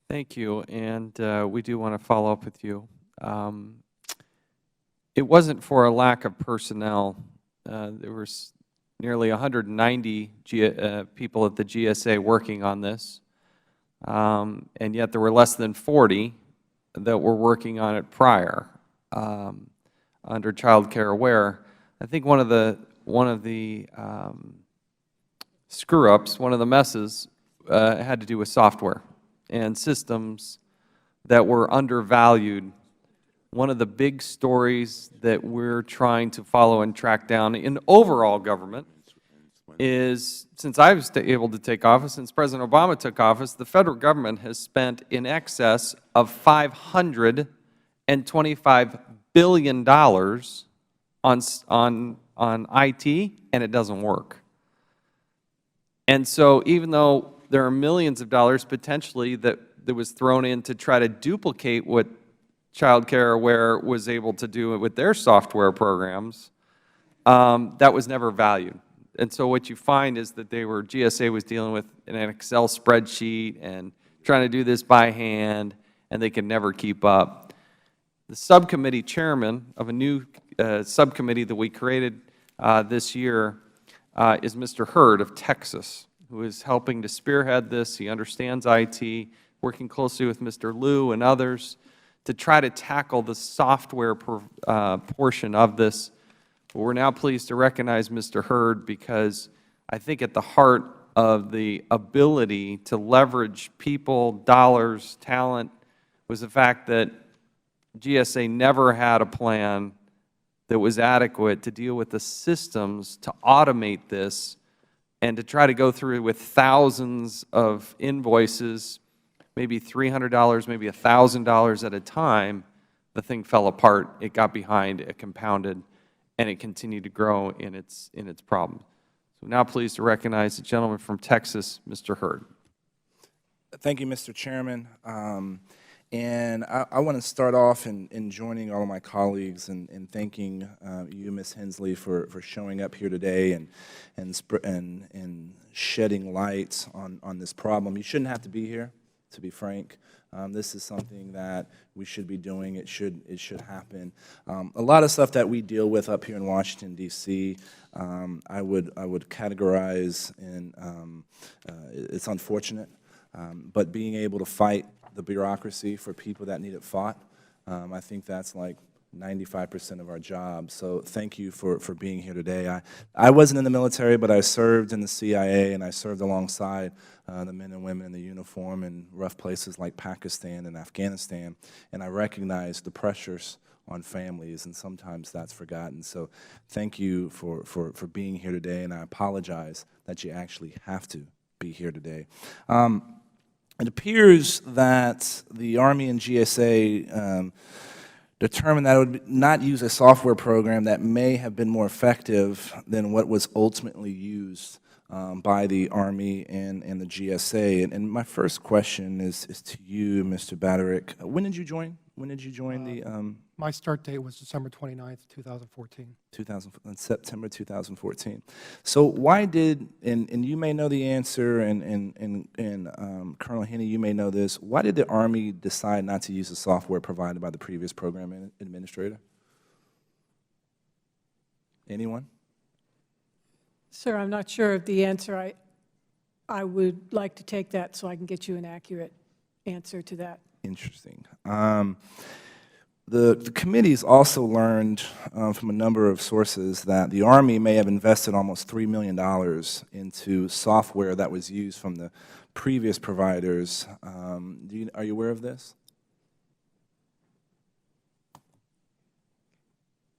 Thank you, and we do want to follow up with you. It wasn't for a lack of personnel. There were nearly 190 people at the GSA working on this, and yet there were less than 40 that were working on it prior under Child Care Aware. I think one of the screw-ups, one of the messes, had to do with software and systems that were undervalued. One of the big stories that we're trying to follow and track down in overall government is, since I was able to take office, since President Obama took office, the Federal Government has spent in excess of $525 billion on IT, and it doesn't work. And so even though there are millions of dollars potentially that was thrown in to try to duplicate what Child Care Aware was able to do with their software programs, that was never valued. And so what you find is that GSA was dealing with an Excel spreadsheet and trying to do this by hand, and they could never keep up. The subcommittee chairman of a new subcommittee that we created this year is Mr. Hurd of Texas, who is helping to spearhead this. He understands IT, working closely with Mr. Liu and others to try to tackle the software portion of this. But we're now pleased to recognize Mr. Hurd because I think at the heart of the ability to leverage people, dollars, talent was the fact that GSA never had a plan that was adequate to deal with the systems to automate this and to try to go through with thousands of invoices, maybe $300, maybe $1,000 at a time. The thing fell apart, it got behind, it compounded, and it continued to grow in its problems. So now pleased to recognize the gentleman from Texas, Mr. Hurd. Thank you, Mr. Chairman. And I want to start off in joining all of my colleagues in thanking you, Ms. Hensley, for showing up here today and shedding light on this problem. You shouldn't have to be here, to be frank. This is something that we should be doing. It should happen. A lot of stuff that we deal with up here in Washington, D.C., I would categorize in it's unfortunate, but being able to fight the bureaucracy for people that need it fought, I think that's like 95% of our job. So thank you for being here today. I wasn't in the military, but I served in the CIA, and I served alongside the men and women in the uniform in rough places like Pakistan and Afghanistan, and I recognize the pressures on families, and sometimes that's forgotten. So thank you for being here today, and I apologize that you actually have to be here today. It appears that the Army and GSA determined that it would not use a software program that may have been more effective than what was ultimately used by the Army and the GSA. And my first question is to you, Mr. Baderick. When did you join? When did you join the? My start date was December 29th, 2014. September 2014. So why did, and you may know the answer, and Colonel Haney, you may know this, why did the Army decide not to use the software provided by the previous program administrator? Anyone? Sir, I'm not sure of the answer. I would like to take that so I can get you an accurate answer to that. Interesting. The committee's also learned from a number of sources that the Army may have invested almost $3 million into software that was used from the previous providers. Are you aware of this?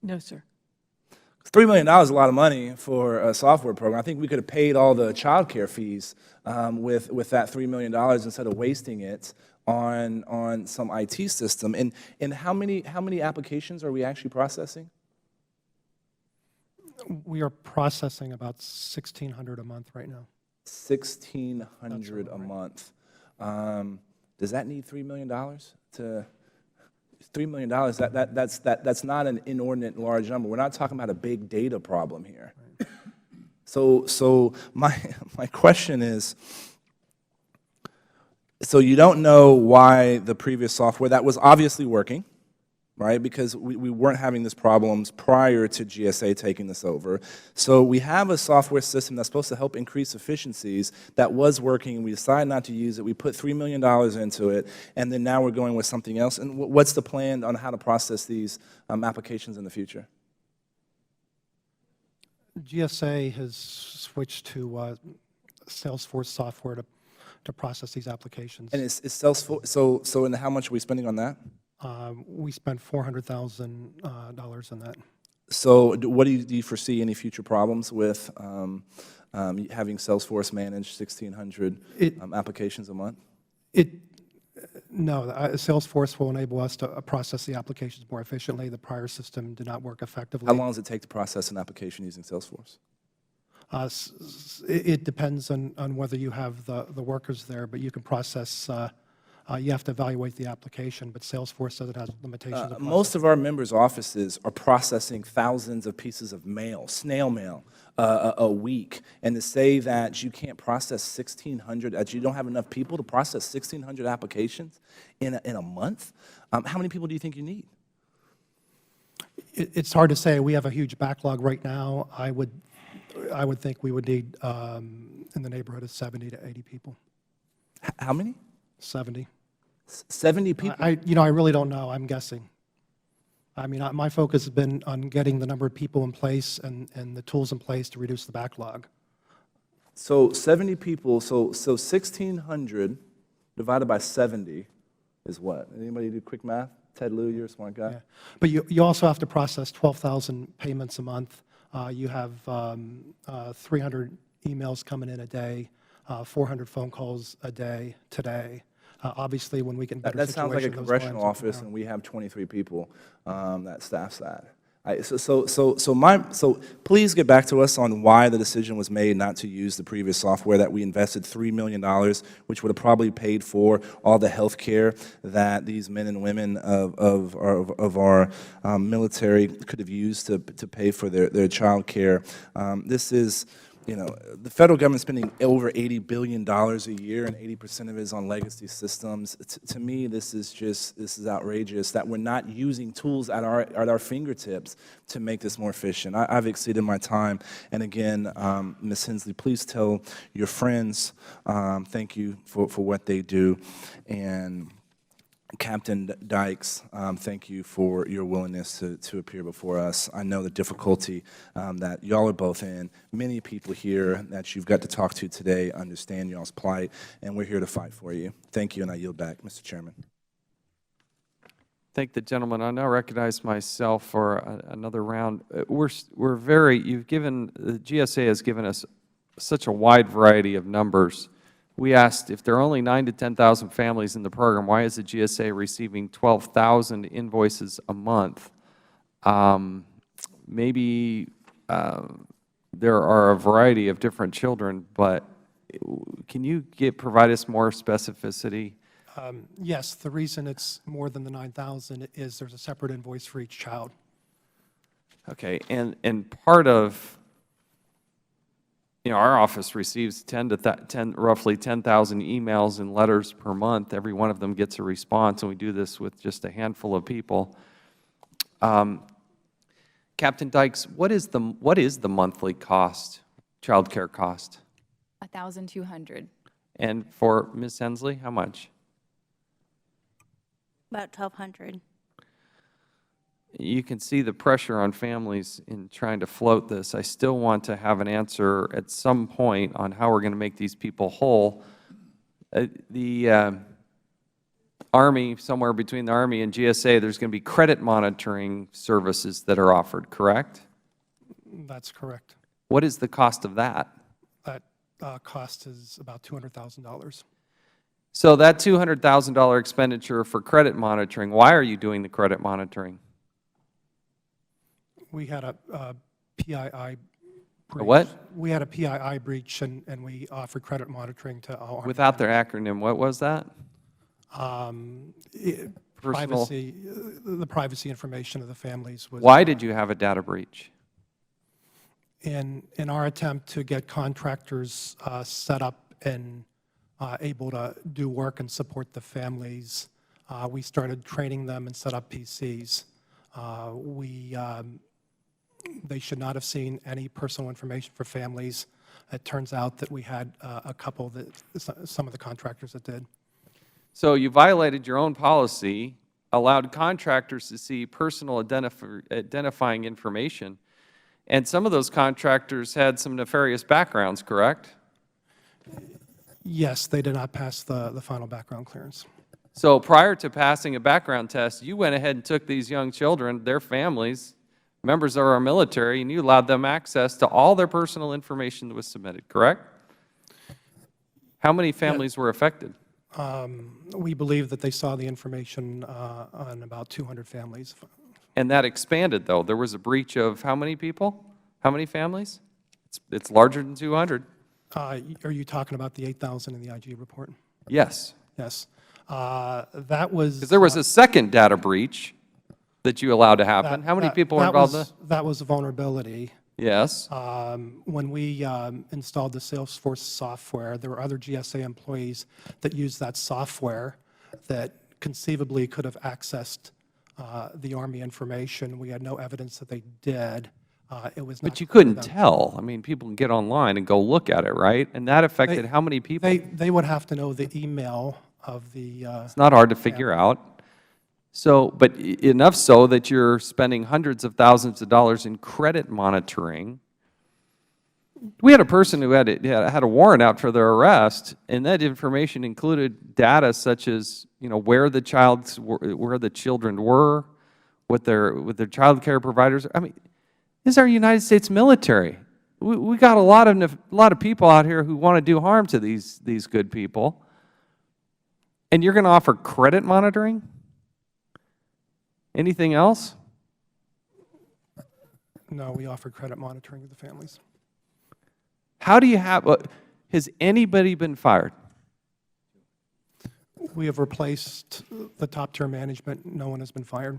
No, sir. $3 million is a lot of money for a software program. I think we could have paid all the child care fees with that $3 million instead of wasting it on some IT system. And how many applications are we actually processing? We are processing about 1,600 a month right now. 1,600 a month. Does that need $3 million to? $3 million, that's not an inordinate large number. We're not talking about a big data problem here. Right. So my question is, so you don't know why the previous software that was obviously working, right? Because we weren't having these problems prior to GSA taking this over. So we have a software system that's supposed to help increase efficiencies that was working, and we decided not to use it. We put $3 million into it, and then now we're going with something else. And what's the plan on how to process these applications in the future? GSA has switched to Salesforce software to process these applications. And is Salesforce, so and how much are we spending on that? We spent $400,000 on that. So do you foresee any future problems with having Salesforce manage 1,600 applications a month? No, Salesforce will enable us to process the applications more efficiently. The prior system did not work effectively. How long does it take to process an application using Salesforce? It depends on whether you have the workers there, but you can process, you have to evaluate the application, but Salesforce says it has limitations. Most of our members' offices are processing thousands of pieces of mail, snail mail, a week, and to say that you can't process 1,600, that you don't have enough people to process 1,600 applications in a month, how many people do you think you need? It's hard to say. We have a huge backlog right now. I would think we would need in the neighborhood of 70 to 80 people. How many? 70. 70 people? I really don't know. I'm guessing. I mean, my focus has been on getting the number of people in place and the tools in place to reduce the backlog. So 70 people, so 1,600 divided by 70 is what? Anybody do quick math? Ted Lieu, you're a smart guy. Yeah. But you also have to process 12,000 payments a month. You have 300 emails coming in a day, 400 phone calls a day today. Obviously, when we get in better That sounds like a situation, those congressional volumes will come office, down. and we have 23 people that staffs that. So please get back to us on why the decision was made not to use the previous software that we invested $3 million, which would have probably paid for all the health care that these men and women of our military could have used to pay for their child care. This is, the federal government spending over $80 billion a year, and 80% of it is on legacy systems. To me, this is outrageous that we're not using tools at our fingertips to make this more efficient. I've exceeded my time, and again, Ms. Hensley, please tell your friends thank you for what they do, and Captain Dykes, thank you for your willingness to appear before us. I know the difficulty that y'all are both in. Many people here that you've got to talk to today understand y'all's plight, and we're here to fight for you. Thank you, and I yield back, Mr. Chairman. Thank the gentleman. I now recognize myself for another round. The GSA has given us such a wide variety of numbers. We asked if there are only 9,000 to 10,000 families in the program, why is the GSA receiving 12,000 invoices a month? Maybe there are a variety of different children, but can you provide us more specificity? Yes, the reason it's more than the 9,000 is there's a separate invoice for each child. Okay, and part of, our office receives roughly 10,000 emails and letters per month. Every one of them gets a response, and we do this with just a handful of people. Captain Dykes, what is the monthly cost, child care cost? $1,200. And for Ms. Hensley, how much? About $1,200. You can see the pressure on families in trying to float this. I still want to have an answer at some point on how we're going to make these people whole. The Army, somewhere between the Army and GSA, there's going to be credit monitoring services that are offered, correct? That's correct. What is the cost of that? That cost is about $200,000. So that $200,000 expenditure for credit monitoring, why are you doing the credit monitoring? We had a PII breach. A what? We had a PII breach, and we offered credit monitoring to all. Without their acronym, what was that? Privacy, the privacy information of the families was. Why did you have a data breach? In our attempt to get contractors set up and able to do work and support the families, we started training them and set up PCs. They should not have seen any personal information for families. It turns out that we had a couple that some of the contractors that did. So you violated your own policy, allowed contractors to see personal identifying information, and some of those contractors had some nefarious backgrounds, correct? Yes, they did not pass the final background clearance. So prior to passing a background test, you went ahead and took these young children, their families, members of our military, and you allowed them access to all their personal information that was submitted, correct? How many families were affected? We believe that they saw the information on about 200 families. And that expanded, though. There was a breach of how many people? How many families? It's larger than 200. Are you talking about the 8,000 in the IG report? Yes. Yes. That was... Because there was a second data breach that you allowed to happen. How many people were involved in that? That was a vulnerability. Yes. When we installed the Salesforce software, there were other GSA employees that used that software that conceivably could have accessed the Army information. We had no evidence that they did. It was not but you couldn't tell. I mean, people can get online and go look at it, right? And that affected how many people? They would have to know the email of the It's not hard to figure out. So, but enough so that you're spending hundreds of thousands of dollars in credit monitoring. We had a person who had a warrant out for their arrest, and that information included data such as, where the children were, with their child care providers. I mean, this is our United States military. We got a lot of people out here who want to do harm to these good people. And you're going to offer credit monitoring? Anything else? No, we offer credit monitoring to the families. How do you has anybody been fired? We have replaced the top-tier management. No one has been fired.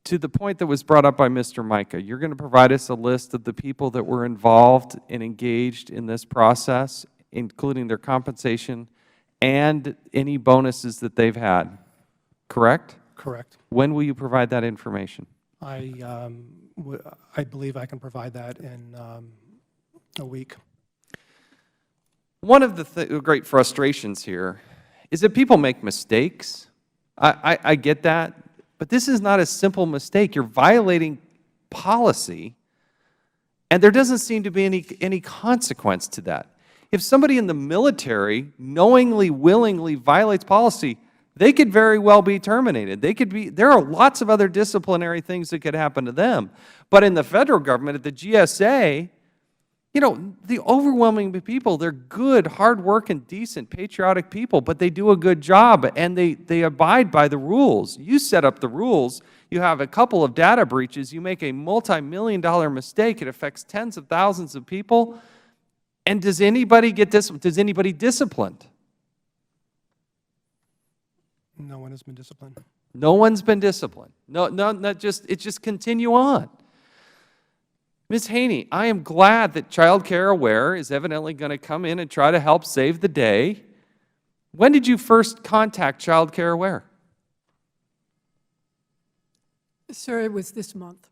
To the point that was brought up by Mr. Micah, you're going to provide us a list of the people that were involved and engaged in this process, including their compensation and any bonuses that they've had, correct? Correct. When will you provide that information? I believe I can provide that in a week. One of the great frustrations here is that people make mistakes. I get that, but this is not a simple mistake. You're violating policy, and there doesn't seem to be any consequence to that. If somebody in the military knowingly, willingly violates policy, they could very well be terminated. There are lots of other disciplinary things that could happen to them. But in the federal government, at the GSA, the overwhelming people, they're good, hard-working, decent, patriotic people, but they do a good job, and they abide by the rules. You set up the rules. You have a couple of data breaches. You make a multi-million-dollar mistake. It affects tens of thousands of people. And does anybody get disciplined? Does anybody disciplined? No one has been disciplined. No one's been disciplined. It just continue on. Ms. Haney, I am glad that Child Care Aware is evidently going to come in and try to help save the day. When did you first contact Child Care Aware? Sir, it was this month.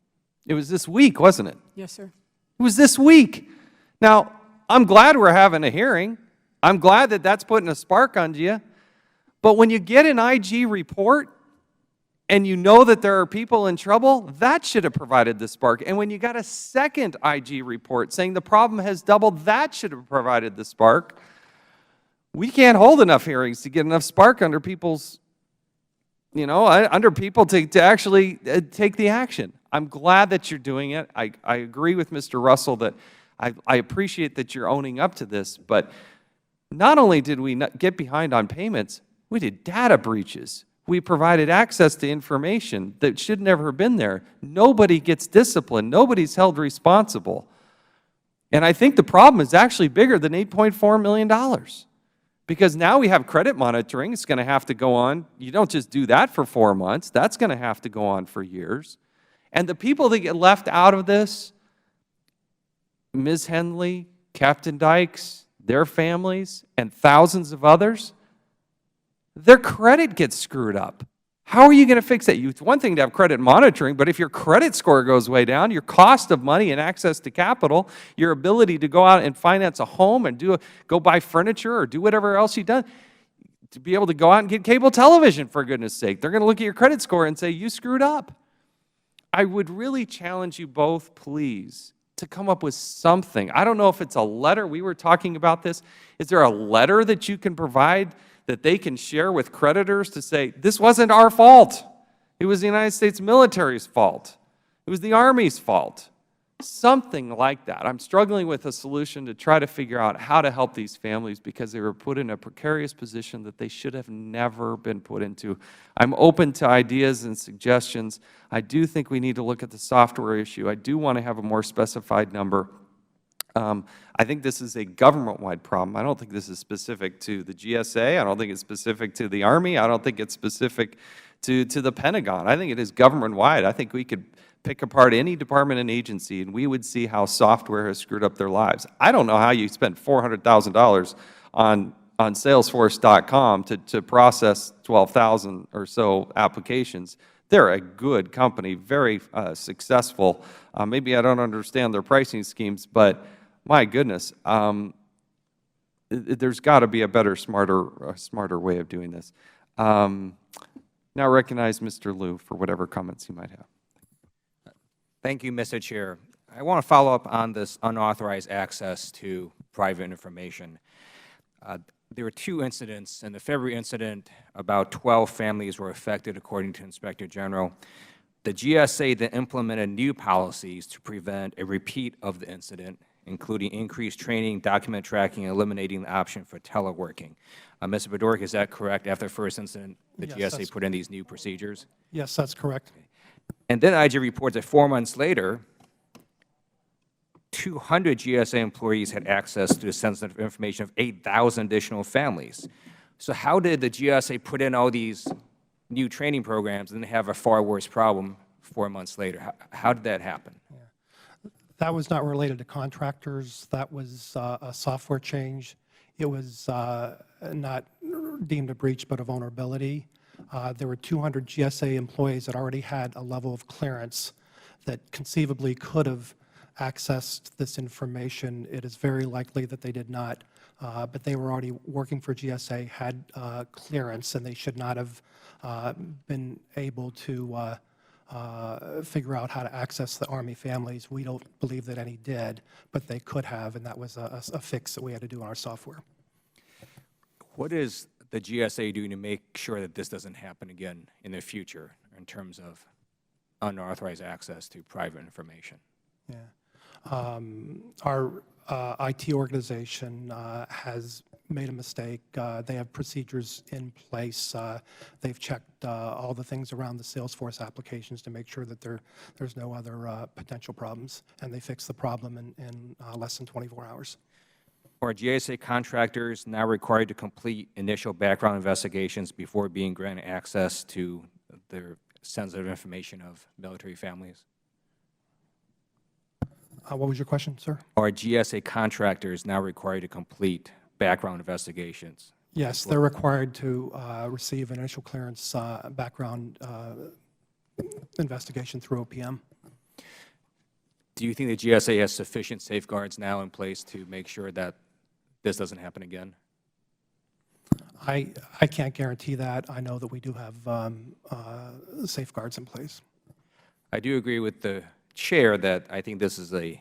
It was this week, wasn't it? Yes, sir. It was this week. Now, I'm glad we're having a hearing. I'm glad that that's putting a spark on you. But when you get an IG report and you know that there are people in trouble, that should have provided the spark. And when you got a second IG report saying the problem has doubled, that should have provided the spark. We can't hold enough hearings to get enough spark under people's, under people to actually take the action. I'm glad that you're doing it. I agree with Mr. Russell that I appreciate that you're owning up to this, but not only did we not get behind on payments, we did data breaches. We provided access to information that should never have been there. Nobody gets disciplined. Nobody's held responsible. And I think the problem is actually bigger than $8.4 million. Because now we have credit monitoring. It's going to have to go on. You don't just do that for 4 months. That's going to have to go on for years. And the people that get left out of this, Ms. Henley, Captain Dykes, their families, and thousands of others, their credit gets screwed up. How are you going to fix that? It's one thing to have credit monitoring, but if your credit score goes way down, your cost of money and access to capital, your ability to go out and finance a home and go buy furniture or do whatever else you've done, to be able to go out and get cable television, for goodness sake. They're going to look at your credit score and say, you screwed up. I would really challenge you both, please, to come up with something. I don't know if it's a letter. We were talking about this. Is there a letter that you can provide that they can share with creditors to say, this wasn't our fault. It was the United States military's fault. It was the Army's fault. Something like that. I'm struggling with a solution to try to figure out how to help these families because they were put in a precarious position that they should have never been put into. I'm open to ideas and suggestions. I do think we need to look at the software issue. I do want to have a more specified number. I think this is a government-wide problem. I don't think this is specific to the GSA. I don't think it's specific to the Army. I don't think it's specific to the Pentagon. I think it is government-wide. I think we could pick apart any department and agency, and we would see how software has screwed up their lives. I don't know how you spend $400,000 on Salesforce.com to process 12,000 or so applications. They're a good company, very successful. Maybe I don't understand their pricing schemes, but my goodness, there's got to be a better, smarter way of doing this. Now recognize Mr. Liu for whatever comments he might have. Thank you, Mr. Chair. I want to follow up on this unauthorized access to private information. There were 2 incidents. In the February incident, about 12 families were affected, according to Inspector General. The GSA then implemented new policies to prevent a repeat of the incident, including increased training, document tracking, and eliminating the option for teleworking. Mr. Budorick, is that correct? After the first incident, the GSA put in these new procedures? Yes, that's correct. And then IG reports that 4 months later, 200 GSA employees had access to the sensitive information of 8,000 additional families. So how did the GSA put in all these new training programs and have a far worse problem 4 months later? How did that happen? That was not related to contractors. That was a software change. It was not deemed a breach, but a vulnerability. There were 200 GSA employees that already had a level of clearance that conceivably could have accessed this information. It is very likely that they did not, but they were already working for GSA, had clearance, and they should not have been able to figure out how to access the Army families. We don't believe that any did, but they could have, and that was a fix that we had to do in our software. What is the GSA doing to make sure that this doesn't happen again in the future in terms of unauthorized access to private information? Yeah. Our IT organization has made a mistake. They have procedures in place. They've checked all the things around the Salesforce applications to make sure that there's no other potential problems, and they fixed the problem in less than 24 hours. Are GSA contractors now required to complete initial background investigations before being granted access to their sensitive information of military families? What was your question, sir? Are GSA contractors now required to complete background investigations? Yes, they're required to receive an initial clearance background investigation through OPM. Do you think the GSA has sufficient safeguards now in place to make sure that this doesn't happen again? I can't guarantee that. I know that we do have safeguards in place. I do agree with the Chair that I think this is a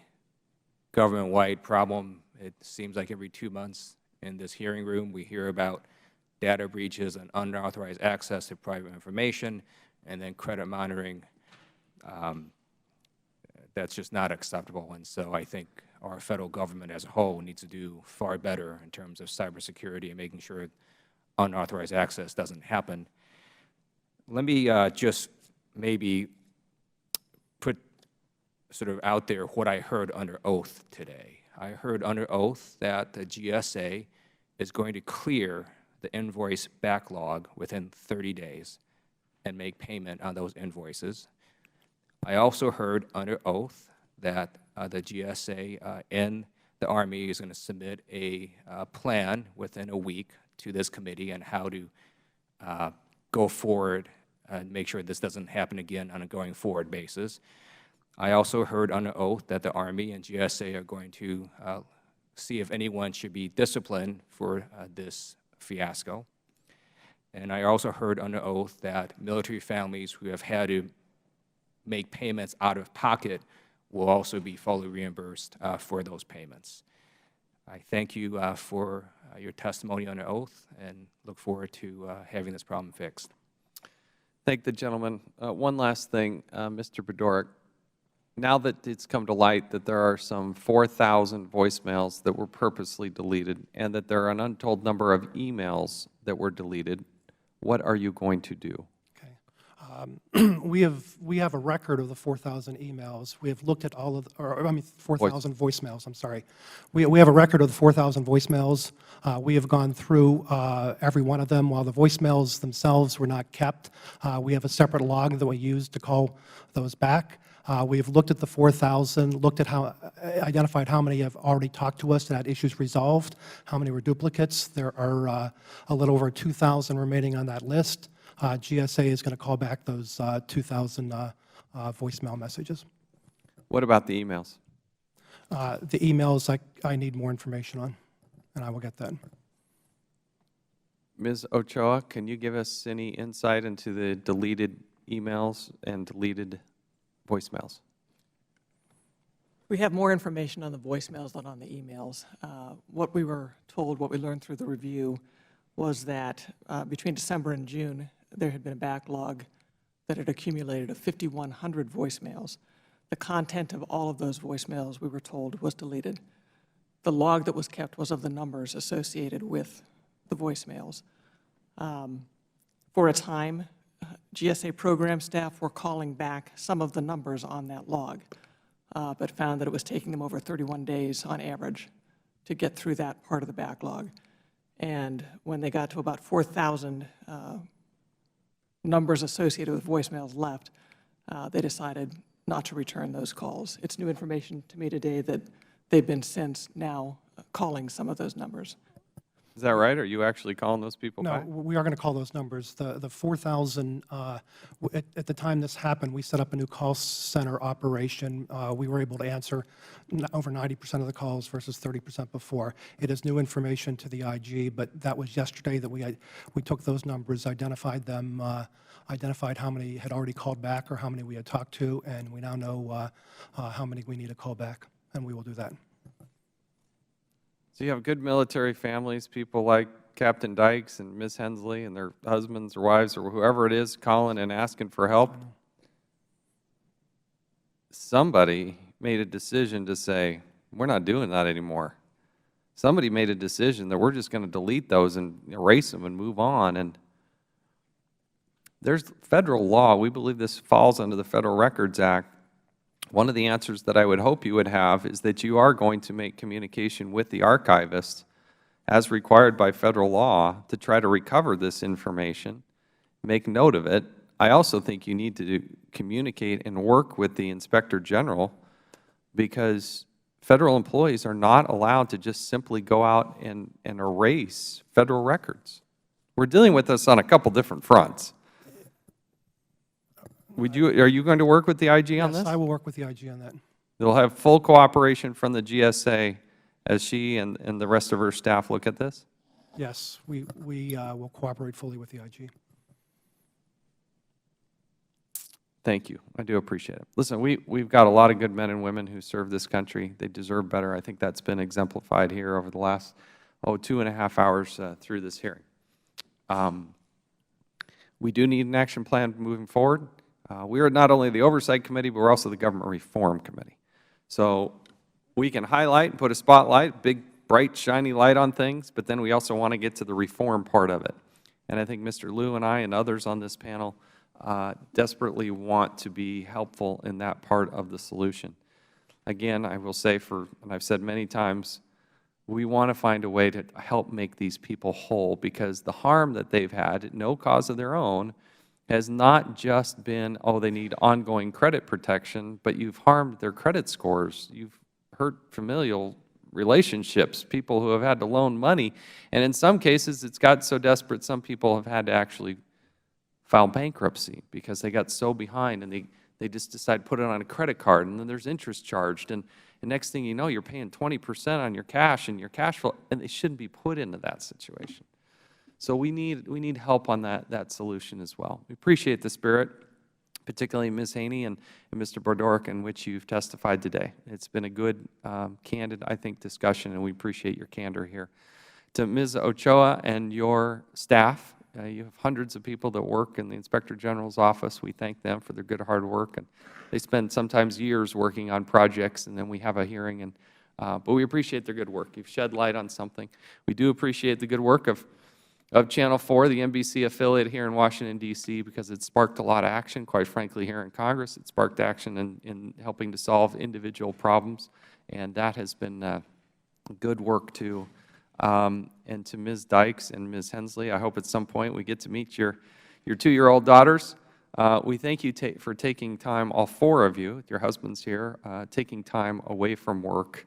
government-wide problem. It seems like every 2 months in this hearing room we hear about data breaches and unauthorized access to private information, and then credit monitoring. That's just not acceptable, and so I think our federal government as a whole needs to do far better in terms of cybersecurity and making sure unauthorized access doesn't happen. Let me just maybe put sort of out there what I heard under oath today. I heard under oath that the GSA is going to clear the invoice backlog within 30 days and make payment on those invoices. I also heard under oath that the GSA and the Army is going to submit a plan within a week to this committee on how to go forward and make sure this doesn't happen again on a going forward basis. I also heard under oath that the Army and GSA are going to see if anyone should be disciplined for this fiasco. And I also heard under oath that military families who have had to make payments out of pocket will also be fully reimbursed for those payments. I thank you for your testimony under oath and look forward to having this problem fixed. Thank the gentleman. One last thing, Mr. Budorick. Now that it's come to light that there are some 4,000 voicemails that were purposely deleted and that there are an untold number of emails that were deleted, what are you going to do? We have a record of the 4,000 emails. We have looked at all of, 4,000 voicemails, I'm sorry. We have a record of the 4,000 voicemails. We have gone through every one of them. While the voicemails themselves were not kept, we have a separate log that we use to call those back. We have looked at the 4,000, looked at identified how many have already talked to us and had issues resolved, how many were duplicates. There are a little over 2,000 remaining on that list. GSA is going to call back those 2,000 voicemail messages. What about the emails? The emails I need more information on, and I will get that. Ms. Ochoa, can you give us any insight into the deleted emails and deleted voicemails? We have more information on the voicemails than on the emails. What we were told, what we learned through the review, was that between December and June, there had been a backlog that had accumulated of 5,100 voicemails. The content of all of those voicemails, we were told, was deleted. The log that was kept was of the numbers associated with the voicemails. For a time, GSA program staff were calling back some of the numbers on that log, but found that it was taking them over 31 days on average to get through that part of the backlog. And when they got to about 4,000 numbers associated with voicemails left, they decided not to return those calls. It's new information to me today that they've been since now calling some of those numbers. Is that right? Are you actually calling those people No, back? we are going to call those numbers. The 4,000, at the time this happened, we set up a new call center operation. We were able to answer over 90% of the calls versus 30% before. It is new information to the IG, but that was yesterday that we took those numbers, identified them, identified how many had already called back or how many we had talked to, and we now know how many we need to call back, and we will do that. So you have good military families, people like Captain Dykes and Ms. Hensley and their husbands or wives or whoever it is calling and asking for help. Somebody made a decision to say, we're not doing that anymore. Somebody made a decision that we're just going to delete those and erase them and move on. And there's federal law. We believe this falls under the Federal Records Act. One of the answers that I would hope you would have is that you are going to make communication with the archivist as required by federal law to try to recover this information, make note of it. I also think you need to communicate and work with the Inspector General, because federal employees are not allowed to just simply go out and erase federal records. We're dealing with this on a couple different fronts. Are you going to work with the IG on this? Yes, I will work with the IG on that. They'll have full cooperation from the GSA as she and the rest of her staff look at this? Yes, we will cooperate fully with the IG. Thank you. I do appreciate it. Listen, we've got a lot of good men and women who serve this country. They deserve better. I think that's been exemplified here over the last, 2.5 hours through this hearing. We do need an action plan moving forward. We are not only the Oversight Committee, but we're also the Government Reform Committee. So we can highlight and put a spotlight, big, bright, shiny light on things, but then we also want to get to the reform part of it. And I think Mr. Liu and I and others on this panel desperately want to be helpful in that part of the solution. Again, I will say, and I've said many times, we want to find a way to help make these people whole, because the harm that they've had at no cause of their own has not just been, they need ongoing credit protection, but you've harmed their credit scores. You've hurt familial relationships, people who have had to loan money. And in some cases, it's got so desperate, some people have had to actually file bankruptcy because they got so behind, and they just decide to put it on a credit card, and then there's interest charged. And the next thing you know, you're paying 20% on your cash and your cash flow, and they shouldn't be put into that situation. So we need help on that solution as well. We appreciate the spirit, particularly Ms. Haney and Mr. Bordoric, in which you've testified today. It's been a good, candid, I think, discussion, and we appreciate your candor here. To Ms. Ochoa and your staff, you have hundreds of people that work in the Inspector General's office. We thank them for their good, hard work, and they spend sometimes years working on projects, and then we have a hearing. And but we appreciate their good work. You've shed light on something. We do appreciate the good work of Channel 4, the NBC affiliate here in Washington, D.C., because it sparked a lot of action, quite frankly, here in Congress. It sparked action in helping to solve individual problems, and that has been good work, too. And to Ms. Dykes and Ms. Hensley, I hope at some point we get to meet your 2-year-old daughters. We thank you for taking time, all 4 of you, your husbands here, taking time away from work.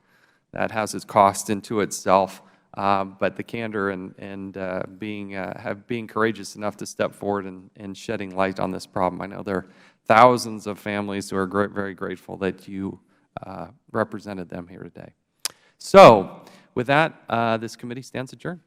That has its cost into itself. But the candor and being courageous enough to step forward and shedding light on this problem. I know there are thousands of families who are very grateful that you represented them here today. So, With that, this committee stands adjourned.